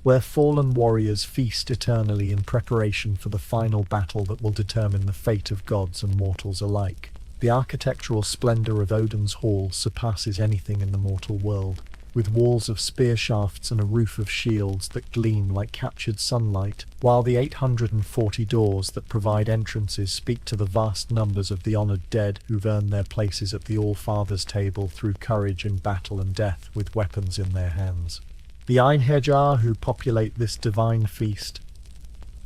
where fallen warriors feast eternally in preparation for the final battle that will determine the fate of gods and mortals alike. The architectural splendor of Odin's hall surpasses anything in the mortal world, with walls of spear shafts and a roof of shields that gleam like captured sunlight, while the 840 doors that provide entrances speak to the vast numbers of the honored dead who've earned their places at the All-Father's table through courage in battle and death with weapons in their hands. The Einherjar who populate this divine feast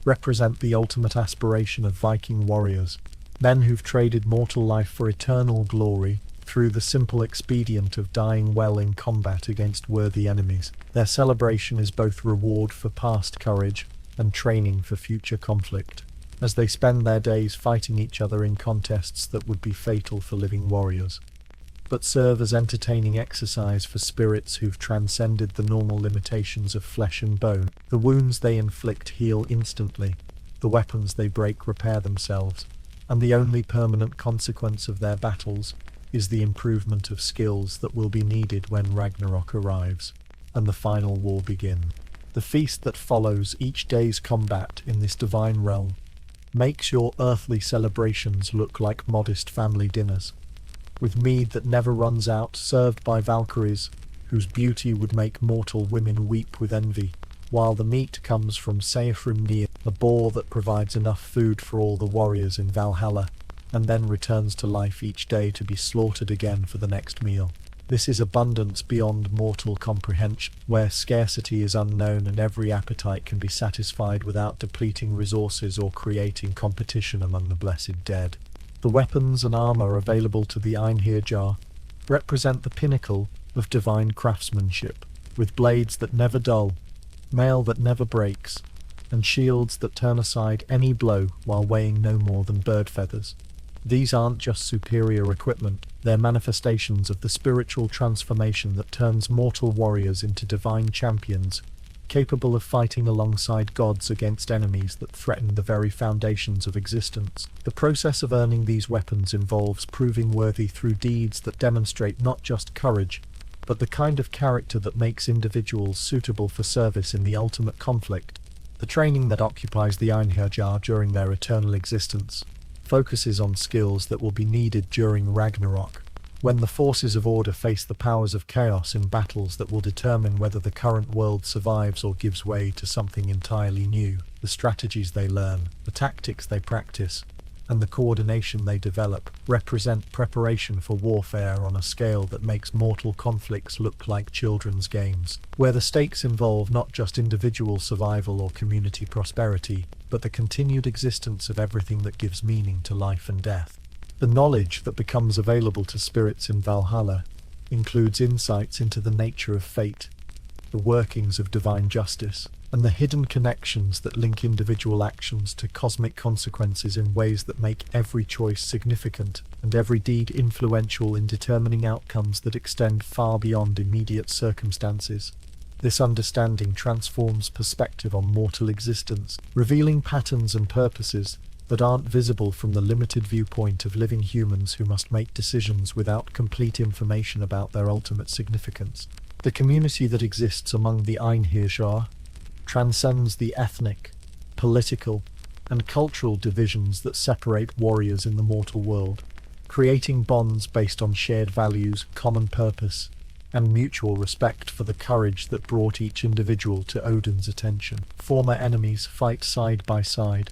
represent the ultimate aspiration of Viking warriors, men who've traded mortal life for eternal glory through the simple expedient of dying well in combat against worthy enemies. Their celebration is both reward for past courage and training for future conflict, as they spend their days fighting each other in contests that would be fatal for living warriors, but serve as entertaining exercise for spirits who've transcended the normal limitations of flesh and bone. The wounds they inflict heal instantly, the weapons they break repair themselves, and the only permanent consequence of their battles is the improvement of skills that will be needed when Ragnarok arrives and the final war begins. The feast that follows each day's combat in this divine realm makes your earthly celebrations look like modest family dinners, with mead that never runs out served by Valkyries whose beauty would make mortal women weep with envy, while the meat comes from Seifrimnir, a boar that provides enough food for all the warriors in Valhalla, and then returns to life each day to be slaughtered again for the next meal. This is abundance beyond mortal comprehension, where scarcity is unknown and every appetite can be satisfied without depleting resources or creating competition among the blessed dead. The weapons and armor available to the Einherjar represent the pinnacle of divine craftsmanship, with blades that never dull, mail that never breaks, and shields that turn aside any blow while weighing no more than bird feathers. These aren't just superior equipment, they're manifestations of the spiritual transformation that turns mortal warriors into divine champions, capable of fighting alongside gods against enemies that threaten the very foundations of existence. The process of earning these weapons involves proving worthy through deeds that demonstrate not just courage, but the kind of character that makes individuals suitable for service in the ultimate conflict. The training that occupies the Einherjar during their eternal existence focuses on skills that will be needed during Ragnarok, when the forces of order face the powers of chaos in battles that will determine whether the current world survives or gives way to something entirely new. The strategies they learn, the tactics they practice, and the coordination they develop represent preparation for warfare on a scale that makes mortal conflicts look like children's games, where the stakes involve not just individual survival or community prosperity, but the continued existence of everything that gives meaning to life and death. The knowledge that becomes available to spirits in Valhalla includes insights into the nature of fate, the workings of divine justice, and the hidden connections that link individual actions to cosmic consequences in ways that make every choice significant and every deed influential in determining outcomes that extend far beyond immediate circumstances. This understanding transforms perspective on mortal existence, revealing patterns and purposes that aren't visible from the limited viewpoint of living humans who must make decisions without complete information about their ultimate significance. The community that exists among the Einherjar transcends the ethnic, political, and cultural divisions that separate warriors in the mortal world, creating bonds based on shared values, common purpose, and mutual respect for the courage that brought each individual to Odin's attention. Former enemies fight side by side,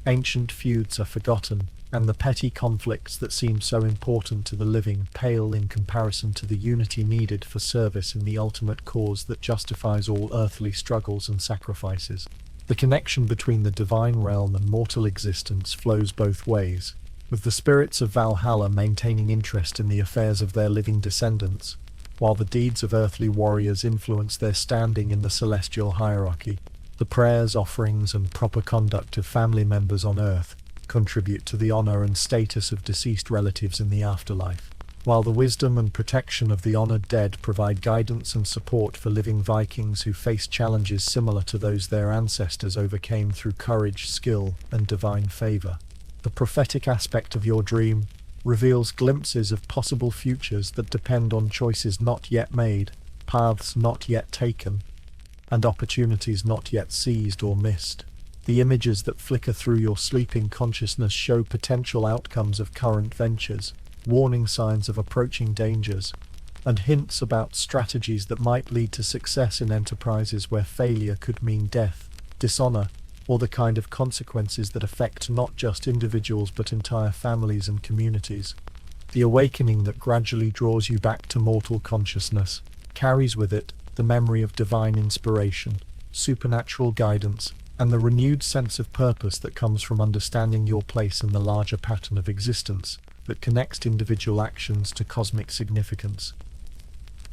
ancient feuds are forgotten, and the petty conflicts that seem so important to the living pale in comparison to the unity needed for service in the ultimate cause that justifies all earthly struggles and sacrifices. The connection between the divine realm and mortal existence flows both ways, with the spirits of Valhalla maintaining interest in the affairs of their living descendants, while the deeds of earthly warriors influence their standing in the celestial hierarchy. The prayers, offerings, and proper conduct of family members on earth contribute to the honor and status of deceased relatives in the afterlife, while the wisdom and protection of the honored dead provide guidance and support for living Vikings who face challenges similar to those their ancestors overcame through courage, skill, and divine favor. The prophetic aspect of your dream reveals glimpses of possible futures that depend on choices not yet made, paths not yet taken, and opportunities not yet seized or missed. The images that flicker through your sleeping consciousness show potential outcomes of current ventures, warning signs of approaching dangers, and hints about strategies that might lead to success in enterprises where failure could mean death, dishonor, or the kind of consequences that affect not just individuals but entire families and communities. The awakening that gradually draws you back to mortal consciousness carries with it the memory of divine inspiration, supernatural guidance, and the renewed sense of purpose that comes from understanding your place in the larger pattern of existence that connects individual actions to cosmic significance.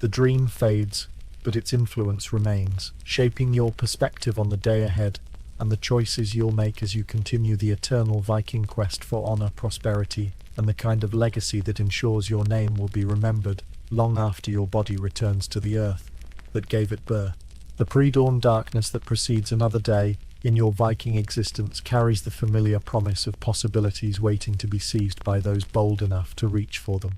The dream fades, but its influence remains, shaping your perspective on the day ahead and the choices you'll make as you continue the eternal Viking quest for honor, prosperity, and the kind of legacy that ensures your name will be remembered long after your body returns to the earth that gave it birth. The pre-dawn darkness that precedes another day in your Viking existence carries the familiar promise of possibilities waiting to be seized by those bold enough to reach for them.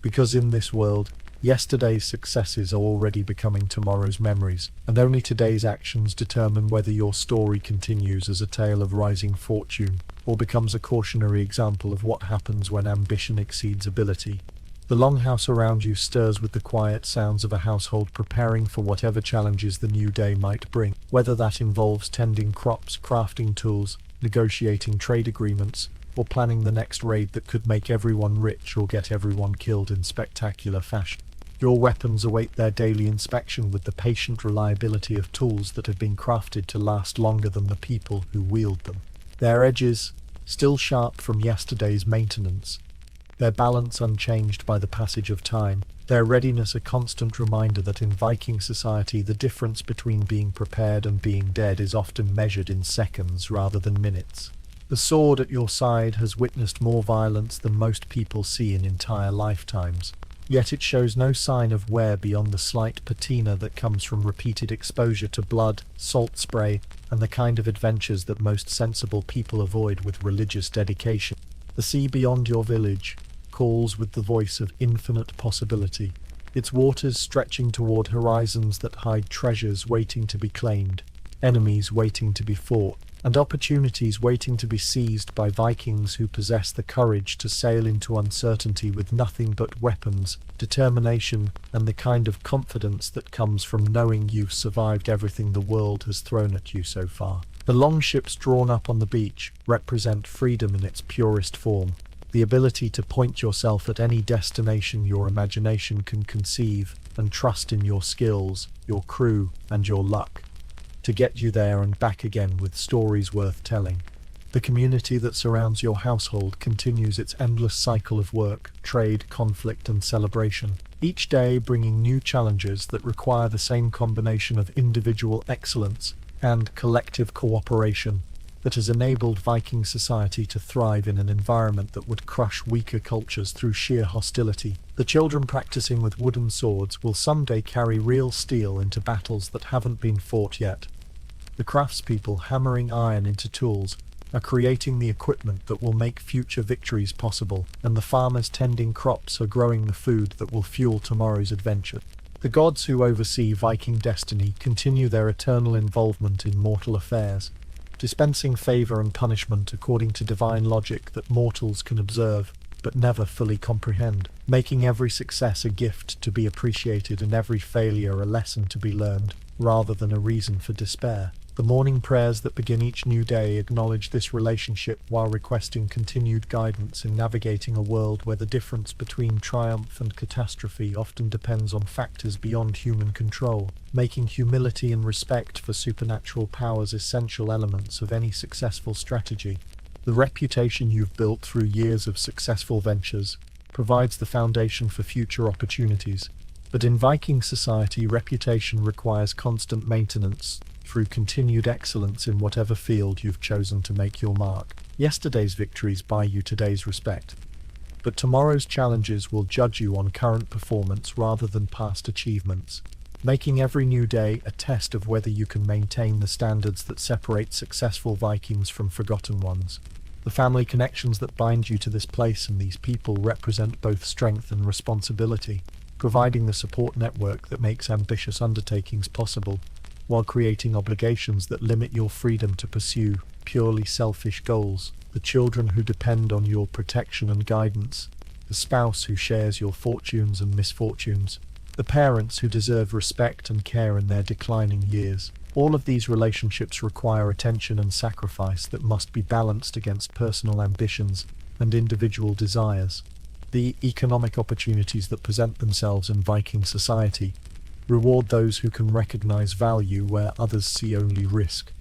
Because in this world, yesterday's successes are already becoming tomorrow's memories, and only today's actions determine whether your story continues as a tale of rising fortune or becomes a cautionary example of what happens when ambition exceeds ability. The longhouse around you stirs with the quiet sounds of a household preparing for whatever challenges the new day might bring, whether that involves tending crops, crafting tools, negotiating trade agreements, or planning the next raid that could make everyone rich or get everyone killed in spectacular fashion. Your weapons await their daily inspection with the patient reliability of tools that have been crafted to last longer than the people who wield them. Their edges, still sharp from yesterday's maintenance, their balance unchanged by the passage of time, their readiness a constant reminder that in Viking society the difference between being prepared and being dead is often measured in seconds rather than minutes. The sword at your side has witnessed more violence than most people see in entire lifetimes, yet it shows no sign of wear beyond the slight patina that comes from repeated exposure to blood, salt spray, and the kind of adventures that most sensible people avoid with religious dedication. The sea beyond your village calls with the voice of infinite possibility, its waters stretching toward horizons that hide treasures waiting to be claimed, enemies waiting to be fought, and opportunities waiting to be seized by Vikings who possess the courage to sail into uncertainty with nothing but weapons, determination, and the kind of confidence that comes from knowing you've survived everything the world has thrown at you so far. The longships drawn up on the beach represent freedom in its purest form, the ability to point yourself at any destination your imagination can conceive, and trust in your skills, your crew, and your luck to get you there and back again with stories worth telling. The community that surrounds your household continues its endless cycle of work, trade, conflict, and celebration, each day bringing new challenges that require the same combination of individual excellence and collective cooperation that has enabled Viking society to thrive in an environment that would crush weaker cultures through sheer hostility. The children practicing with wooden swords will someday carry real steel into battles that haven't been fought yet. The craftspeople hammering iron into tools are creating the equipment that will make future victories possible, and the farmers tending crops are growing the food that will fuel tomorrow's adventure. The gods who oversee Viking destiny continue their eternal involvement in mortal affairs, dispensing favor and punishment according to divine logic that mortals can observe but never fully comprehend, making every success a gift to be appreciated and every failure a lesson to be learned, rather than a reason for despair. The morning prayers that begin each new day acknowledge this relationship while requesting continued guidance in navigating a world where the difference between triumph and catastrophe often depends on factors beyond human control, making humility and respect for supernatural powers essential elements of any successful strategy. The reputation you've built through years of successful ventures provides the foundation for future opportunities. But in Viking society, reputation requires constant maintenance through continued excellence in whatever field you've chosen to make your mark. Yesterday's victories buy you today's respect, but tomorrow's challenges will judge you on current performance rather than past achievements, making every new day a test of whether you can maintain the standards that separate successful Vikings from forgotten ones. The family connections that bind you to this place and these people represent both strength and responsibility, providing the support network that makes ambitious undertakings possible, while creating obligations that limit your freedom to pursue purely selfish goals. The children who depend on your protection and guidance, the spouse who shares your fortunes and misfortunes, the parents who deserve respect and care in their declining years. All of these relationships require attention and sacrifice that must be balanced against personal ambitions and individual desires. The economic opportunities that present themselves in Viking society reward those who can recognize value where others see only risk.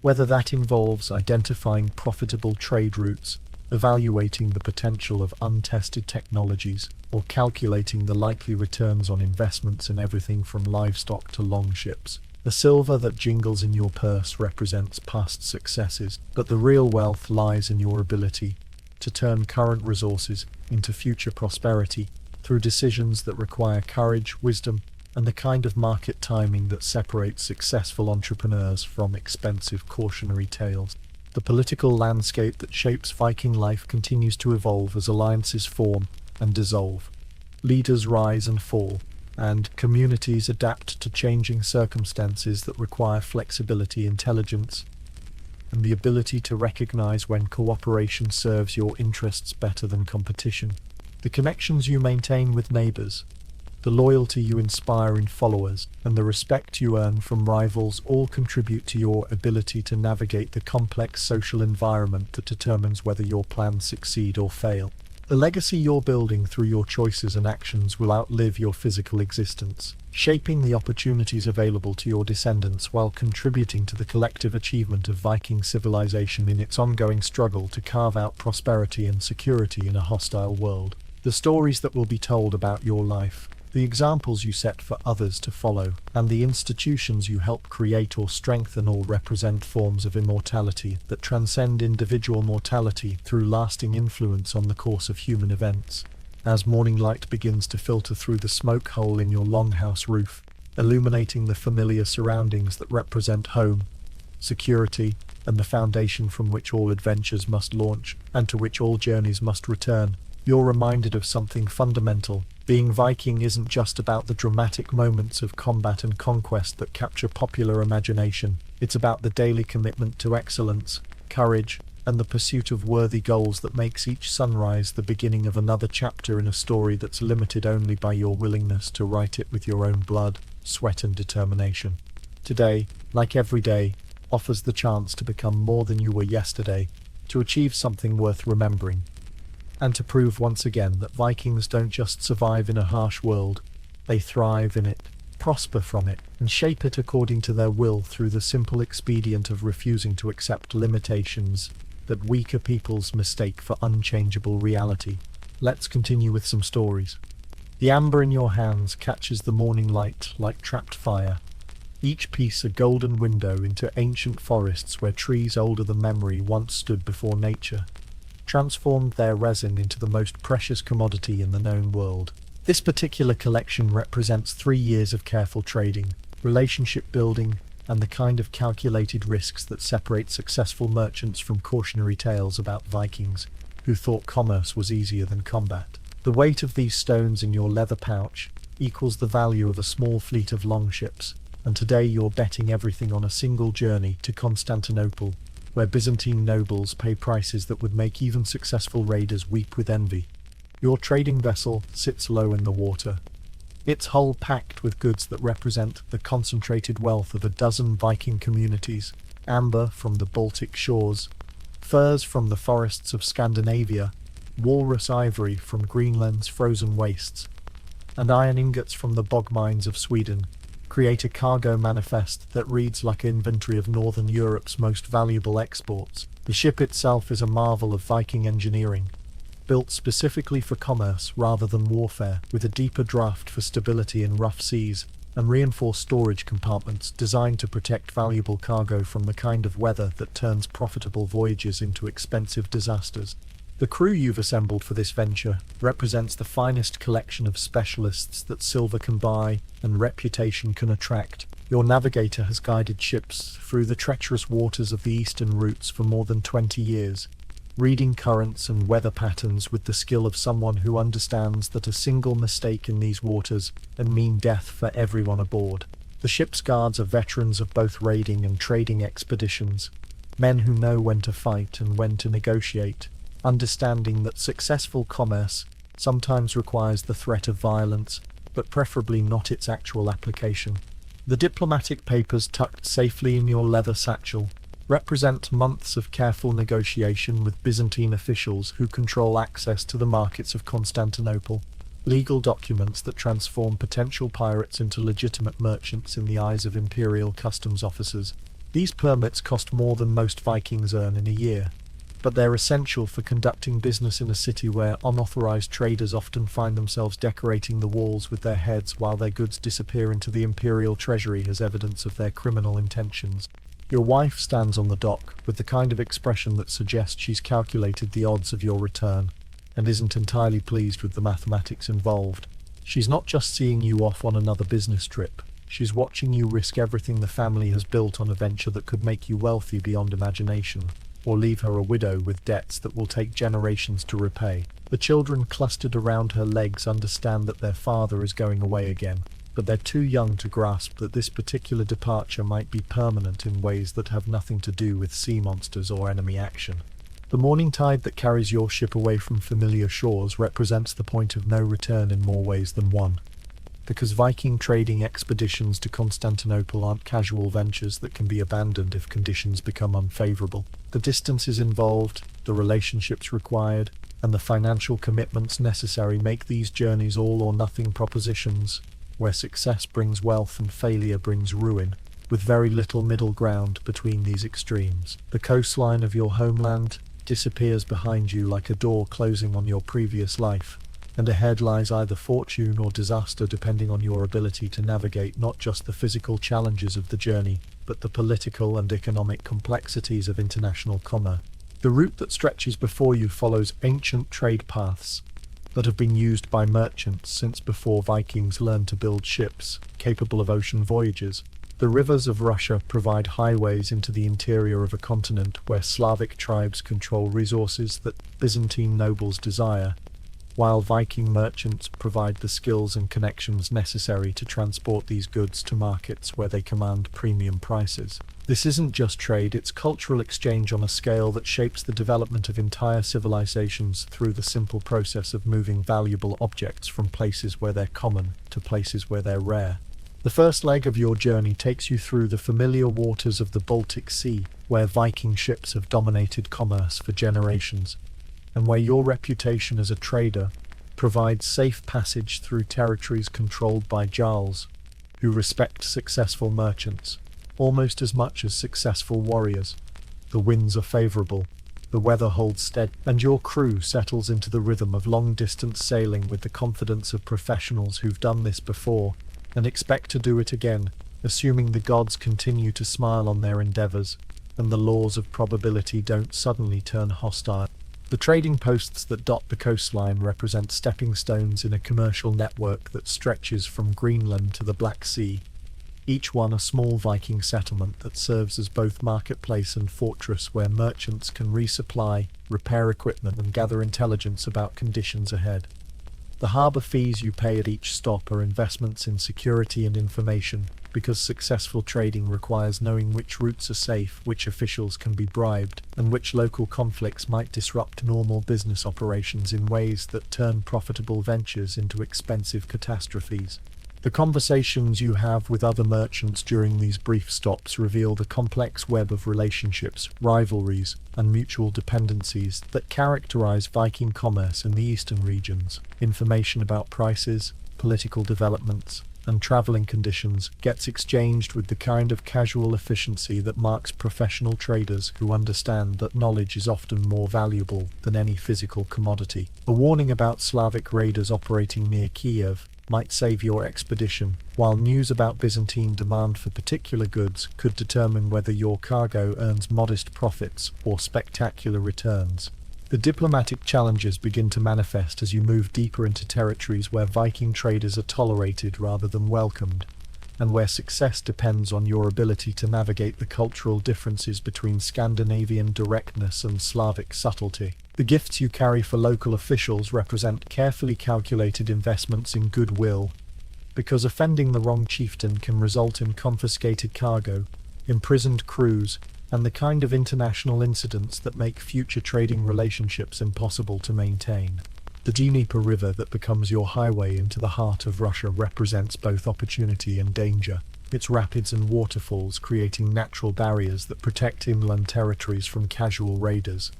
Whether that involves identifying profitable trade routes, evaluating the potential of untested technologies, or calculating the likely returns on investments in everything from livestock to longships. The silver that jingles in your purse represents past successes, but the real wealth lies in your ability to turn current resources into future prosperity through decisions that require courage, wisdom, and the kind of market timing that separates successful entrepreneurs from expensive cautionary tales. The political landscape that shapes Viking life continues to evolve as alliances form and dissolve. Leaders rise and fall, and communities adapt to changing circumstances that require flexibility, intelligence, and the ability to recognize when cooperation serves your interests better than competition. The connections you maintain with neighbors, the loyalty you inspire in followers, and the respect you earn from rivals all contribute to your ability to navigate the complex social environment that determines whether your plans succeed or fail. The legacy you're building through your choices and actions will outlive your physical existence, shaping the opportunities available to your descendants while contributing to the collective achievement of Viking civilization in its ongoing struggle to carve out prosperity and security in a hostile world. The stories that will be told about your life, the examples you set for others to follow, and the institutions you help create or strengthen all represent forms of immortality that transcend individual mortality through lasting influence on the course of human events. As morning light begins to filter through the smoke hole in your longhouse roof, illuminating the familiar surroundings that represent home, security, and the foundation from which all adventures must launch, and to which all journeys must return, you're reminded of something fundamental. Being Viking isn't just about the dramatic moments of combat and conquest that capture popular imagination. It's about the daily commitment to excellence, courage, and the pursuit of worthy goals that makes each sunrise the beginning of another chapter in a story that's limited only by your willingness to write it with your own blood, sweat, and determination. Today, like every day, offers the chance to become more than you were yesterday, to achieve something worth remembering, and to prove once again that Vikings don't just survive in a harsh world, they thrive in it, prosper from it, and shape it according to their will through the simple expedient of refusing to accept limitations that weaker peoples mistake for unchangeable reality. Let's continue with some stories. The amber in your hands catches the morning light like trapped fire, each piece a golden window into ancient forests where trees older than memory once stood before nature, transformed their resin into the most precious commodity in the known world. This particular collection represents 3 years of careful trading, relationship building, and the kind of calculated risks that separate successful merchants from cautionary tales about Vikings who thought commerce was easier than combat. The weight of these stones in your leather pouch equals the value of a small fleet of longships, and today you're betting everything on a single journey to Constantinople, where Byzantine nobles pay prices that would make even successful raiders weep with envy. Your trading vessel sits low in the water, its hull packed with goods that represent the concentrated wealth of a dozen Viking communities: amber from the Baltic shores, furs from the forests of Scandinavia, walrus ivory from Greenland's frozen wastes, and iron ingots from the bog mines of Sweden create a cargo manifest that reads like an inventory of Northern Europe's most valuable exports. The ship itself is a marvel of Viking engineering, built specifically for commerce rather than warfare, with a deeper draft for stability in rough seas, and reinforced storage compartments designed to protect valuable cargo from the kind of weather that turns profitable voyages into expensive disasters. The crew you've assembled for this venture represents the finest collection of specialists that silver can buy and reputation can attract. Your navigator has guided ships through the treacherous waters of the eastern routes for more than 20 years, reading currents and weather patterns with the skill of someone who understands that a single mistake in these waters can mean death for everyone aboard. The ship's guards are veterans of both raiding and trading expeditions, men who know when to fight and when to negotiate, understanding that successful commerce sometimes requires the threat of violence, but preferably not its actual application. The diplomatic papers tucked safely in your leather satchel represent months of careful negotiation with Byzantine officials who control access to the markets of Constantinople, legal documents that transform potential pirates into legitimate merchants in the eyes of imperial customs officers. These permits cost more than most Vikings earn in a year, but they're essential for conducting business in a city where unauthorized traders often find themselves decorating the walls with their heads while their goods disappear into the imperial treasury as evidence of their criminal intentions. Your wife stands on the dock with the kind of expression that suggests she's calculated the odds of your return and isn't entirely pleased with the mathematics involved. She's not just seeing you off on another business trip, she's watching you risk everything the family has built on a venture that could make you wealthy beyond imagination, or leave her a widow with debts that will take generations to repay. The children clustered around her legs understand that their father is going away again, but they're too young to grasp that this particular departure might be permanent in ways that have nothing to do with sea monsters or enemy action. The morning tide that carries your ship away from familiar shores represents the point of no return in more ways than one, because Viking trading expeditions to Constantinople aren't casual ventures that can be abandoned if conditions become unfavorable. The distances involved, the relationships required, and the financial commitments necessary make these journeys all or nothing propositions, where success brings wealth and failure brings ruin, with very little middle ground between these extremes. The coastline of your homeland disappears behind you like a door closing on your previous life, and ahead lies either fortune or disaster depending on your ability to navigate not just the physical challenges of the journey, but the political and economic complexities of international commerce. The route that stretches before you follows ancient trade paths that have been used by merchants since before Vikings learned to build ships capable of ocean voyages. The rivers of Russia provide highways into the interior of a continent where Slavic tribes control resources that Byzantine nobles desire, while Viking merchants provide the skills and connections necessary to transport these goods to markets where they command premium prices. This isn't just trade, it's cultural exchange on a scale that shapes the development of entire civilizations through the simple process of moving valuable objects from places where they're common to places where they're rare. The first leg of your journey takes you through the familiar waters of the Baltic Sea, where Viking ships have dominated commerce for generations, and where your reputation as a trader provides safe passage through territories controlled by Jarls, who respect successful merchants almost as much as successful warriors. The winds are favorable, the weather holds steady, and your crew settles into the rhythm of long-distance sailing with the confidence of professionals who've done this before and expect to do it again, assuming the gods continue to smile on their endeavors and the laws of probability don't suddenly turn hostile. The trading posts that dot the coastline represent stepping stones in a commercial network that stretches from Greenland to the Black Sea, each one a small Viking settlement that serves as both marketplace and fortress where merchants can resupply, repair equipment, and gather intelligence about conditions ahead. The harbour fees you pay at each stop are investments in security and information, because successful trading requires knowing which routes are safe, which officials can be bribed, and which local conflicts might disrupt normal business operations in ways that turn profitable ventures into expensive catastrophes. The conversations you have with other merchants during these brief stops reveal the complex web of relationships, rivalries, and mutual dependencies that characterize Viking commerce in the eastern regions. Information about prices, political developments, and traveling conditions gets exchanged with the kind of casual efficiency that marks professional traders who understand that knowledge is often more valuable than any physical commodity. A warning about Slavic raiders operating near Kiev might save your expedition, while news about Byzantine demand for particular goods could determine whether your cargo earns modest profits or spectacular returns. The diplomatic challenges begin to manifest as you move deeper into territories where Viking traders are tolerated rather than welcomed, and where success depends on your ability to navigate the cultural differences between Scandinavian directness and Slavic subtlety. The gifts you carry for local officials represent carefully calculated investments in goodwill, because offending the wrong chieftain can result in confiscated cargo, imprisoned crews, and the kind of international incidents that make future trading relationships impossible to maintain. The Dnieper River that becomes your highway into the heart of Russia represents both opportunity and danger, its rapids and waterfalls creating natural barriers that protect inland territories from casual raiders,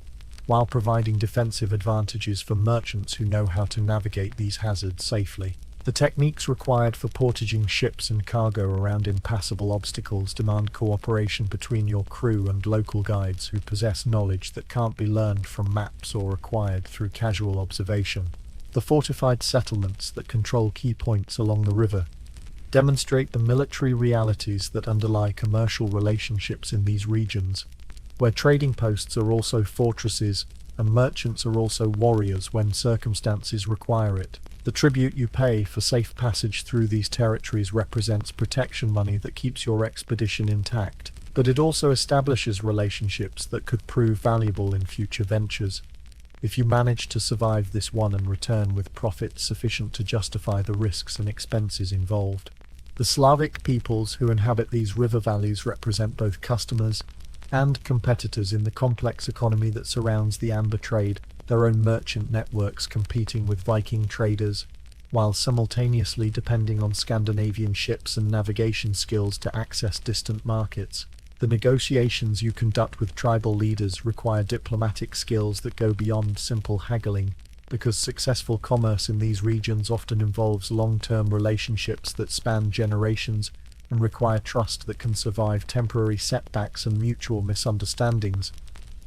while providing defensive advantages for merchants who know how to navigate these hazards safely. The techniques required for portaging ships and cargo around impassable obstacles demand cooperation between your crew and local guides who possess knowledge that can't be learned from maps or acquired through casual observation. The fortified settlements that control key points along the river demonstrate the military realities that underlie commercial relationships in these regions, where trading posts are also fortresses and merchants are also warriors when circumstances require it. The tribute you pay for safe passage through these territories represents protection money that keeps your expedition intact, but it also establishes relationships that could prove valuable in future ventures. If you manage to survive this one and return with profits sufficient to justify the risks and expenses involved. The Slavic peoples who inhabit these river valleys represent both customers and competitors in the complex economy that surrounds the amber trade, their own merchant networks competing with Viking traders, while simultaneously depending on Scandinavian ships and navigation skills to access distant markets. The negotiations you conduct with tribal leaders require diplomatic skills that go beyond simple haggling, because successful commerce in these regions often involves long-term relationships that span generations and require trust that can survive temporary setbacks and mutual misunderstandings.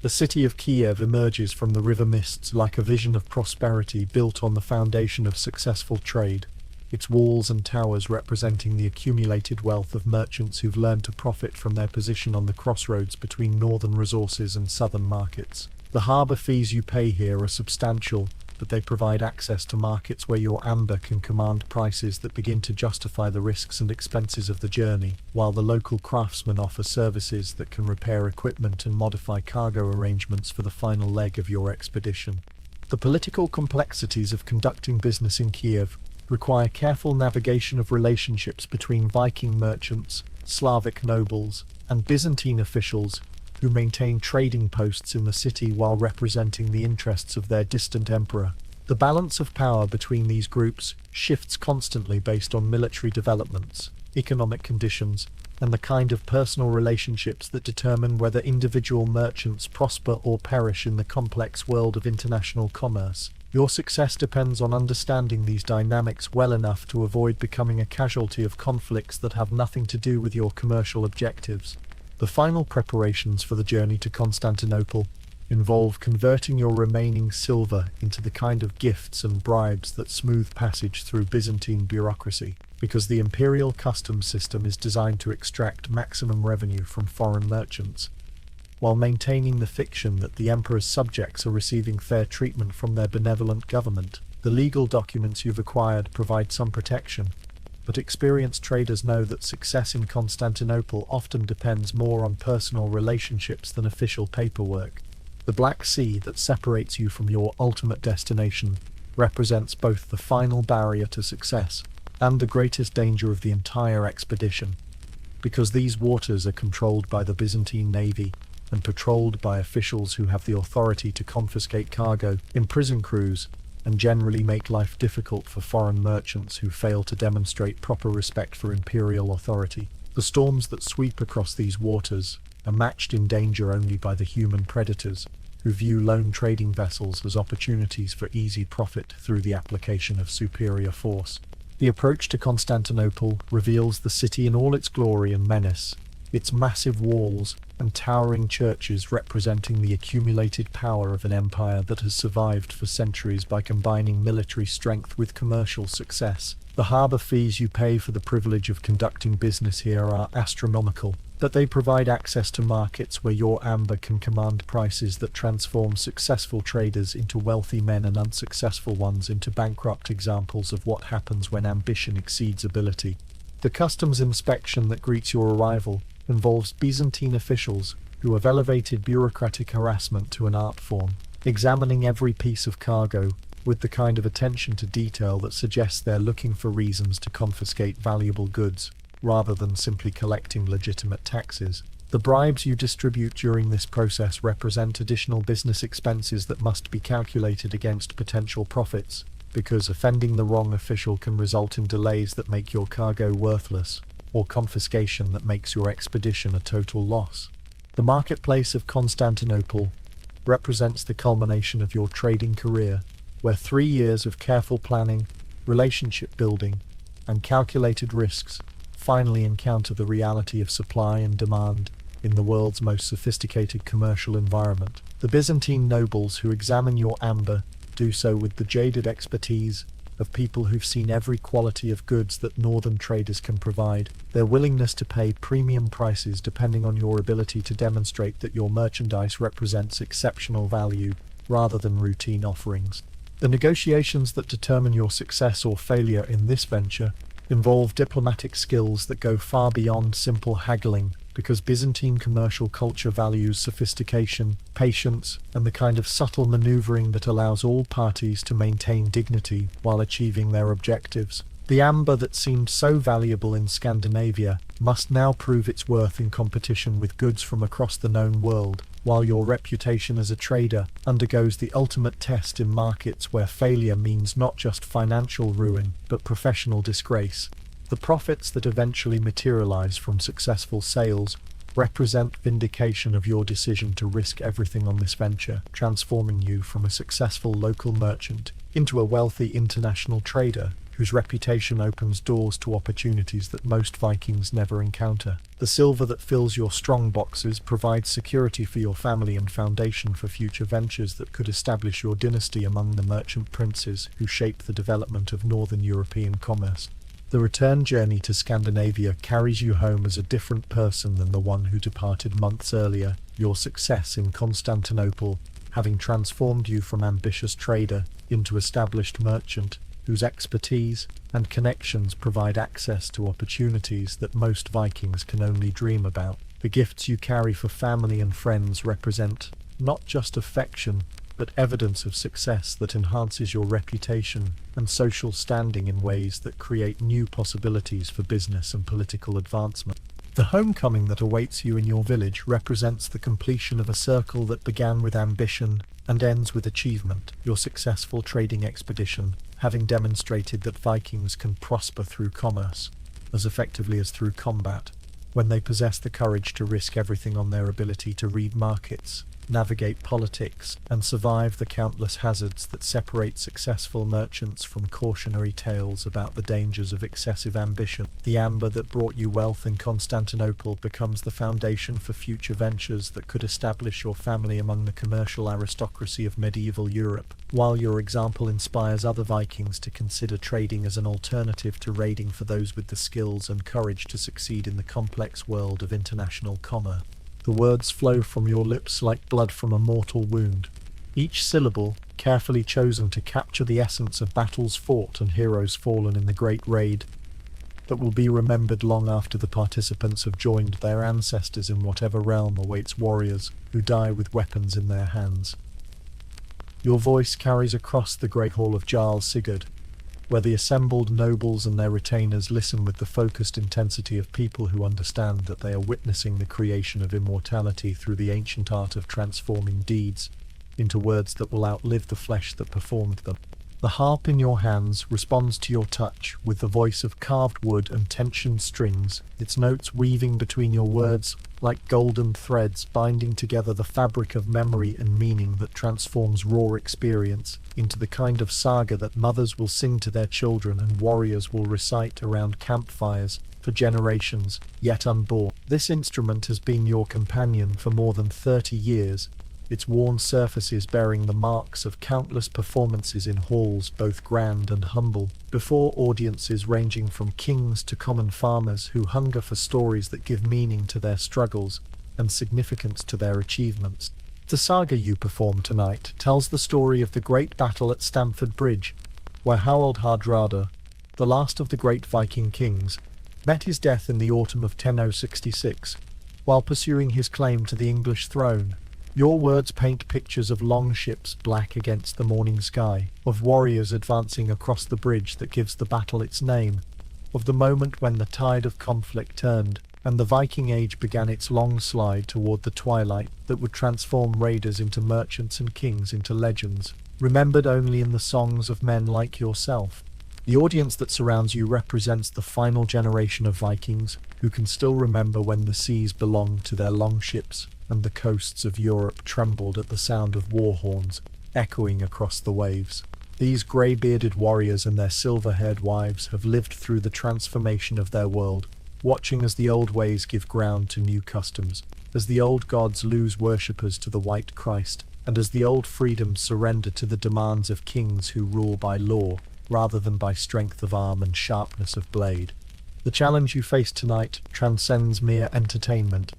The city of Kiev emerges from the river mists like a vision of prosperity built on the foundation of successful trade, its walls and towers representing the accumulated wealth of merchants who've learned to profit from their position on the crossroads between northern resources and southern markets. The harbour fees you pay here are substantial, but they provide access to markets where your amber can command prices that begin to justify the risks and expenses of the journey, while the local craftsmen offer services that can repair equipment and modify cargo arrangements for the final leg of your expedition. The political complexities of conducting business in Kiev require careful navigation of relationships between Viking merchants, Slavic nobles, and Byzantine officials who maintain trading posts in the city while representing the interests of their distant emperor. The balance of power between these groups shifts constantly based on military developments, economic conditions, and the kind of personal relationships that determine whether individual merchants prosper or perish in the complex world of international commerce. Your success depends on understanding these dynamics well enough to avoid becoming a casualty of conflicts that have nothing to do with your commercial objectives. The final preparations for the journey to Constantinople involve converting your remaining silver into the kind of gifts and bribes that smooth passage through Byzantine bureaucracy, because the imperial customs system is designed to extract maximum revenue from foreign merchants, while maintaining the fiction that the emperor's subjects are receiving fair treatment from their benevolent government. The legal documents you've acquired provide some protection, but experienced traders know that success in Constantinople often depends more on personal relationships than official paperwork. The Black Sea that separates you from your ultimate destination represents both the final barrier to success and the greatest danger of the entire expedition, because these waters are controlled by the Byzantine navy and patrolled by officials who have the authority to confiscate cargo, imprison crews, and generally make life difficult for foreign merchants who fail to demonstrate proper respect for imperial authority. The storms that sweep across these waters are matched in danger only by the human predators, who view lone trading vessels as opportunities for easy profit through the application of superior force. The approach to Constantinople reveals the city in all its glory and menace, its massive walls and towering churches representing the accumulated power of an empire that has survived for centuries by combining military strength with commercial success. The harbour fees you pay for the privilege of conducting business here are astronomical, but they provide access to markets where your amber can command prices that transform successful traders into wealthy men and unsuccessful ones into bankrupt examples of what happens when ambition exceeds ability. The customs inspection that greets your arrival involves Byzantine officials who have elevated bureaucratic harassment to an art form, examining every piece of cargo with the kind of attention to detail that suggests they're looking for reasons to confiscate valuable goods, rather than simply collecting legitimate taxes. The bribes you distribute during this process represent additional business expenses that must be calculated against potential profits, because offending the wrong official can result in delays that make your cargo worthless, or confiscation that makes your expedition a total loss. The marketplace of Constantinople represents the culmination of your trading career, where 3 years of careful planning, relationship building, and calculated risks finally encounter the reality of supply and demand in the world's most sophisticated commercial environment. The Byzantine nobles who examine your amber do so with the jaded expertise of people who've seen every quality of goods that northern traders can provide. Their willingness to pay premium prices depending on your ability to demonstrate that your merchandise represents exceptional value rather than routine offerings. The negotiations that determine your success or failure in this venture involve diplomatic skills that go far beyond simple haggling, because Byzantine commercial culture values sophistication, patience, and the kind of subtle maneuvering that allows all parties to maintain dignity while achieving their objectives. The amber that seemed so valuable in Scandinavia must now prove its worth in competition with goods from across the known world, while your reputation as a trader undergoes the ultimate test in markets where failure means not just financial ruin, but professional disgrace. The profits that eventually materialize from successful sales represent vindication of your decision to risk everything on this venture, transforming you from a successful local merchant into a wealthy international trader whose reputation opens doors to opportunities that most Vikings never encounter. The silver that fills your strong boxes provides security for your family and foundation for future ventures that could establish your dynasty among the merchant princes who shape the development of northern European commerce. The return journey to Scandinavia carries you home as a different person than the one who departed months earlier, your success in Constantinople having transformed you from ambitious trader into established merchant, whose expertise and connections provide access to opportunities that most Vikings can only dream about. The gifts you carry for family and friends represent not just affection, but evidence of success that enhances your reputation and social standing in ways that create new possibilities for business and political advancement. The homecoming that awaits you in your village represents the completion of a circle that began with ambition and ends with achievement. Your successful trading expedition, having demonstrated that Vikings can prosper through commerce as effectively as through combat, when they possess the courage to risk everything on their ability to read markets, navigate politics, and survive the countless hazards that separate successful merchants from cautionary tales about the dangers of excessive ambition. The amber that brought you wealth in Constantinople becomes the foundation for future ventures that could establish your family among the commercial aristocracy of medieval Europe, while your example inspires other Vikings to consider trading as an alternative to raiding for those with the skills and courage to succeed in the complex world of international commerce. The words flow from your lips like blood from a mortal wound, each syllable carefully chosen to capture the essence of battles fought and heroes fallen in the great raid that will be remembered long after the participants have joined their ancestors in whatever realm awaits warriors who die with weapons in their hands. Your voice carries across the great hall of Jarl Sigurd, where the assembled nobles and their retainers listen with the focused intensity of people who understand that they are witnessing the creation of immortality through the ancient art of transforming deeds into words that will outlive the flesh that performed them. The harp in your hands responds to your touch with the voice of carved wood and tensioned strings, its notes weaving between your words like golden threads binding together the fabric of memory and meaning that transforms raw experience into the kind of saga that mothers will sing to their children and warriors will recite around campfires for generations yet unborn. This instrument has been your companion for more than 30 years, its worn surfaces bearing the marks of countless performances in halls both grand and humble, before audiences ranging from kings to common farmers who hunger for stories that give meaning to their struggles and significance to their achievements. The saga you perform tonight tells the story of the great battle at Stamford Bridge, where Harold Hardrada, the last of the great Viking kings, met his death in the autumn of 1066, while pursuing his claim to the English throne. Your words paint pictures of long ships black against the morning sky, of warriors advancing across the bridge that gives the battle its name, of the moment when the tide of conflict turned, and the Viking Age began its long slide toward the twilight that would transform raiders into merchants and kings into legends, remembered only in the songs of men like yourself. The audience that surrounds you represents the final generation of Vikings who can still remember when the seas belonged to their longships and the coasts of Europe trembled at the sound of war horns echoing across the waves. These grey-bearded warriors and their silver-haired wives have lived through the transformation of their world, watching as the old ways give ground to new customs, as the old gods lose worshippers to the white Christ, and as the old freedoms surrender to the demands of kings who rule by law rather than by strength of arm and sharpness of blade. The challenge you face tonight transcends mere entertainment,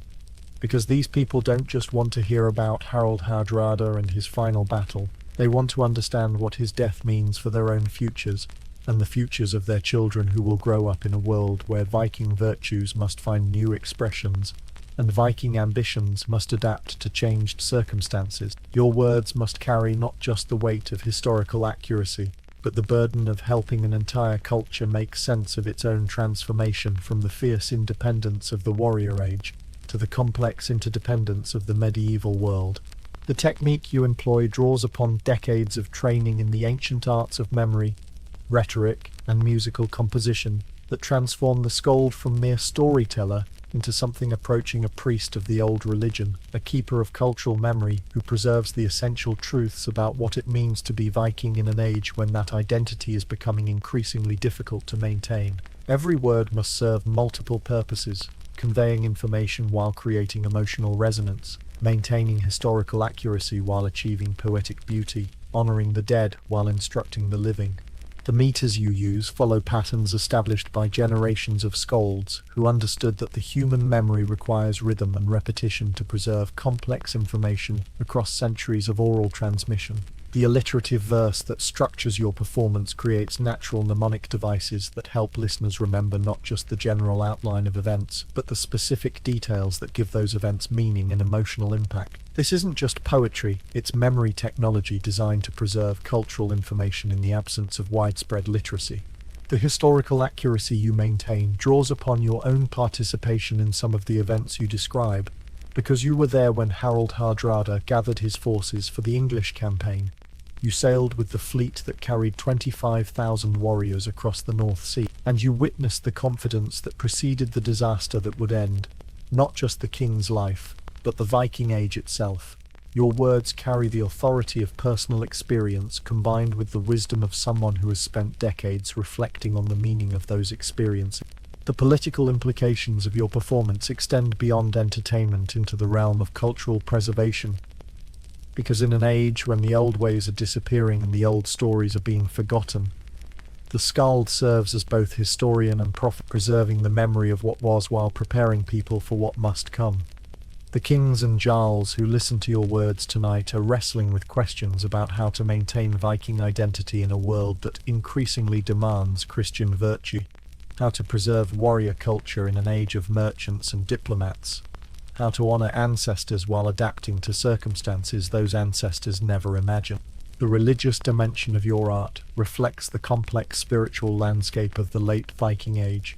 because these people don't just want to hear about Harold Hardrada and his final battle. They want to understand what his death means for their own futures, and the futures of their children who will grow up in a world where Viking virtues must find new expressions, and Viking ambitions must adapt to changed circumstances. Your words must carry not just the weight of historical accuracy, but the burden of helping an entire culture make sense of its own transformation from the fierce independence of the warrior age to the complex interdependence of the medieval world. The technique you employ draws upon decades of training in the ancient arts of memory, rhetoric, and musical composition that transform the skald from mere storyteller into something approaching a priest of the old religion, a keeper of cultural memory who preserves the essential truths about what it means to be Viking in an age when that identity is becoming increasingly difficult to maintain. Every word must serve multiple purposes, conveying information while creating emotional resonance, maintaining historical accuracy while achieving poetic beauty, honoring the dead while instructing the living. The meters you use follow patterns established by generations of skalds who understood that the human memory requires rhythm and repetition to preserve complex information across centuries of oral transmission. The alliterative verse that structures your performance creates natural mnemonic devices that help listeners remember not just the general outline of events, but the specific details that give those events meaning and emotional impact. This isn't just poetry, it's memory technology designed to preserve cultural information in the absence of widespread literacy. The historical accuracy you maintain draws upon your own participation in some of the events you describe, because you were there when Harold Hardrada gathered his forces for the English campaign. You sailed with the fleet that carried 25,000 warriors across the North Sea, and you witnessed the confidence that preceded the disaster that would end, not just the king's life, but the Viking Age itself. Your words carry the authority of personal experience combined with the wisdom of someone who has spent decades reflecting on the meaning of those experiences. The political implications of your performance extend beyond entertainment into the realm of cultural preservation, because in an age when the old ways are disappearing and the old stories are being forgotten, the skald serves as both historian and prophet, preserving the memory of what was while preparing people for what must come. The kings and jarls who listen to your words tonight are wrestling with questions about how to maintain Viking identity in a world that increasingly demands Christian virtue, how to preserve warrior culture in an age of merchants and diplomats, how to honor ancestors while adapting to circumstances those ancestors never imagined. The religious dimension of your art reflects the complex spiritual landscape of the late Viking Age,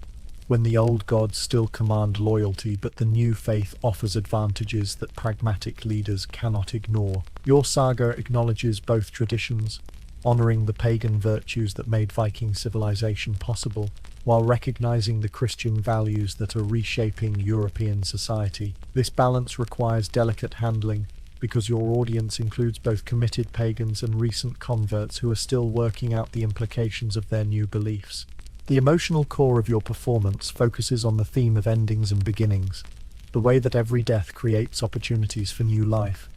when the old gods still command loyalty but the new faith offers advantages that pragmatic leaders cannot ignore. Your saga acknowledges both traditions, honoring the pagan virtues that made Viking civilization possible, while recognizing the Christian values that are reshaping European society. This balance requires delicate handling, because your audience includes both committed pagans and recent converts who are still working out the implications of their new beliefs. The emotional core of your performance focuses on the theme of endings and beginnings, the way that every death creates opportunities for new life.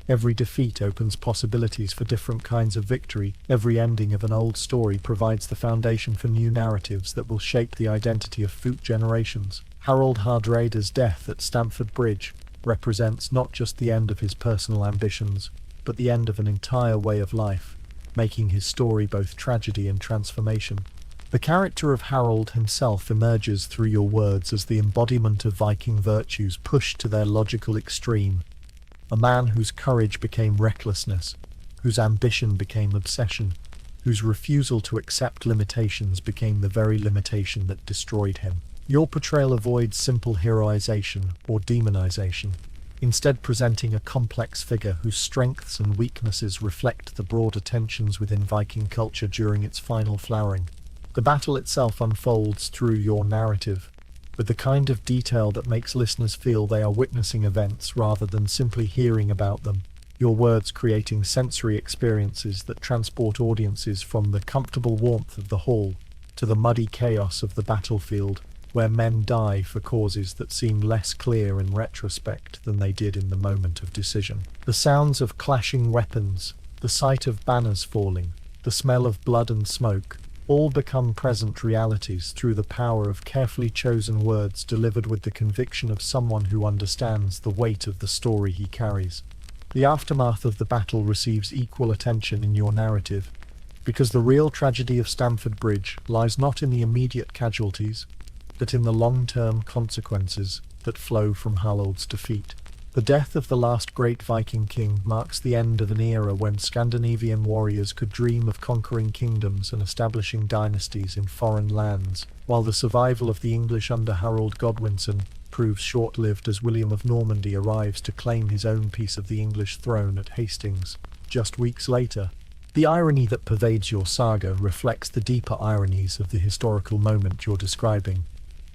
Every defeat opens possibilities for different kinds of victory. Every ending of an old story provides the foundation for new narratives that will shape the identity of future generations. Harold Hardrada's death at Stamford Bridge represents not just the end of his personal ambitions, but the end of an entire way of life, making his story both tragedy and transformation. The character of Harold himself emerges through your words as the embodiment of Viking virtues pushed to their logical extreme. A man whose courage became recklessness, whose ambition became obsession, whose refusal to accept limitations became the very limitation that destroyed him. Your portrayal avoids simple heroization or demonization, instead presenting a complex figure whose strengths and weaknesses reflect the broader tensions within Viking culture during its final flowering. The battle itself unfolds through your narrative, with the kind of detail that makes listeners feel they are witnessing events rather than simply hearing about them. Your words creating sensory experiences that transport audiences from the comfortable warmth of the hall to the muddy chaos of the battlefield, where men die for causes that seem less clear in retrospect than they did in the moment of decision. The sounds of clashing weapons, the sight of banners falling, the smell of blood and smoke, all become present realities through the power of carefully chosen words delivered with the conviction of someone who understands the weight of the story he carries. The aftermath of the battle receives equal attention in your narrative, because the real tragedy of Stamford Bridge lies not in the immediate casualties, but in the long-term consequences that flow from Harold's defeat. The death of the last great Viking king marks the end of an era when Scandinavian warriors could dream of conquering kingdoms and establishing dynasties in foreign lands, while the survival of the English under Harold Godwinson proves short-lived as William of Normandy arrives to claim his own piece of the English throne at Hastings, just weeks later. The irony that pervades your saga reflects the deeper ironies of the historical moment you're describing,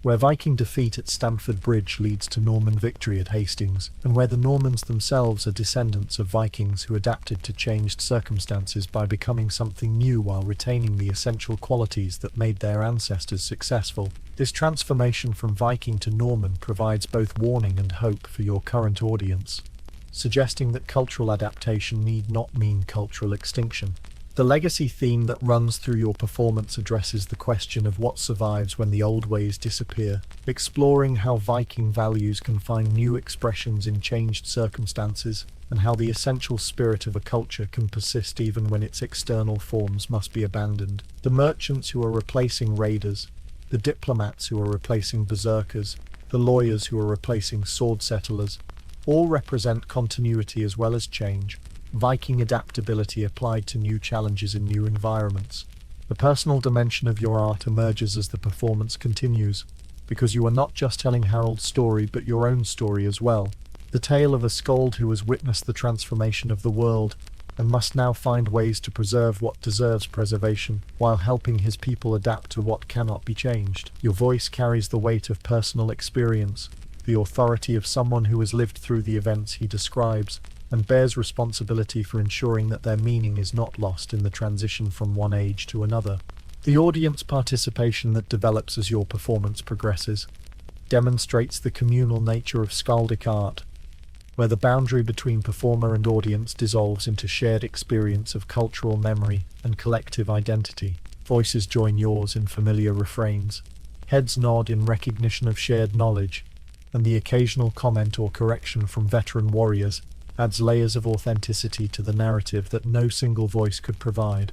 where Viking defeat at Stamford Bridge leads to Norman victory at Hastings, and where the Normans themselves are descendants of Vikings who adapted to changed circumstances by becoming something new while retaining the essential qualities that made their ancestors successful. This transformation from Viking to Norman provides both warning and hope for your current audience, suggesting that cultural adaptation need not mean cultural extinction. The legacy theme that runs through your performance addresses the question of what survives when the old ways disappear, exploring how Viking values can find new expressions in changed circumstances, and how the essential spirit of a culture can persist even when its external forms must be abandoned. The merchants who are replacing raiders, the diplomats who are replacing berserkers, the lawyers who are replacing sword settlers, all represent continuity as well as change. Viking adaptability applied to new challenges in new environments. The personal dimension of your art emerges as the performance continues, because you are not just telling Harold's story but your own story as well. The tale of a skald who has witnessed the transformation of the world and must now find ways to preserve what deserves preservation, while helping his people adapt to what cannot be changed. Your voice carries the weight of personal experience, the authority of someone who has lived through the events he describes, and bears responsibility for ensuring that their meaning is not lost in the transition from one age to another. The audience participation that develops as your performance progresses demonstrates the communal nature of skaldic art, where the boundary between performer and audience dissolves into shared experience of cultural memory and collective identity. Voices join yours in familiar refrains, heads nod in recognition of shared knowledge, and the occasional comment or correction from veteran warriors adds layers of authenticity to the narrative that no single voice could provide.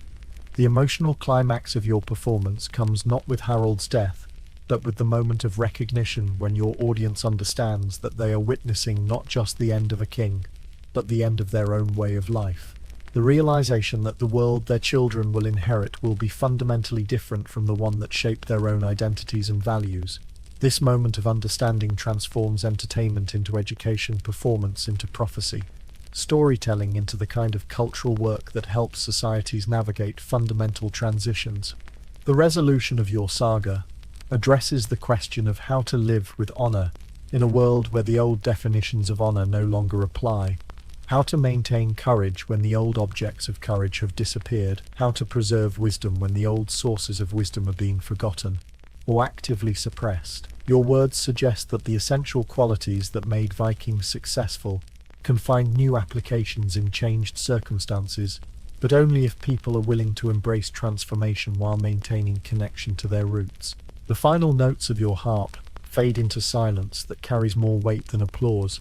The emotional climax of your performance comes not with Harold's death, but with the moment of recognition when your audience understands that they are witnessing not just the end of a king, but the end of their own way of life. The realization that the world their children will inherit will be fundamentally different from the one that shaped their own identities and values. This moment of understanding transforms entertainment into education, performance into prophecy, storytelling into the kind of cultural work that helps societies navigate fundamental transitions. The resolution of your saga addresses the question of how to live with honor in a world where the old definitions of honor no longer apply, how to maintain courage when the old objects of courage have disappeared, how to preserve wisdom when the old sources of wisdom are being forgotten or actively suppressed. Your words suggest that the essential qualities that made Vikings successful can find new applications in changed circumstances, but only if people are willing to embrace transformation while maintaining connection to their roots. The final notes of your harp fade into silence that carries more weight than applause,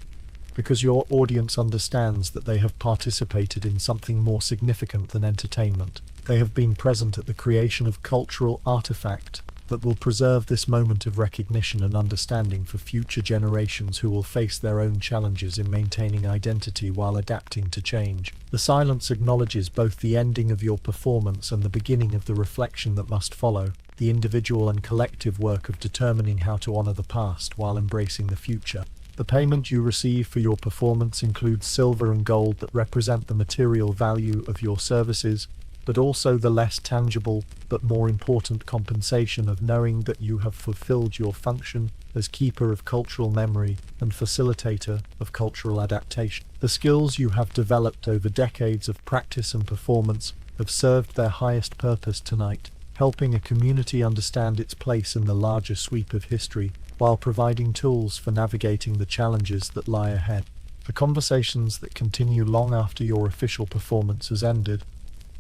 because your audience understands that they have participated in something more significant than entertainment. They have been present at the creation of cultural artifact that will preserve this moment of recognition and understanding for future generations who will face their own challenges in maintaining identity while adapting to change. The silence acknowledges both the ending of your performance and the beginning of the reflection that must follow, the individual and collective work of determining how to honor the past while embracing the future. The payment you receive for your performance includes silver and gold that represent the material value of your services, but also the less tangible but more important compensation of knowing that you have fulfilled your function as keeper of cultural memory and facilitator of cultural adaptation. The skills you have developed over decades of practice and performance have served their highest purpose tonight, helping a community understand its place in the larger sweep of history, while providing tools for navigating the challenges that lie ahead. The conversations that continue long after your official performance has ended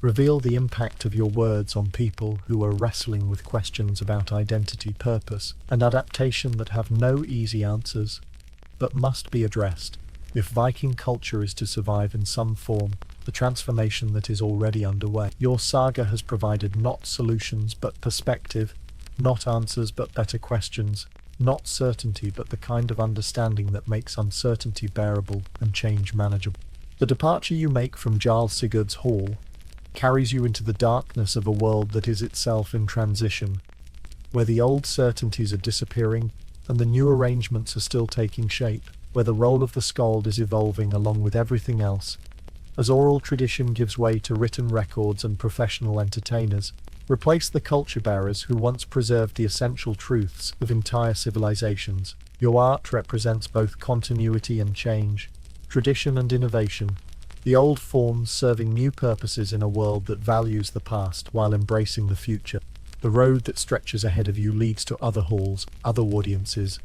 reveal the impact of your words on people who are wrestling with questions about identity, purpose, and adaptation that have no easy answers, but must be addressed. If Viking culture is to survive in some form, the transformation that is already underway. Your saga has provided not solutions but perspective, not answers but better questions, not certainty but the kind of understanding that makes uncertainty bearable and change manageable. The departure you make from Jarl Sigurd's hall carries you into the darkness of a world that is itself in transition, where the old certainties are disappearing and the new arrangements are still taking shape, where the role of the skald is evolving along with everything else, as oral tradition gives way to written records and professional entertainers. Replace the culture bearers who once preserved the essential truths of entire civilizations. Your art represents both continuity and change, tradition and innovation, the old forms serving new purposes in a world that values the past while embracing the future. The road that stretches ahead of you leads to other halls, other audiences,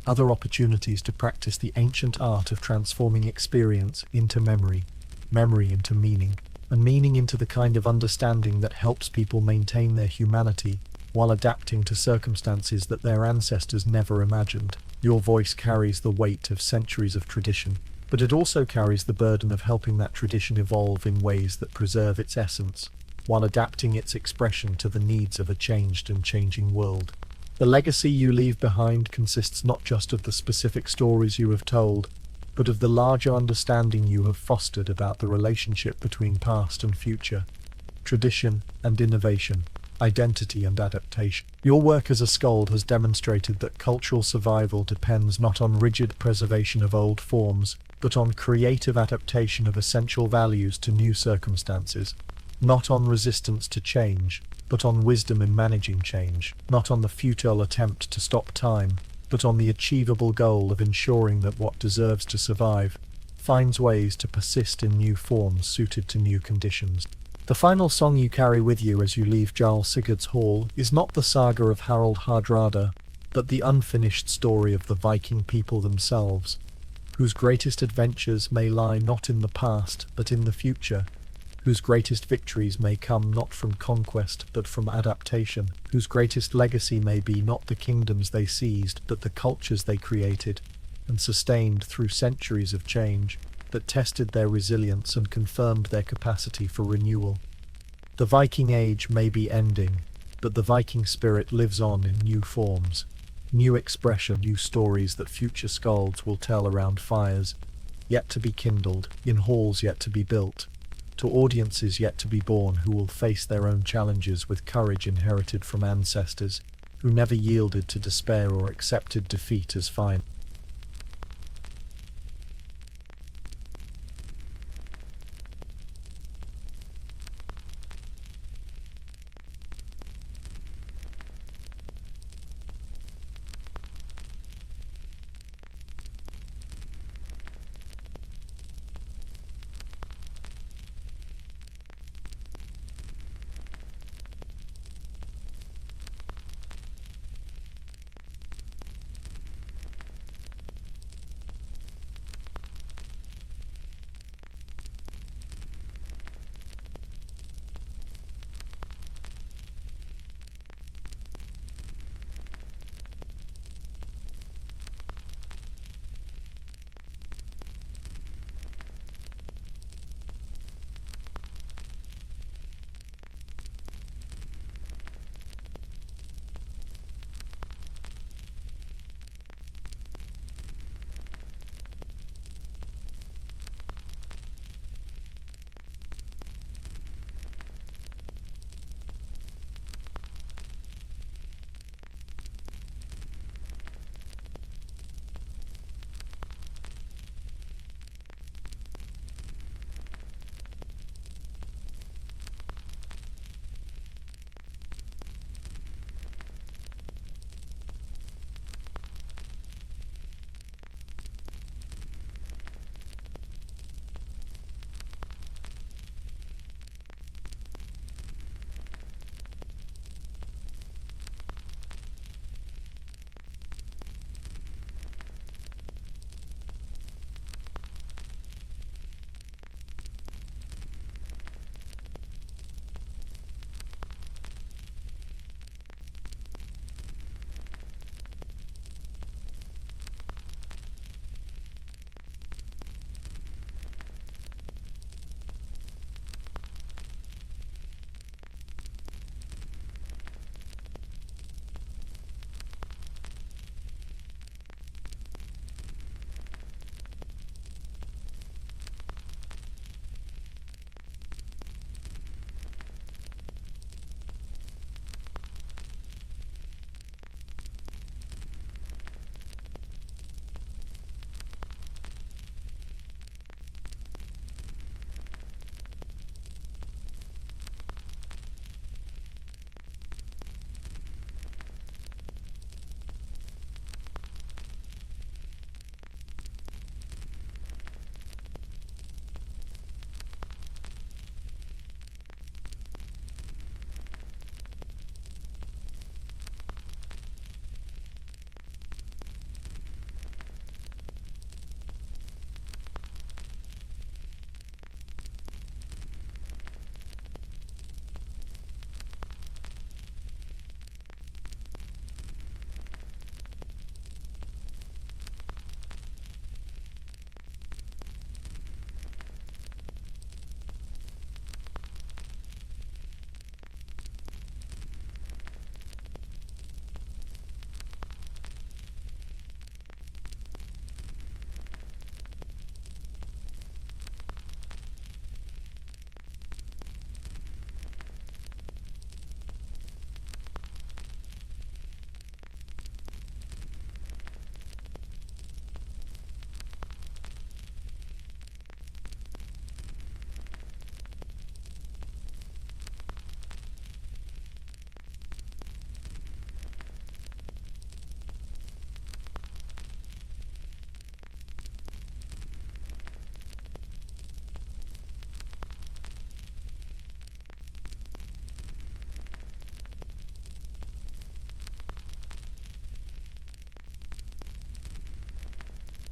other opportunities to practice the ancient art of transforming experience into memory, memory into meaning, and meaning into the kind of understanding that helps people maintain their humanity while adapting to circumstances that their ancestors never imagined. Your voice carries the weight of centuries of tradition, but it also carries the burden of helping that tradition evolve in ways that preserve its essence, while adapting its expression to the needs of a changed and changing world. The legacy you leave behind consists not just of the specific stories you have told, but of the larger understanding you have fostered about the relationship between past and future, tradition and innovation, identity and adaptation. Your work as a skald has demonstrated that cultural survival depends not on rigid preservation of old forms, but on creative adaptation of essential values to new circumstances, not on resistance to change, but on wisdom in managing change, not on the futile attempt to stop time, but on the achievable goal of ensuring that what deserves to survive finds ways to persist in new forms suited to new conditions. The final song you carry with you as you leave Jarl Sigurd's hall is not the saga of Harald Hardrada, but the unfinished story of the Viking people themselves, whose greatest adventures may lie not in the past, but in the future, whose greatest victories may come not from conquest, but from adaptation, whose greatest legacy may be not the kingdoms they seized, but the cultures they created and sustained through centuries of change that tested their resilience and confirmed their capacity for renewal. The Viking Age may be ending, but the Viking spirit lives on in new forms, new expression, new stories that future skalds will tell around fires yet to be kindled, in halls yet to be built, to audiences yet to be born who will face their own challenges with courage inherited from ancestors who never yielded to despair or accepted defeat as final.